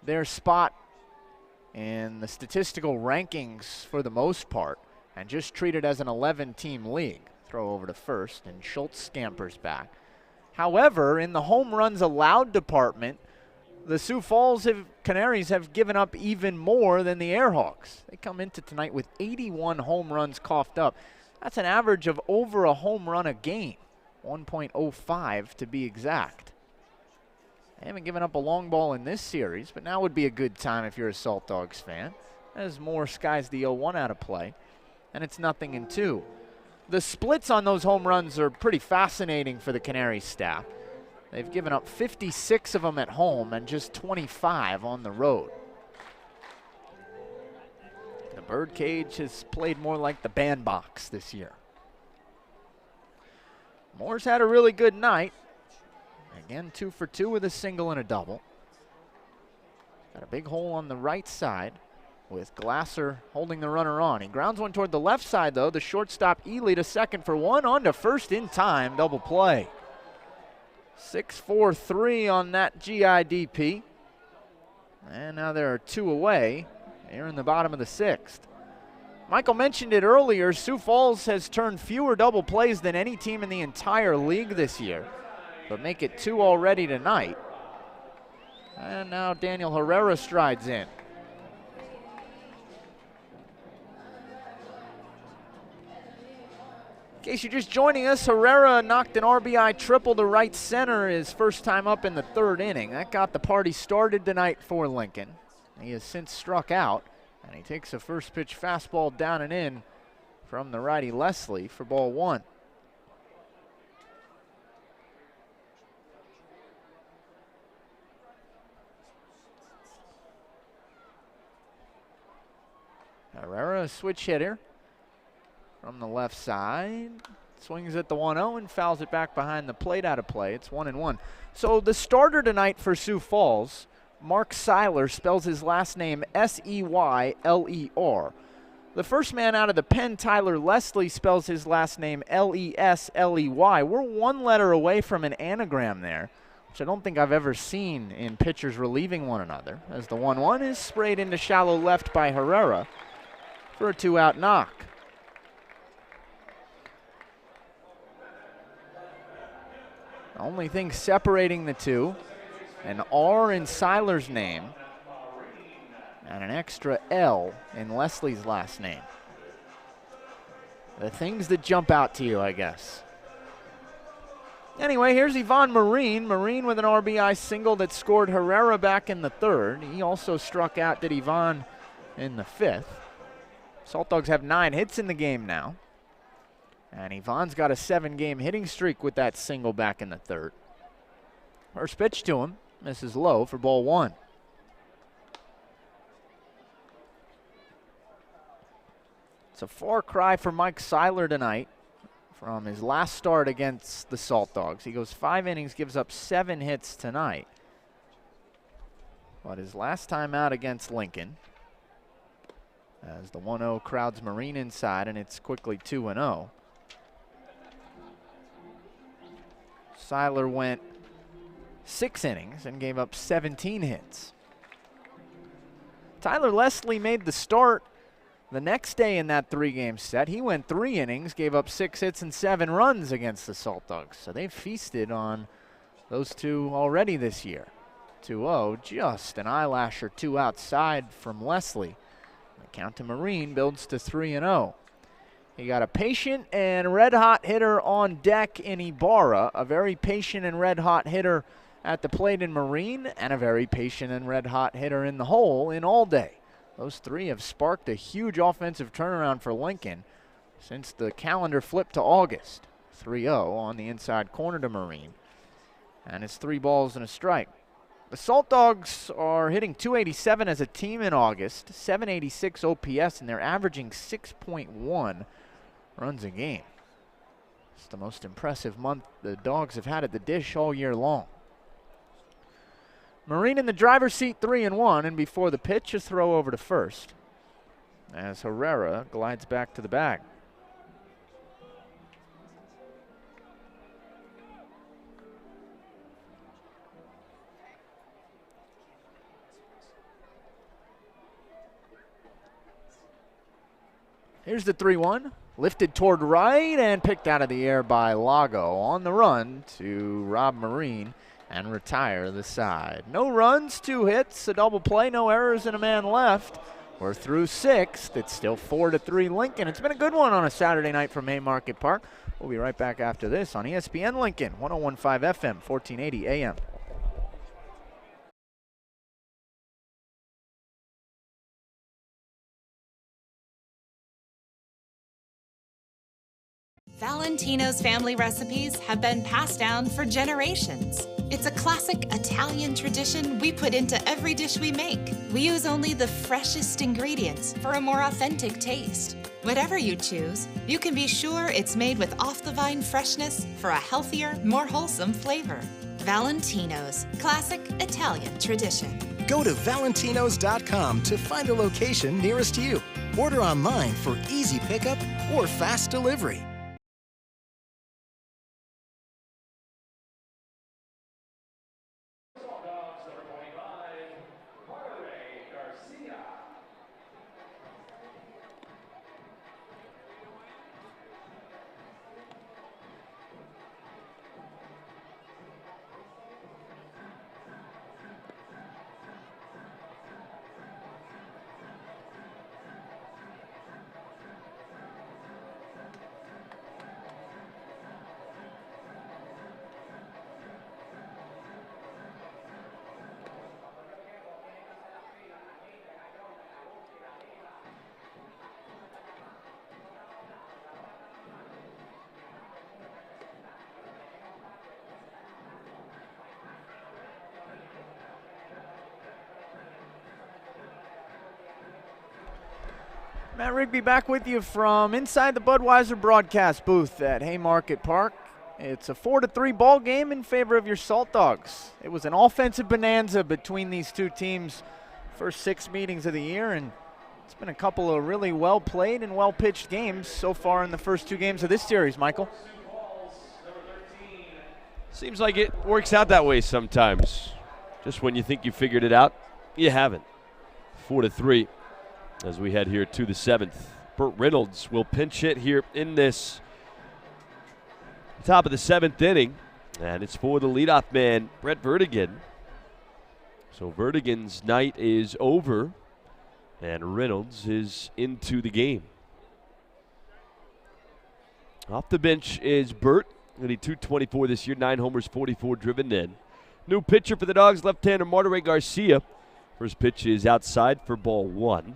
their spot in the statistical rankings for the most part and just treat it as an 11-team league. Throw over to first, and Schultz scampers back. However, in the home runs allowed department, the Sioux Falls Canaries have given up even more than the Airhawks. They come into tonight with 81 home runs coughed up. That's an average of over a home run a game, 1.05 to be exact. They haven't given up a long ball in this series, but now would be a good time if you're a Salt Dogs fan, as Moore skies the 0-1 out of play, and it's 0-2. The splits on those home runs are pretty fascinating for the Canaries staff. They've given up 56 of them at home and just 25 on the road. The birdcage has played more like the bandbox this year. Moore's had a really good night. Again, 2 for 2 with a single and a double. Got a big hole on the right side with Glasser holding the runner on. He grounds one toward the left side, though. The shortstop Ely to second for one, on to first in time, double play. 6-4-3 on that GIDP. And now there are 2 away here in the bottom of the 6th. Michael mentioned it earlier, Sioux Falls has turned fewer double plays than any team in the entire league this year, but make it 2 already tonight. And now Daniel Herrera strides in. In case you're just joining us, Herrera knocked an RBI triple to right center his first time up in the 3rd inning. That got the party started tonight for Lincoln. He has since struck out, and he takes a first pitch fastball down and in from the righty Leslie for ball 1. Herrera, a switch hitter from the left side. Swings at the 1-0 and fouls it back behind the plate out of play. It's 1-1. So the starter tonight for Sioux Falls, Mark Seiler, spells his last name Seyler. The first man out of the pen, Tyler Leslie, spells his last name Lesley. We're 1 letter away from an anagram there, which I don't think I've ever seen in pitchers relieving one another, as the 1-1 is sprayed into shallow left by Herrera for a 2-out knock. The only thing separating the two, an R in Seiler's name and an extra L in Leslie's last name. The things that jump out to you, I guess. Anyway, here's Ivan Marine. Marine with an RBI single that scored Herrera back in the 3rd. He also struck out, did Ivan, in the 5th. Salt Dogs have 9 hits in the game now. And Ivan's got a 7-game hitting streak with that single back in the 3rd. First pitch to him, misses low for ball 1. It's a far cry for Mike Seiler tonight from his last start against the Salt Dogs. He goes 5 innings, gives up 7 hits tonight. But his last time out against Lincoln, as the 1-0 crowds Marine inside, and it's quickly 2-0. Seiler went 6 innings and gave up 17 hits. Tyler Leslie made the start the next day in that 3-game set. He went 3 innings, gave up 6 hits and 7 runs against the Salt Dogs. So they've feasted on those two already this year. 2-0, just an eyelash or 2 outside from Leslie. The count to Marine builds to 3-0. He got a patient and red-hot hitter on deck in Ibarra, a very patient and red-hot hitter at the plate in Marine, and a very patient and red-hot hitter in the hole in Allday. Those 3 have sparked a huge offensive turnaround for Lincoln since the calendar flipped to August. 3-0 on the inside corner to Marine, and it's 3 balls and a strike. The Salt Dogs are hitting .287 as a team in August, .786 OPS, and they're averaging 6.1 runs a game. It's the most impressive month the Dogs have had at the dish all year long. Marine in the driver's seat, 3-1, and before the pitch, a throw over to first as Herrera glides back to the bag. Here's the 3-1. Lifted toward right and picked out of the air by Lago on the run to rob Marine and retire the side. No runs, 2 hits, a double play, no errors, and a man left We're through sixth. It's still 4-3 Lincoln. It's been a good one on a Saturday night from Haymarket Park. We'll be right back after this on ESPN Lincoln, 101.5 FM, 1480 AM. Valentino's family recipes have been passed down for generations. It's a classic Italian tradition we put into every dish we make. We use only the freshest ingredients for a more authentic taste. Whatever you choose, you can be sure it's made with off-the-vine freshness for a healthier, more wholesome flavor. Valentino's, classic Italian tradition. Go to Valentinos.com to find a location nearest you. Order online for easy pickup or fast delivery. Matt Rigby back with you from inside the Budweiser broadcast booth at Haymarket Park. It's a 4-3 ball game in favor of your Saltdogs. It was an offensive bonanza between these two teams first 6 meetings of the year, and it's been a couple of really well-played and well-pitched games so far in the first 2 games of this series, Michael. Seems like it works out that way sometimes. Just when you think you figured it out, you haven't. 4-3 as we head here to the 7th. Burt Reynolds will pinch hit here in this top of the 7th inning, and it's for the leadoff man, Brett Vertigan. So Vertigan's night is over, and Reynolds is into the game. Off the bench is Burt. Hitting .224 this year, 9 homers, 44 driven in. New pitcher for the Dogs, left-hander Martaray Garcia. First pitch is outside for ball 1.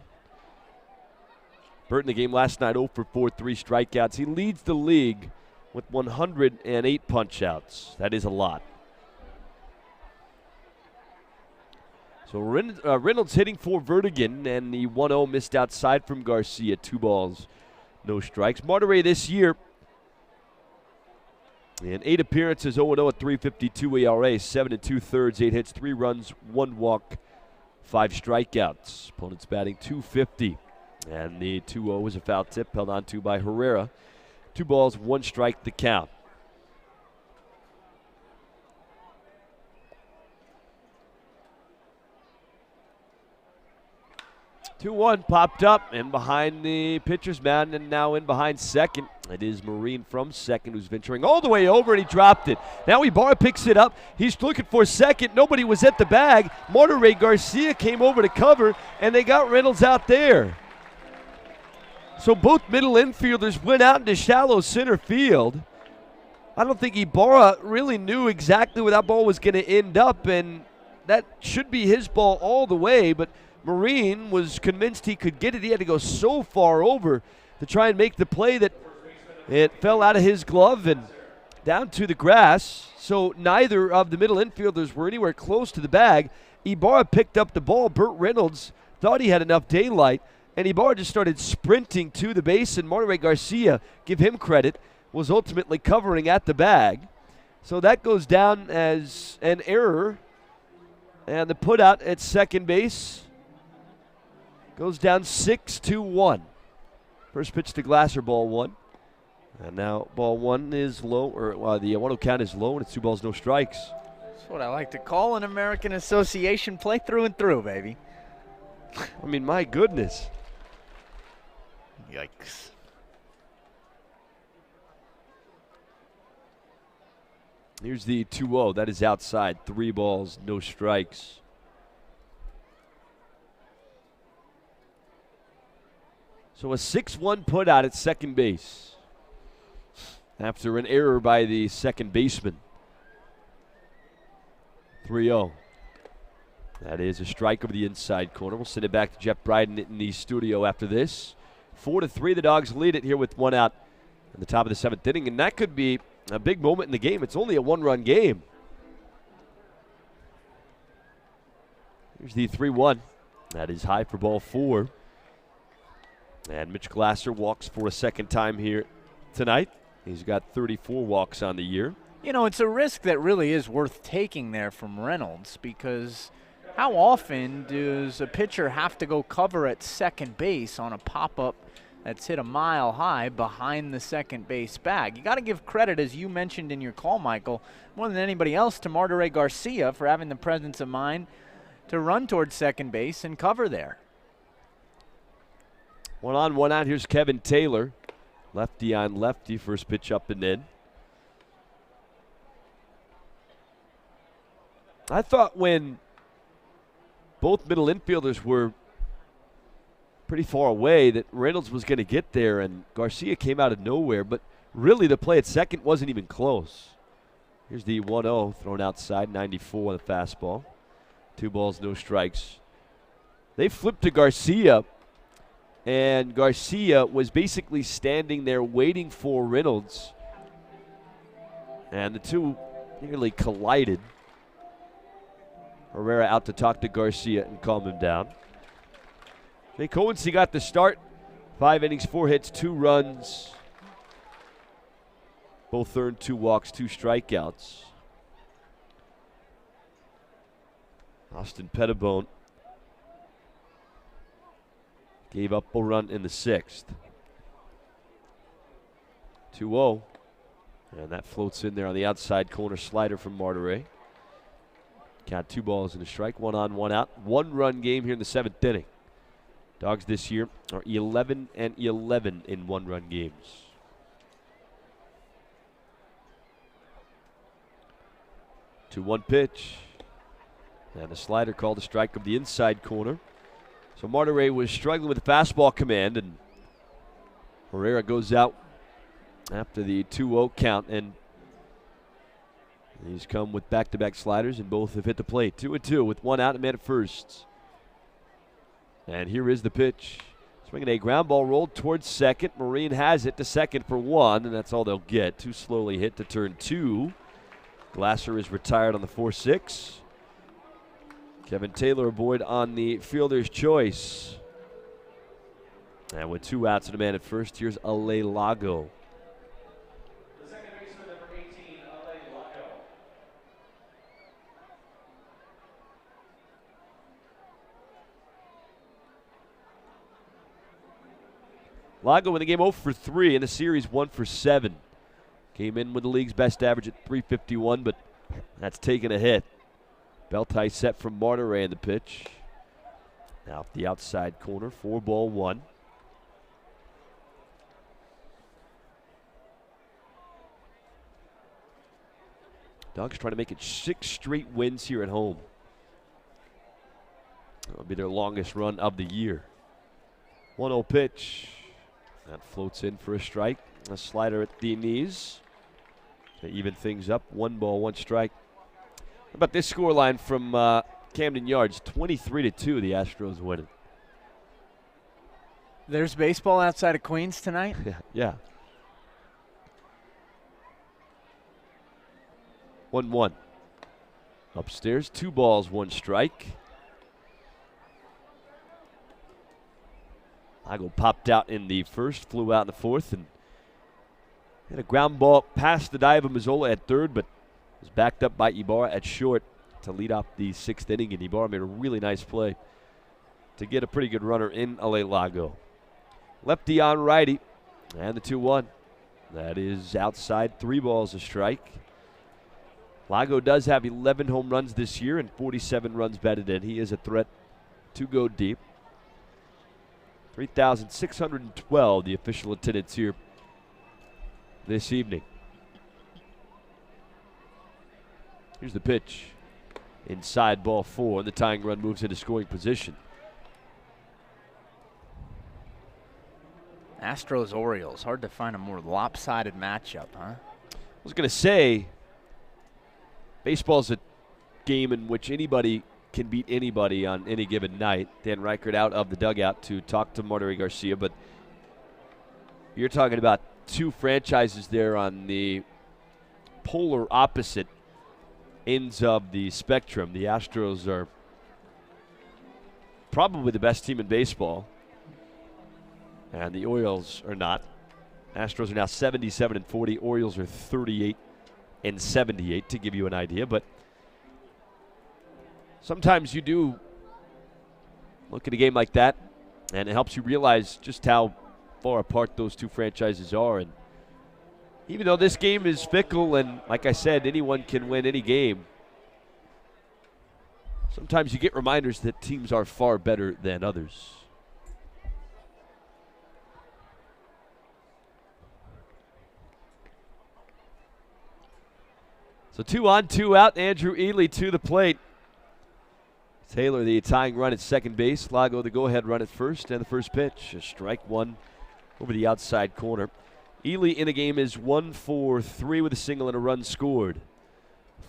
Burt in the game last night, 0 for 4, 3 strikeouts. He leads the league with 108 punch-outs. That is a lot. So Reynolds hitting for Vertigan, and the 1-0 missed outside from Garcia. 2 balls, no strikes. Martaray this year, in 8 appearances, 0-0 at .352 ERA, 7 2/3, 8 hits, 3 runs, 1 walk, 5 strikeouts. Opponent's batting .250. And the 2-0 was a foul tip held on to by Herrera. 2 balls, 1 strike, the count. Two-one popped up and behind the pitcher's mound, and now in behind second. It is Marine from second who's venturing all the way over, and he dropped it. Now Ibarra picks it up. He's looking for second. Nobody was at the bag. Martaray Garcia came over to cover, and they got Reynolds out there. So both middle infielders went out into shallow center field. I don't think Ibarra really knew exactly where that ball was going to end up, and that should be his ball all the way, but Marine was convinced he could get it. He had to go so far over to try and make the play that it fell out of his glove and down to the grass. So neither of the middle infielders were anywhere close to the bag. Ibarra picked up the ball. Burt Reynolds thought he had enough daylight, and Ibarra just started sprinting to the base, and Martaray Garcia, give him credit, was ultimately covering at the bag. So that goes down as an error, and the putout at second base goes down 6-1. First pitch to Glasser, ball 1. And now ball 1 is low, or the 1-0 count is low, and it's 2 balls, no strikes. That's what I like to call an American Association play through and through, baby. I mean, my goodness. Yikes. Here's the 2-0. That is outside. 3 balls, no strikes. So a 6-1 put out at second base after an error by the second baseman. 3-0. That is a strike over the inside corner. We'll send it back to Jeff Bryden in the studio after this. 4-3, the Dogs lead it here with one out in the top of the seventh inning, and that could be a big moment in the game. It's only a one-run game. Here's the 3-1. That is high for ball 4. And Mitch Glasser walks for a second time here tonight. He's got 34 walks on the year. You know, it's a risk that really is worth taking there from Reynolds, because how often does a pitcher have to go cover at second base on a pop-up that's hit a mile high behind the second base bag? You got to give credit, as you mentioned in your call, Michael, more than anybody else, to Martaray Garcia for having the presence of mind to run towards second base and cover there. 1 on, 1 out. Here's Kevin Taylor. Lefty on lefty. First pitch up and in. I thought when both middle infielders were pretty far away that Reynolds was going to get there, and Garcia came out of nowhere. But really the play at second wasn't even close. Here's the 1-0 thrown outside, 94 on the fastball. 2 balls, no strikes. They flipped to Garcia, and Garcia was basically standing there waiting for Reynolds. And the two nearly collided. Herrera out to talk to Garcia and calm him down. Jake Hohensee got the start. 5 innings, 4 hits, 2 runs. Both earned 2 walks, 2 strikeouts. Austin Pettibone gave up a run in the 6th. 2-0. And that floats in there on the outside corner slider from Martaray. Count 2 balls and a strike, 1 on, 1 out. 1-run game here in the 7th inning. Dogs this year are 11-11 in 1-run games. Two 1 pitch. And a slider called a strike of the inside corner. So Martaray was struggling with the fastball command, and Herrera goes out after the 2-0 count, and he's come with back-to-back sliders, and both have hit the plate. 2-2 with 1 out and man at first. And here is the pitch. Swinging a ground ball rolled towards second. Marine has it to second for 1, and that's all they'll get. 2 slowly hit to turn 2. Glasser is retired on the 4-6. Kevin Taylor aboard on the fielder's choice. And with 2 outs and a man at first, here's Allday Lago. The second baseman, number 18, Allday Lago. Lago in the game 0 for 3 in the series, 1 for 7. Came in with the league's best average at .351, but that's taken a hit. Belt high set from Martaray in the pitch. Now the outside corner, 4-1. Dogs trying to make it 6 straight wins here at home. That'll be their longest run of the year. 1-0 pitch. That floats in for a strike. A slider at the knees to even things up. 1 ball, 1 strike. How about this scoreline from Camden Yards? 23-2, the Astros winning. There's baseball outside of Queens tonight? Yeah. 1-1. Upstairs, 2 balls, 1 strike. Lago popped out in the first, flew out in the 4th, and hit a ground ball past the dive of Mazzola at third, but was backed up by Ibarra at short to lead off the 6th inning, and Ibarra made a really nice play to get a pretty good runner in Allday Lago. Lefty on righty, and the 2-1. That is outside, 3 balls, a strike. Lago does have 11 home runs this year and 47 runs batted in. He is a threat to go deep. 3,612, the official attendance here this evening. Here's the pitch. Inside, ball 4, and the tying run moves into scoring position. Astros-Orioles, hard to find a more lopsided matchup, huh? I was going to say, baseball's a game in which anybody can beat anybody on any given night. Dan Reichert out of the dugout to talk to Marjorie Garcia, but you're talking about two franchises there on the polar opposite ends of the spectrum. The Astros are probably the best team in baseball, and the Orioles are not. Astros are now 77-40. Orioles are 38-78, to give you an idea. But sometimes you do look at a game like that, and it helps you realize just how far apart those two franchises are. And even though this game is fickle, and like I said, anyone can win any game, sometimes you get reminders that teams are far better than others. So 2 on, 2 out. Andrew Ely to the plate. Taylor the tying run at second base. Lago the go-ahead run at first, and the first pitch. A strike one over the outside corner. Ely in a game is 1 for 3 with a single and a run scored.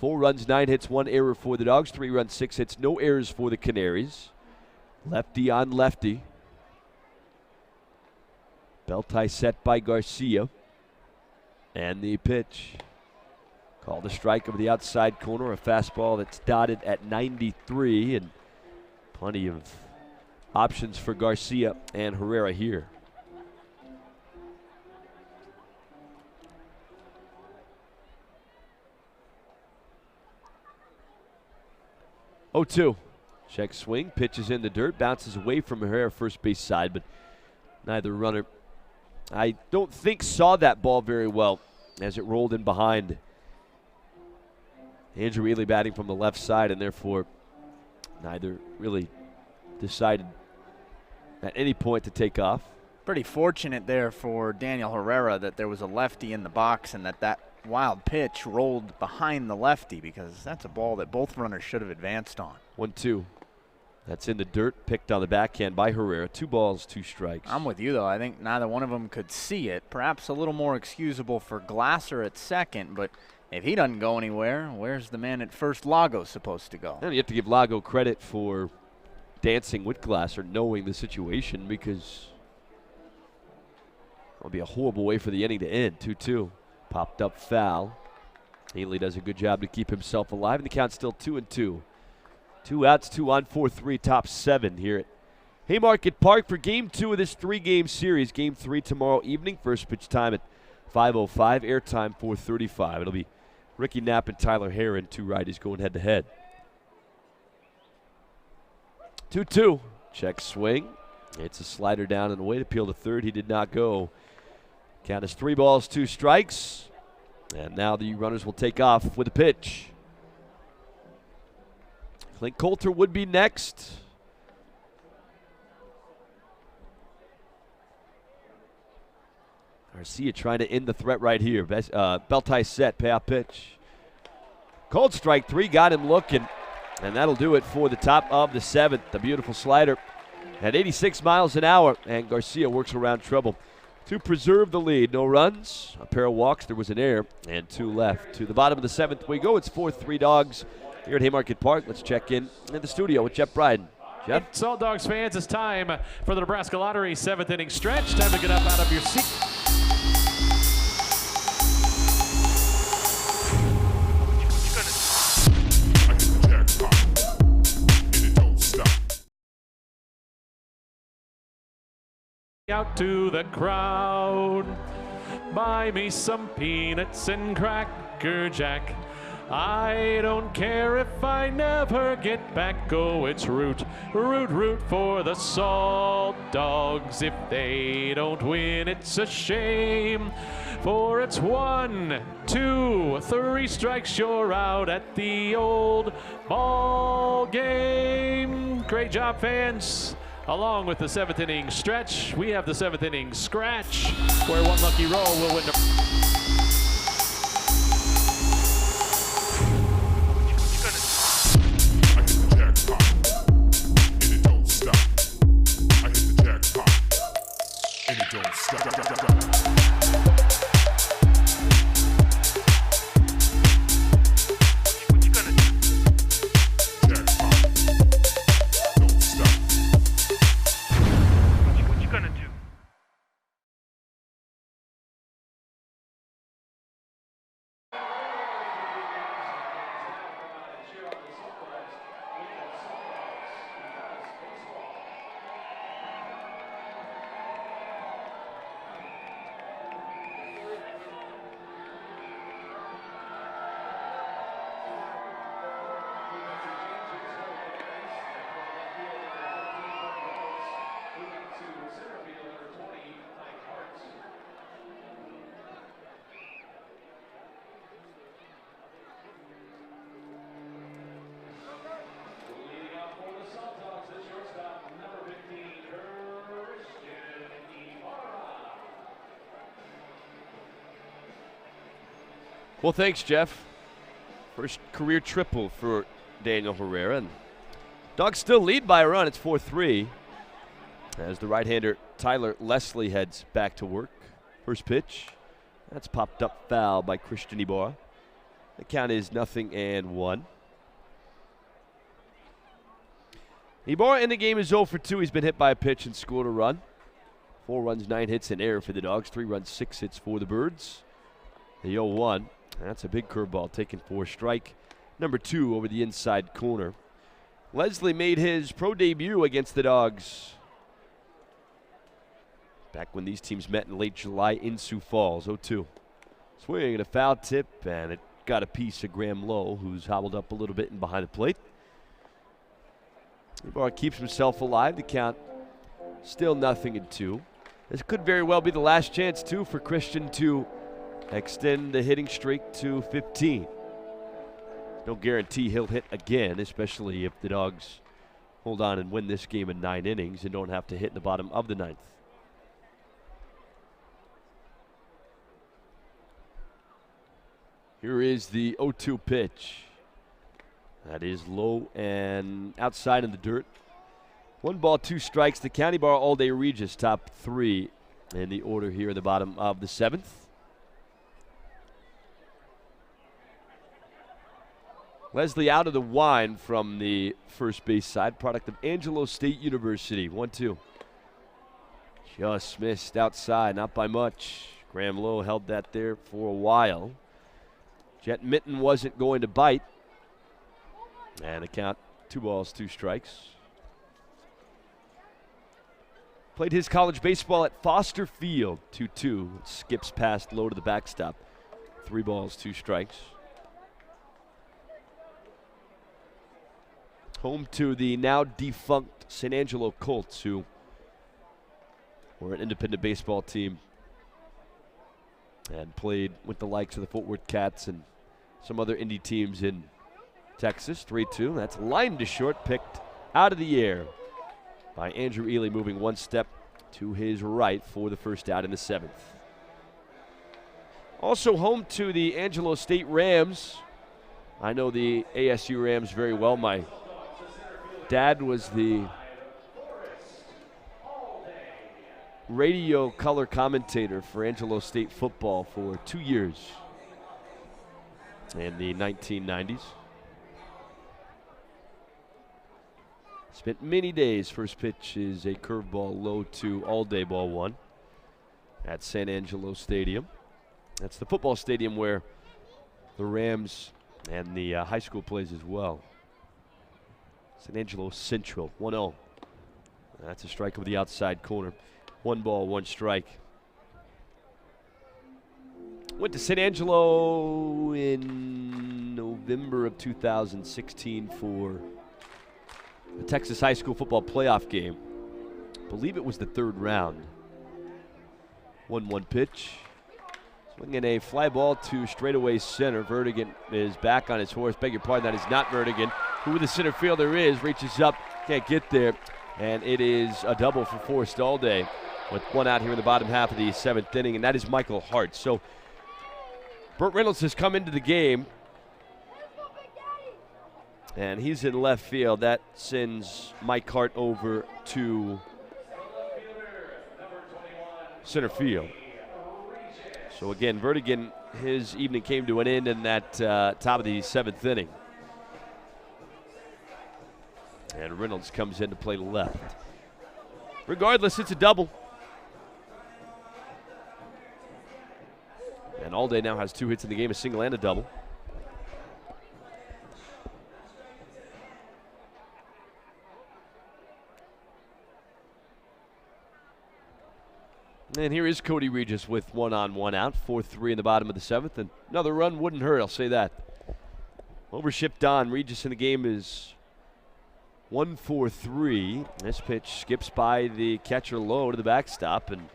4 runs, 9 hits, 1 error for the Dogs. 3 runs, 6 hits, no errors for the Canaries. Lefty on lefty. Belt tie set by Garcia. And the pitch. Called a strike over the outside corner, a fastball that's dotted at 93, and plenty of options for Garcia and Herrera here. Oh, 2. Check swing, pitches in the dirt, bounces away from Herrera first base side, but neither runner, I don't think, saw that ball very well as it rolled in behind. Andrew Ely batting from the left side, and therefore neither really decided at any point to take off. Pretty fortunate there for Daniel Herrera that there was a lefty in the box and that wild pitch rolled behind the lefty, because that's a ball that both runners should have advanced on. 1-2. That's in the dirt, picked on the backhand by Herrera. 2 balls, 2 strikes. I'm with you, though. I think neither one of them could see it. Perhaps a little more excusable for Glasser at second, but if he doesn't go anywhere, where's the man at first, Lago, supposed to go? And you have to give Lago credit for dancing with Glasser, knowing the situation, because it'll be a horrible way for the inning to end. 2-2. Popped up foul. Ely does a good job to keep himself alive, and the count's still 2-2. 2 outs, 2 on, 4-3, top 7 here at Haymarket Park for Game 2 of this 3-game series. Game 3 tomorrow evening. First pitch time at 5:05. Airtime 4:35. It'll be Ricky Knapp and Tyler Herron, 2 righties going head-to-head. 2-2. Check swing. It's a slider down and away to peel to third. He did not go. Count is 3 balls, 2 strikes. And now the runners will take off with a pitch. Clint Coulter would be next. Garcia trying to end the threat right here. Belt tie set, payoff pitch. Cold strike 3, got him looking. And that'll do it for the top of the 7th. The beautiful slider at 86 miles an hour. And Garcia works around trouble to preserve the lead. No runs, a pair of walks, there was an error, and 2 left. To the bottom of the 7th we go. It's 4-3 Dogs here at Haymarket Park. Let's check in the studio with Jeff Bryden. Jeff? Saltdogs fans, it's time for the Nebraska Lottery 7th inning stretch. Time to get up out of your seat. Out to the crowd, buy me some peanuts and Cracker Jack. I don't care if I never get back. Oh, it's root, root, root for the Salt Dogs. If they don't win, it's a shame. For it's 1, 2, 3 strikes, you're out at the old ball game. Great job, fans. Along with the 7th inning stretch, we have the 7th inning scratch, where one lucky roll will win. Well, thanks, Jeff. First career triple for Daniel Herrera. And Dogs still lead by a run. It's 4-3 as the right-hander Tyler Leslie heads back to work. First pitch. That's popped up foul by Christian Ibarra. The count is 0-1. Ibarra in the game is 0 for 2. He's been hit by a pitch and scored a run. 4 runs, 9 hits, and error for the Dogs. 3 runs, 6 hits for the Birds. The 0-1. That's a big curveball taken for strike number 2 over the inside corner. Leslie made his pro debut against the Dogs back when these teams met in late July in Sioux Falls. 0-2. Swing and a foul tip, and it got a piece of Graham Lowe, who's hobbled up a little bit and behind the plate. Ibarra keeps himself alive. The count still 0-2. This could very well be the last chance, too, for Christian to extend the hitting streak to 15. No guarantee he'll hit again, especially if the Dogs hold on and win this game in 9 innings and don't have to hit in the bottom of the 9th. Here is the 0-2 pitch. That is low and outside in the dirt. 1 ball, 2 strikes. The County Bar Allday Regis top 3 in the order here in the bottom of the 7th. Leslie out of the wine from the first base side, product of Angelo State University. 1-2. Just missed outside, not by much. Graham Lowe held that there for a while. Jet Mitten wasn't going to bite. And a count, 2 balls, 2 strikes. Played his college baseball at Foster Field, 2-2. Skips past Lowe to the backstop. 3 balls, 2 strikes. Home to the now defunct San Angelo Colts, who were an independent baseball team and played with the likes of the Fort Worth Cats and some other indie teams in Texas. 3-2. That's lined to short, picked out of the air by Andrew Ely, moving 1 step to his right for the first out in the 7th. Also home to the Angelo State Rams. I know the ASU Rams very well. My dad was the radio color commentator for Angelo State football for 2 years in the 1990s. Spent many days. First pitch is a curveball low to Allday, ball 1 at San Angelo Stadium. That's the football stadium where the Rams and the high school plays as well. San Angelo Central, 1-0. That's a strike over the outside corner. 1 ball, 1 strike. Went to San Angelo in November of 2016 for the Texas high school football playoff game. I believe it was the 3rd round. 1-1 pitch. Swinging a fly ball to straightaway center. Vertigan is back on his horse. Beg your pardon, that is not Vertigan. Who the center fielder is, reaches up, can't get there. And it is a double for Forrestt Allday with 1 out here in the bottom half of the 7th inning, and that is Michael Hart. So Burt Reynolds has come into the game, and he's in left field. That sends Mike Hart over to center field. So again, Vertigan, his evening came to an end in that top of the 7th inning. And Reynolds comes in to play left. Regardless, it's a double. And Allday now has 2 hits in the game, a single and a double. And here is Cody Regis with 1 on, 1 out. 4-3 in the bottom of the 7th. And another run wouldn't hurt, I'll say that. Overshipped on. Regis in the game is 1-4-3. This pitch skips by the catcher Lowe to the backstop, and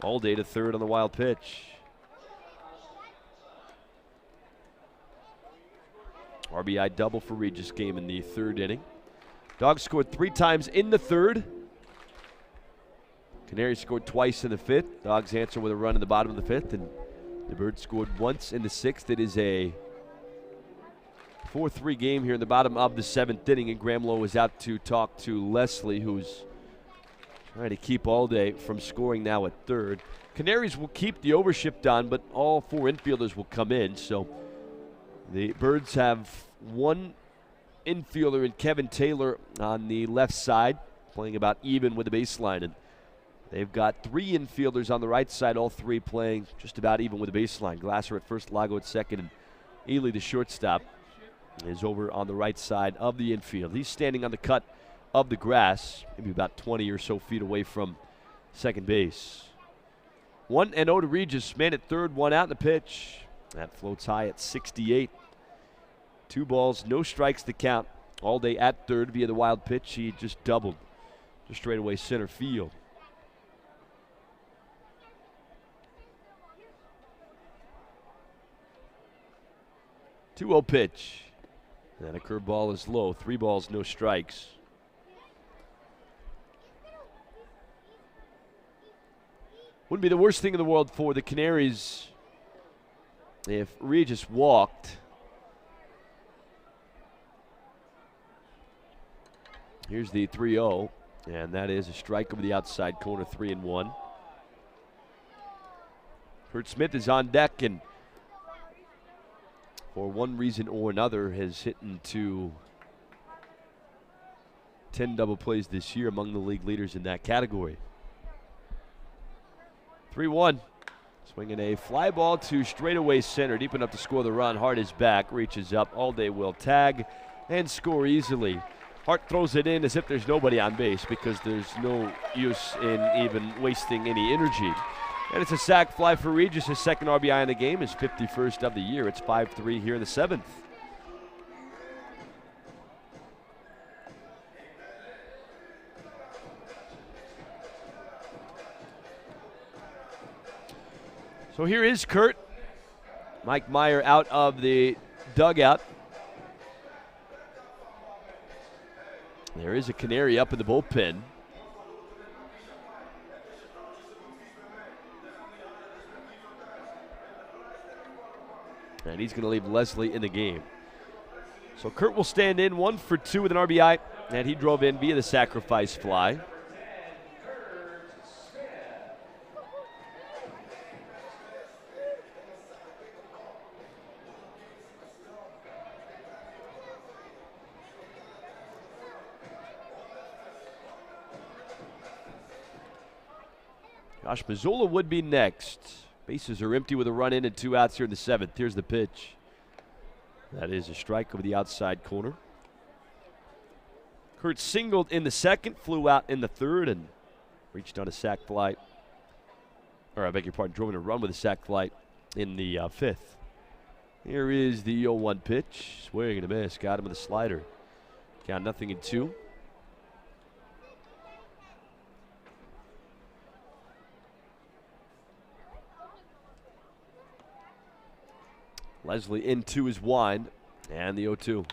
Allday to third on the wild pitch. RBI double for Regis game in the 3rd inning. Dogs scored 3 times in the 3rd. Canaries scored twice in the 5th. Dogs answer with a run in the bottom of the 5th, and The Birds scored once in the 6th. It is a 4-3 game here in the bottom of the 7th inning, and Gramlow is out to talk to Leslie, who's trying to keep Allday from scoring now at third. Canaries will keep the overshift on, but all 4 infielders will come in, so the Birds have one infielder in Kevin Taylor on the left side, playing about even with the baseline, and they've got 3 infielders on the right side, all 3 playing just about even with the baseline. Glasser at first, Lago at second, and Ely, the shortstop, is over on the right side of the infield. He's standing on the cut of the grass, maybe about 20 or so feet away from second base. 1-0 to Regis. Man at third, 1 out in the pitch. That floats high at 68. 2 balls, no strikes to count. Allday at third via the wild pitch. He just doubled to straightaway center field. 2-0 pitch. And a curveball is low. 3 balls, no strikes. Wouldn't be the worst thing in the world for the Canaries if Regis walked. Here's the 3-0, and that is a strike over the outside corner, 3-1. Kurt Smith is on deck, and for one reason or another has hit into 10 double plays this year, among the league leaders in that category. 3-1. Swinging a fly ball to straightaway center, deep enough to score the run. Hart is back, reaches up. Allday will tag and score easily. Hart throws it in as if there's nobody on base because there's no use in even wasting any energy. And it's a sac fly for Regis. His second RBI in the game, his 51st of the year. It's 5-3 here in the 7th. So here is Kurt. Mike Meyer out of the dugout. There is a Canary up in the bullpen. And he's going to leave Leslie in the game. So Kurt will stand in 1 for 2 with an RBI, and he drove in via the sacrifice fly. Josh Mazzola would be next. Bases are empty with a run in and 2 outs here in the 7th. Here's the pitch. That is a strike over the outside corner. Kurt singled in the 2nd, flew out in the 3rd, and reached on a sac fly. Or I beg your pardon, drove in a run with a sac fly in the 5th. Here is the 0-1 pitch. Swing and a miss. Got him with a slider. Count 0-2. Leslie into his wind, and the 0-2.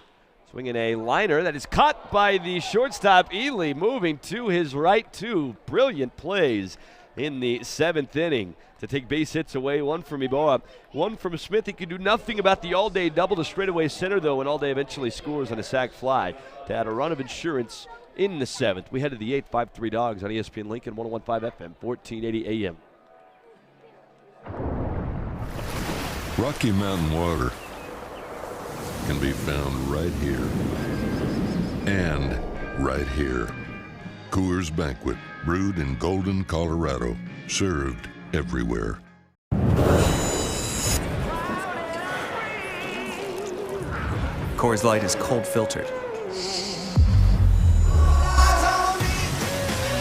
Swinging a liner that is caught by the shortstop, Ely, moving to his right. 2 brilliant plays in the 7th inning to take base hits away. 1 from Iboa, 1 from Smith. He could do nothing about the Allday double to straightaway center, though, and Allday eventually scores on a sac fly to add a run of insurance in the 7th. We head to the 8th, 5-3 Dogs on ESPN Lincoln, 101.5 FM, 1480 AM. Rocky Mountain water can be found right here and right here. Coors Banquet, brewed in Golden, Colorado, served everywhere. Coors Light is cold filtered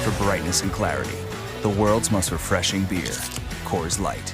for brightness and clarity. The world's most refreshing beer, Coors Light.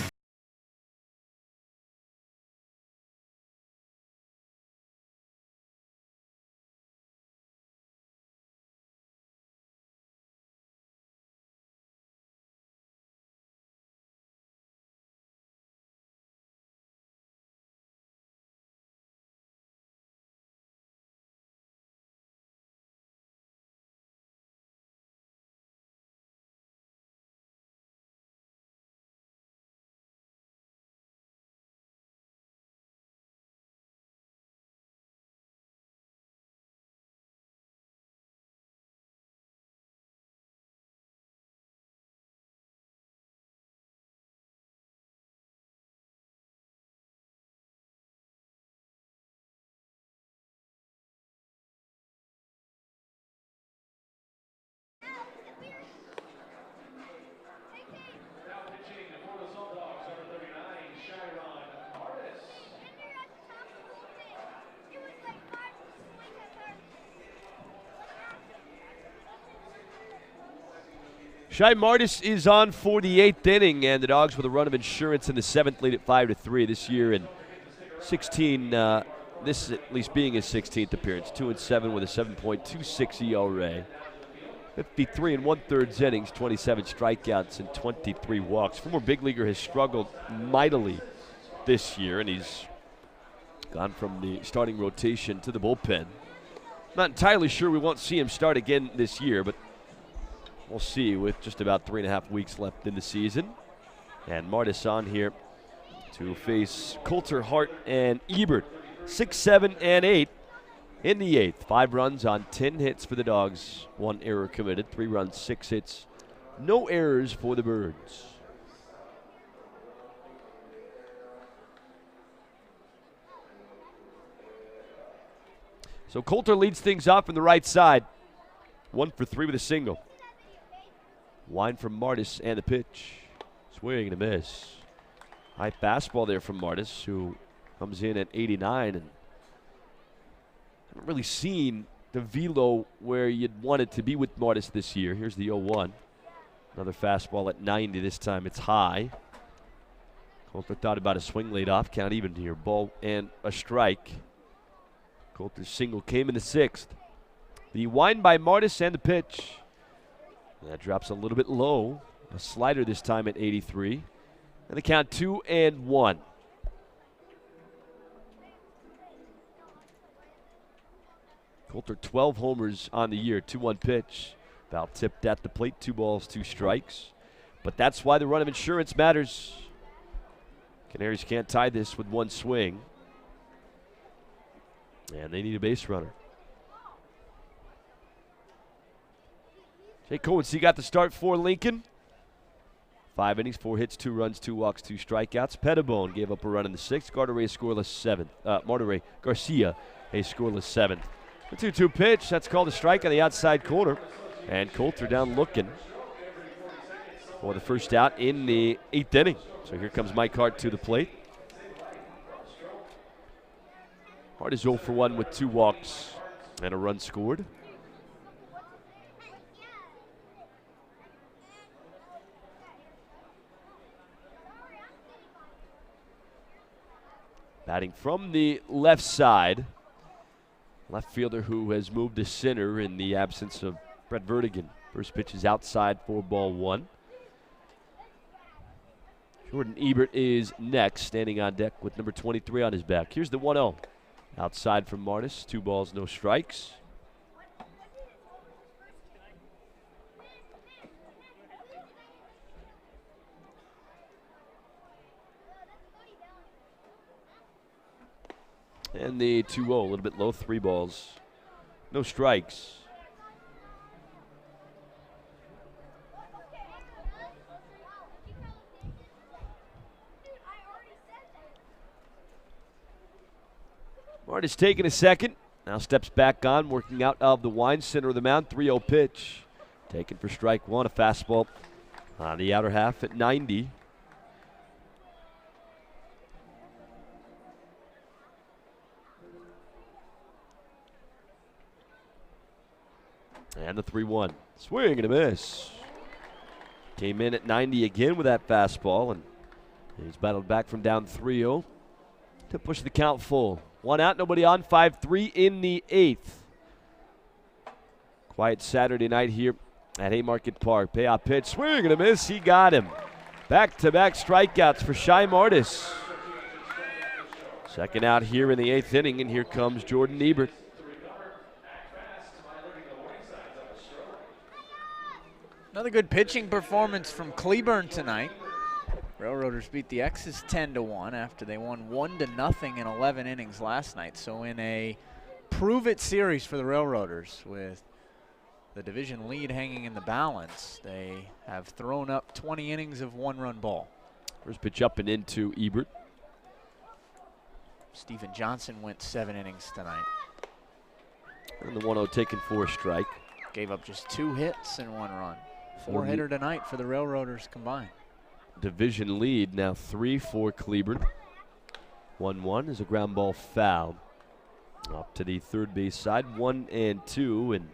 Shai Martis is on for the 8th inning, and the Dogs with a run of insurance in the 7th, lead at 5-3 this year. And 16, this at least being his 16th appearance, 2-7 with a 7.26 ERA. 53 1/3 innings, 27 strikeouts, and 23 walks. Former big leaguer has struggled mightily this year, and he's gone from the starting rotation to the bullpen. Not entirely sure we won't see him start again this year, but we'll see with just about 3.5 weeks left in the season. And Martis on here to face Coulter, Hart, and Ebert. 6, 7, and 8 in the 8th. 5 runs on 10 hits for the Dogs. 1 error committed. 3 runs, 6 hits. No errors for the Birds. So Coulter leads things off from the right side. 1 for 3 with a single. Wind from Martis and the pitch. Swing and a miss. High fastball there from Martis, who comes in at 89. And haven't really seen the velo where you'd want it to be with Martis this year. Here's the 0-1. Another fastball at 90. This time it's high. Coulter thought about a swing laid off. Count even here. Ball and a strike. Coulter's single came in the 6th. The wind by Martis and the pitch. That drops a little bit low. A slider this time at 83. And the count 2-1. Coulter 12 homers on the year. 2-1 pitch. Foul tipped at the plate. 2 balls, 2 strikes. But that's why the run of insurance matters. Canaries can't tie this with 1 swing. And they need a base runner. Jake Hohensee got the start for Lincoln. 5 innings, 4 hits, 2 runs, 2 walks, 2 strikeouts. Pettibone gave up a run in the 6th. Garcia scoreless 7th. Garcia a scoreless 7th. The 2-2 pitch, that's called a strike on the outside corner. And Coulter down looking for the first out in the 8th inning. So here comes Mike Hart to the plate. Hart is 0 for 1 with 2 walks and a run scored. Batting from the left side, left fielder who has moved to center in the absence of Brett Vertigan. First pitch is outside for ball 1. Jordan Ebert is next, standing on deck with number 23 on his back. Here's the 1-0. Outside from Martis, 2 balls, no strikes. And the 2-0, a little bit low, 3 balls, no strikes. Martis taking a second. Now steps back on, working out of the wine center of the mound. 3-0 pitch. Taken for strike 1. A fastball on the outer half at 90. And the 3-1. Swing and a miss. Came in at 90 again with that fastball, and he's battled back from down 3-0 to push the count full. 1 out, nobody on, 5-3 in the 8th. Quiet Saturday night here at Haymarket Park. Payoff pitch, swing and a miss, he got him. Back-to-back strikeouts for Shai Martis. Second out here in the 8th inning, and here comes Jordan Ebert. Another good pitching performance from Cleburne tonight. Railroaders beat the X's 10-1 after they won 1-0 in 11 innings last night. So in a prove-it series for the Railroaders with the division lead hanging in the balance, they have thrown up 20 innings of 1-run ball. First pitch up and into Ebert. Stephen Johnson went 7 innings tonight. And the 1-0 taken for a strike. Gave up just 2 hits and 1 run. 4-hitter tonight for the Railroaders combined. Division lead now 3 for Cleburne. 1-1 is a ground ball foul. Up to the third base side, 1-2, and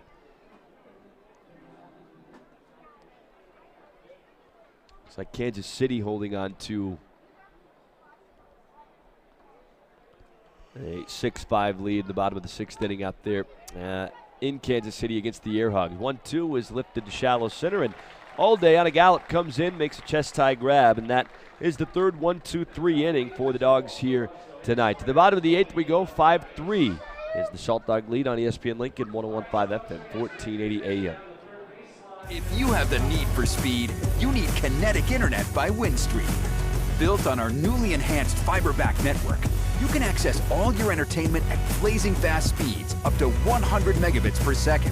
Looks like Kansas City holding on to a 6-5 lead in the bottom of the 6th inning out there in Kansas City against the Airhogs. 1-2 is lifted to shallow center, and Allday on a gallop comes in, makes a chest tie grab, and that is the third 1-2-3 inning for the Dogs here tonight. To the bottom of the 8th we go. 5-3 is the Salt Dog lead on ESPN Lincoln, 101.5 FM, 1480 AM. If you have the need for speed, you need kinetic internet by Windstream. Built on our newly enhanced fiber-backed network, you can access all your entertainment at blazing fast speeds, up to 100 megabits per second.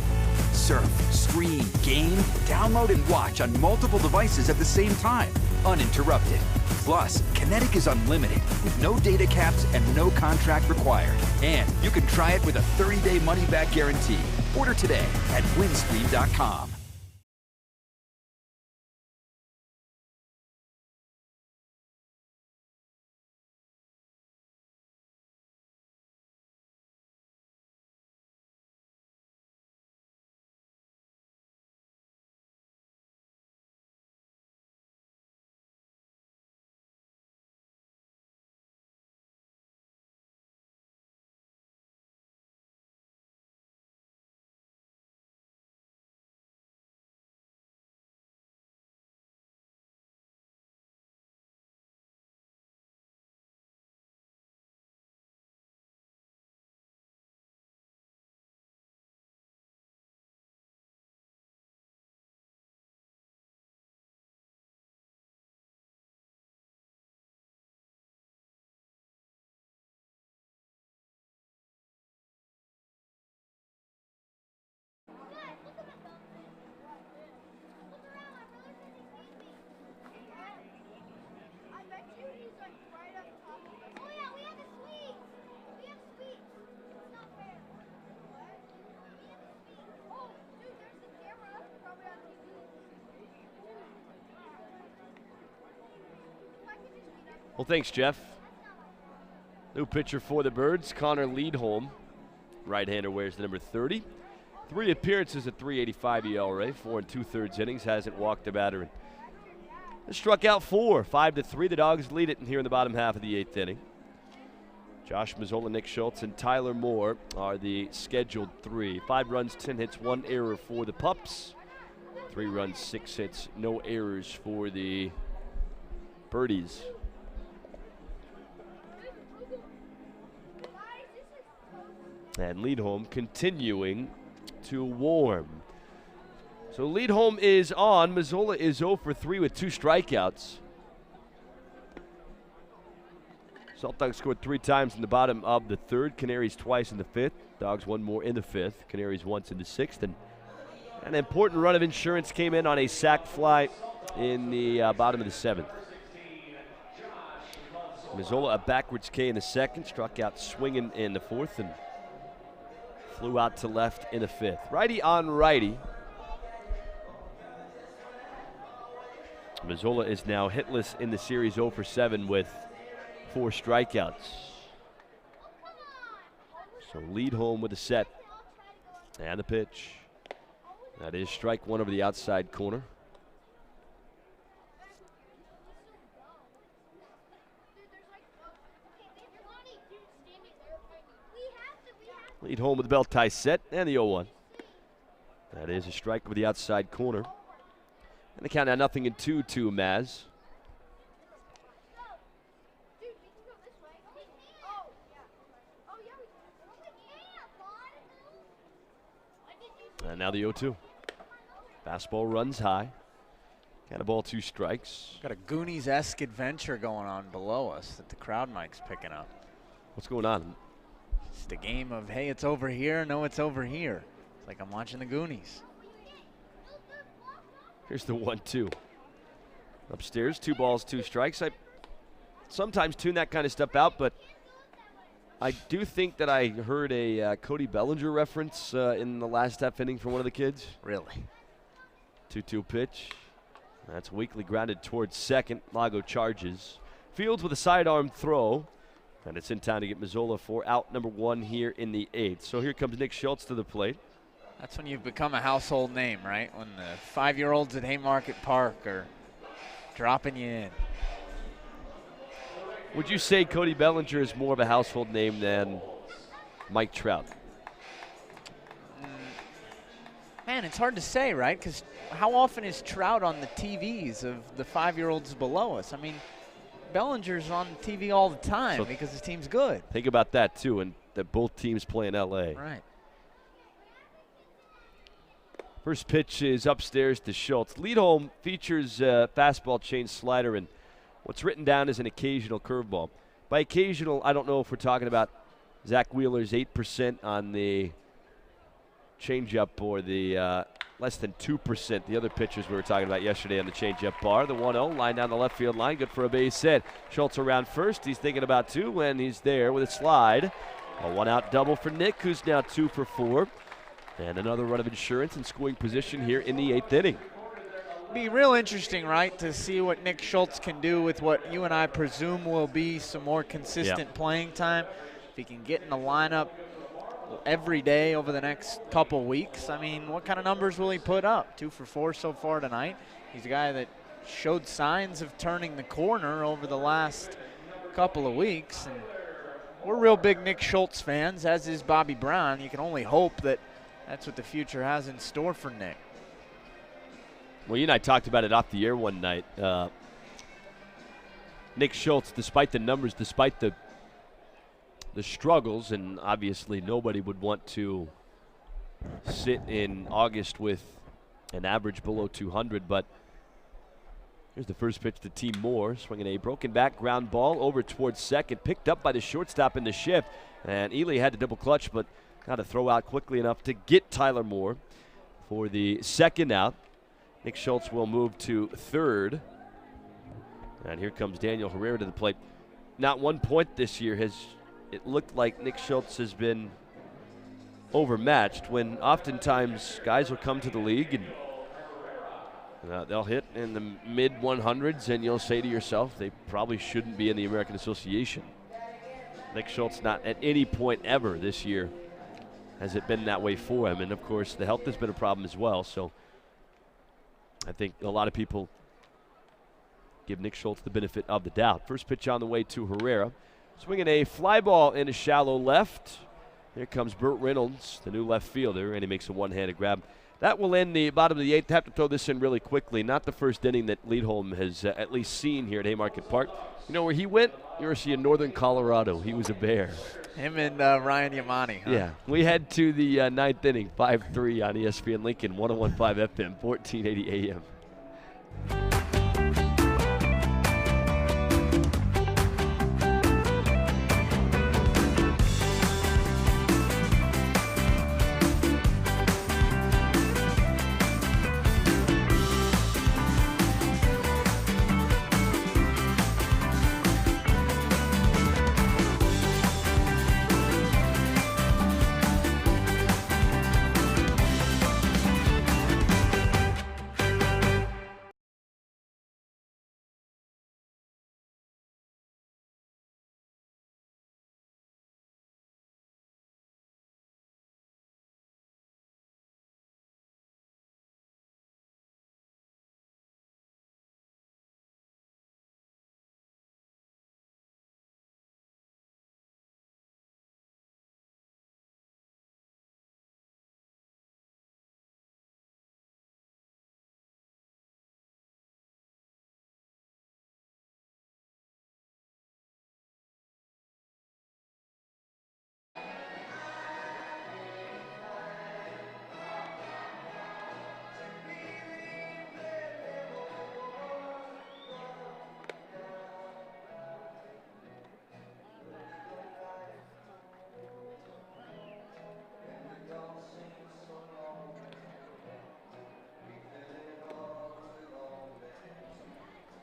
Surf, stream, game, download, and watch on multiple devices at the same time, uninterrupted. Plus, Kinetic is unlimited, with no data caps and no contract required. And you can try it with a 30-day money-back guarantee. Order today at windstream.com. Well, thanks, Jeff. New pitcher for the Birds, Connor Leadholm. Right-hander wears the number 30. 3 appearances at .385 ERA, 4 2/3 innings, hasn't walked a batter. And has struck out 4, 5-3. The Dogs lead it here in the bottom half of the 8th inning. Josh Mazzola, Nick Schultz, and Tyler Moore are the scheduled 3. 5 runs, 10 hits, 1 error for the Pups. 3 runs, 6 hits, no errors for the Birdies. And Leadholm continuing to warm. So Leadholm is on. Mazzola is 0 for 3 with 2 strikeouts. Salt Dogs scored 3 times in the bottom of the 3rd. Canaries twice in the 5th. Dogs 1 more in the 5th. Canaries once in the 6th. And an important run of insurance came in on a sac fly in the bottom of the 7th. Mazzola a backwards K in the 2nd. Struck out swinging in the 4th. And flew out to left in the 5th. Righty on righty. Mazzola is now hitless in the series, 0 for 7 with 4 strikeouts. So Leadholm with a set. And the pitch. That is strike 1 over the outside corner. Leadholm with the belt tie set and the 0-1. That is a strike over the outside corner. And the count now 0-2 to Maz. And now the 0-2. Fastball runs high. Got a ball, 2 strikes. Got a Goonies-esque adventure going on below us that the crowd mic's picking up. What's going on? It's the game of, hey, it's over here. No, it's over here. It's like I'm watching the Goonies. Here's the 1-2. Upstairs, 2 balls, 2 strikes. I sometimes tune that kind of stuff out, but I do think that I heard a Cody Bellinger reference in the last half inning from one of the kids. Really? 2-2 pitch. That's weakly grounded towards second. Lago charges. Fields with a sidearm throw. And it's in time to get Mazzola for out number 1 here in the 8th. So here comes Nick Schultz to the plate. That's when you've become a household name, right? When the 5-year-olds at Haymarket Park are dropping you in. Would you say Cody Bellinger is more of a household name than Mike Trout? Man, it's hard to say, right? Because how often is Trout on the TVs of the 5-year-olds below us? I mean, Bellinger's on TV all the time because his team's good. Think about that, too, and that both teams play in L.A. Right. First pitch is upstairs to Schultz. Lead home features fastball, change slider, and what's written down as an occasional curveball. By occasional, I don't know if we're talking about Zach Wheeler's 8% on the changeup or the less than 2%. The other pitchers we were talking about yesterday on the changeup bar. The 1-0 line down the left field line, good for a base hit. Schultz around first. He's thinking about 2, and he's there with a slide. A 1-out double for Nick, who's now 2 for 4. And another run of insurance in scoring position here in the 8th inning. Be real interesting, right, to see what Nick Schultz can do with what you and I presume will be some more consistent playing time. If he can get in the lineup every day over the next couple weeks, I mean, what kind of numbers will he put up? 2 for 4 so far tonight. He's a guy that showed signs of turning the corner over the last couple of weeks. And we're real big Nick Schultz fans, as is Bobby Brown. You can only hope that that's what the future has in store for Nick. Well, you and I talked about it off the air one night. Nick Schultz, despite the numbers, despite the struggles, and obviously nobody would want to sit in August with an average below 200, but here's the first pitch to Team Moore, swinging a broken back ground ball over towards second, picked up by the shortstop in the shift, and Ely had to double clutch, but got to throw out quickly enough to get Tyler Moore for the second out. Nick Schultz will move to third. And here comes Daniel Herrera to the plate. Not one point this year has it looked like Nick Schultz has been overmatched, when oftentimes guys will come to the league and they'll hit in the mid 100s, and you'll say to yourself, they probably shouldn't be in the American Association. Nick Schultz not at any point ever this year has it been that way for him. And, of course, the health has been a problem as well. So I think a lot of people give Nick Schultz the benefit of the doubt. First pitch on the way to Herrera. Swinging a fly ball into shallow left. Here comes Burt Reynolds, the new left fielder, and he makes a one-handed grab. That will end the bottom of the 8th. Have to throw this in really quickly. Not the first inning that Liedholm has at least seen here at Haymarket Park. You know where he went? University of Northern Colorado. He was a Bear. Him and Ryan Yamani, huh? Yeah. We head to the 9th inning, 5-3 on ESPN Lincoln, 101.5 FM, 1480 AM.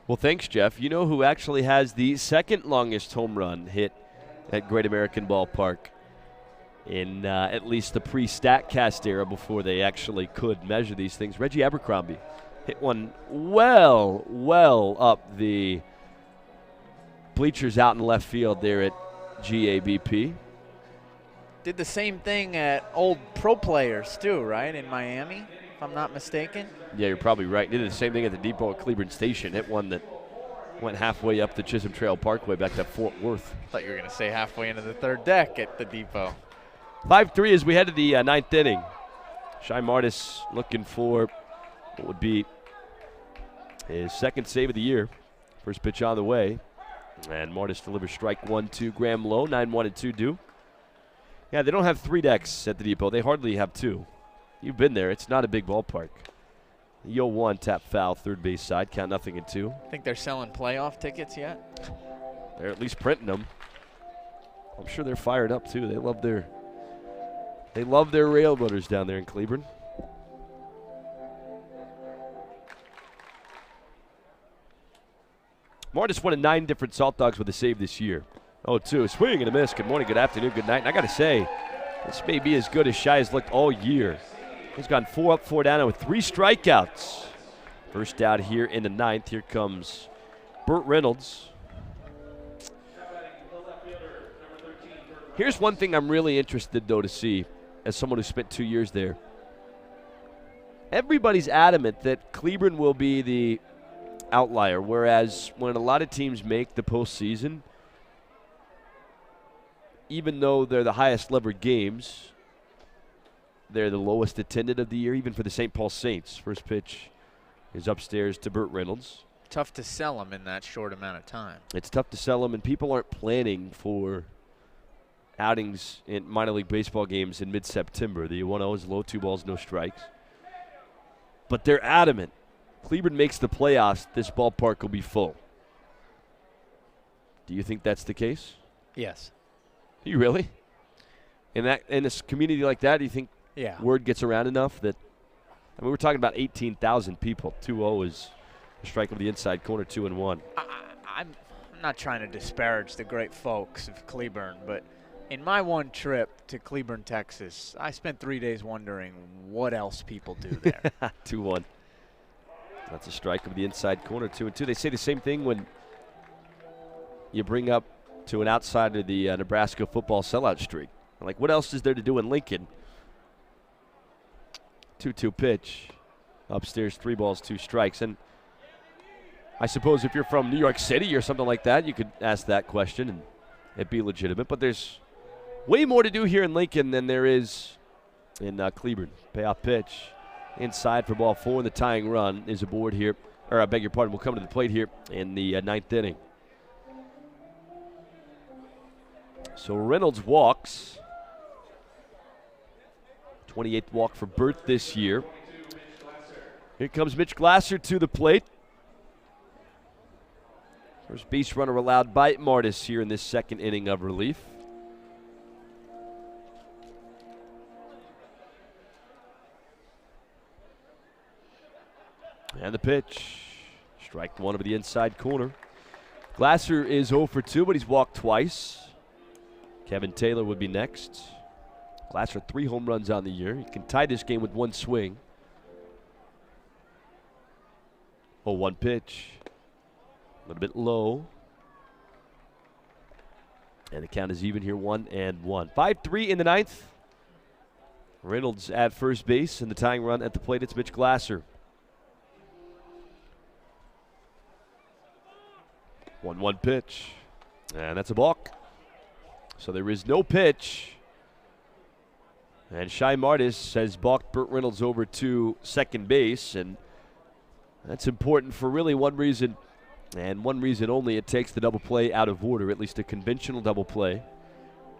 Well, thanks, Jeff. You know who actually has the second longest home run hit at Great American Ballpark in at least the pre-StatCast era, before they actually could measure these things? Reggie Abercrombie hit one well up the bleachers out in left field there at GABP. Did the same thing at old pro players too, right, in Miami? if I'm not mistaken. Yeah, you're probably right. They did the same thing at the depot at Cleveland Station. Hit one that went halfway up the Chisholm Trail Parkway back to Fort Worth. I thought you were going to say halfway into the third deck at the depot. 5-3 as we head to the ninth inning. Shy Martis looking for what would be his second save of the year. First pitch on the way. And Martis delivers strike 1-2. Graham low, 9-1-2 due. Yeah, they don't have 3 decks at the depot. They hardly have 2. You've been there. It's not a big ballpark. Yo 1, tap foul, third base side. Count nothing in 2. Think they're selling playoff tickets yet? They're at least printing them. I'm sure they're fired up too. They love their railroaders down there in Cleveland. Martis won 9 different Salt Dogs with a save this year. 0-2, swing and a miss. Good morning, good afternoon, good night. And I got to say, this may be as good as Shy has looked all year. He's gone 4 up, 4 down, and with 3 strikeouts. First out here in the 9th. Here comes Burt Reynolds. Here's one thing I'm really interested, though, to see as someone who spent 2 years there. Everybody's adamant that Cleveland will be the outlier, whereas when a lot of teams make the postseason, even though they're the highest levered games, they're the lowest attended of the year, even for the St. Paul Saints. First pitch is upstairs to Burt Reynolds. Tough to sell them in that short amount of time. It's tough to sell them, and people aren't planning for outings in minor league baseball games in mid-September. The 1-0 is low, 2 balls, no strikes. But they're adamant. Cleveland makes the playoffs, this ballpark will be full. Do you think that's the case? Yes. Do you really? In a community like that, do you think word gets around enough that, I mean, we're talking about 18,000 people. 2-0 is a strike over the inside corner, 2-1. I'm not trying to disparage the great folks of Cleburne, but in my one trip to Cleburne, Texas, I spent 3 days wondering what else people do there. 2-1. That's a strike over the inside corner, 2-2. They say the same thing when you bring up to an outsider the Nebraska football sellout streak. Like, what else is there to do in Lincoln? 2-2 pitch. Upstairs, 3 balls, 2 strikes. And I suppose if you're from New York City or something like that, you could ask that question and it'd be legitimate. But there's way more to do here in Lincoln than there is in Cleveland. Payoff pitch. Inside for ball 4, and the tying run is aboard here. Or I beg your pardon, will come to the plate here in the 9th inning. So Reynolds walks. 28th walk for Burt this year. Here comes Mitch Glasser to the plate. First base runner allowed by Martis here in this second inning of relief. And the pitch. Strike 1 over the inside corner. Glasser is 0 for 2, but he's walked twice. Kevin Taylor would be next. Glasser 3 home runs on the year. He can tie this game with 1 swing. 0-1 pitch. A little bit low. And the count is even here, 1-1. 5-3 in the 9th. Reynolds at first base, and the tying run at the plate. It's Mitch Glasser. 1-1 pitch. And that's a balk. So there is no pitch. And Shy Martis has balked Burt Reynolds over to second base. And that's important for really one reason, and one reason only. It takes the double play out of order, at least a conventional double play.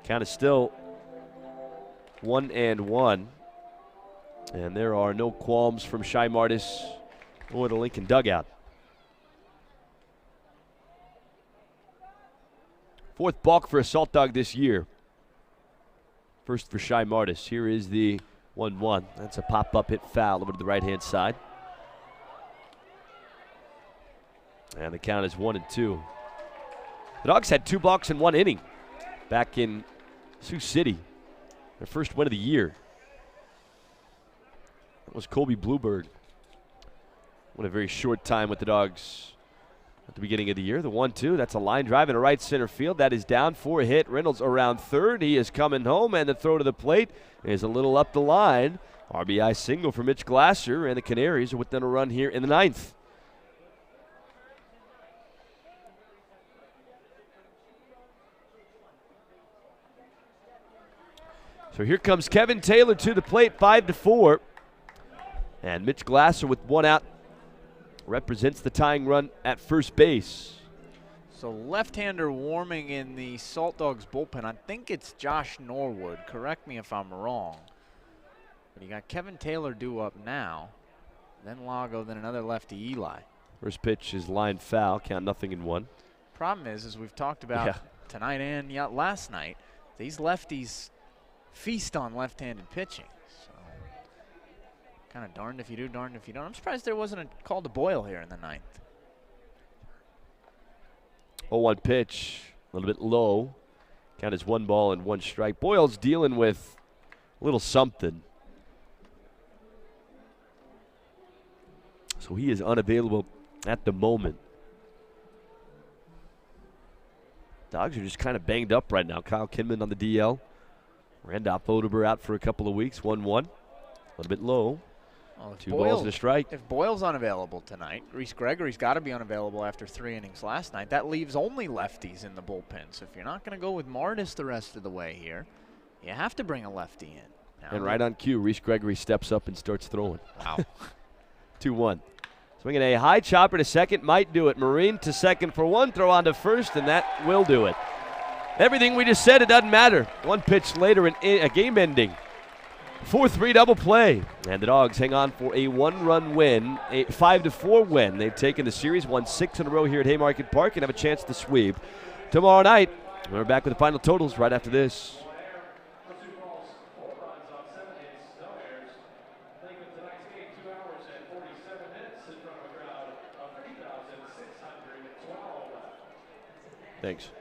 Count is still 1-1. And there are no qualms from Shy Martis or the Lincoln dugout. 4th balk for a Salt Dog this year. First for Shy Martis. Here is the 1-1. That's a pop-up hit foul over to the right-hand side. And the count is 1-2. The Dogs had 2 balks in 1 inning back in Sioux City. Their first win of the year. That was Colby Bluebird. What a very short time with the Dogs at the beginning of the year. The 1-2, that's a line drive in a right center field. That is down for a hit. Reynolds around third. He is coming home, and the throw to the plate is a little up the line. RBI single for Mitch Glasser, and the Canaries are within a run here in the 9th. So here comes Kevin Taylor to the plate, 5-4. And Mitch Glasser with one out represents the tying run at first base. So left-hander warming in the Saltdogs bullpen. I think it's Josh Norwood. Correct me if I'm wrong. But you got Kevin Taylor due up now. Then Lago, then another lefty, Eli. First pitch is line foul, count 0-1. Problem is, as we've talked about tonight and last night, these lefties feast on left-handed pitching. So kind of darned if you do, darned if you don't. I'm surprised there wasn't a call to Boyle here in the 9th. 0-1 pitch, a little bit low. Count is 1 ball and 1 strike. Boyle's dealing with a little something. So he is unavailable at the moment. Dogs are just kind of banged up right now. Kyle Kinman on the DL. Randolph Odeber out for a couple of weeks, 1-1. A little bit low. Well, 2 balls and a strike. If Boyle's unavailable tonight, Reese Gregory's got to be unavailable after 3 innings last night. That leaves only lefties in the bullpen. So if you're not going to go with Martis the rest of the way here, you have to bring a lefty in. Now And right on cue, Reese Gregory steps up and starts throwing. Wow. 2-1. Swinging a high chopper to second, might do it. Marine to second for 1, throw on to first, and that will do it. Everything we just said, it doesn't matter. 1 pitch later, a game-ending 4-3 double play. And the Dogs hang on for a 1-run win, a 5-4 win. They've taken the series, won 6 in a row here at Haymarket Park, and have a chance to sweep. Tomorrow night, we're back with the final totals right after this. Thanks.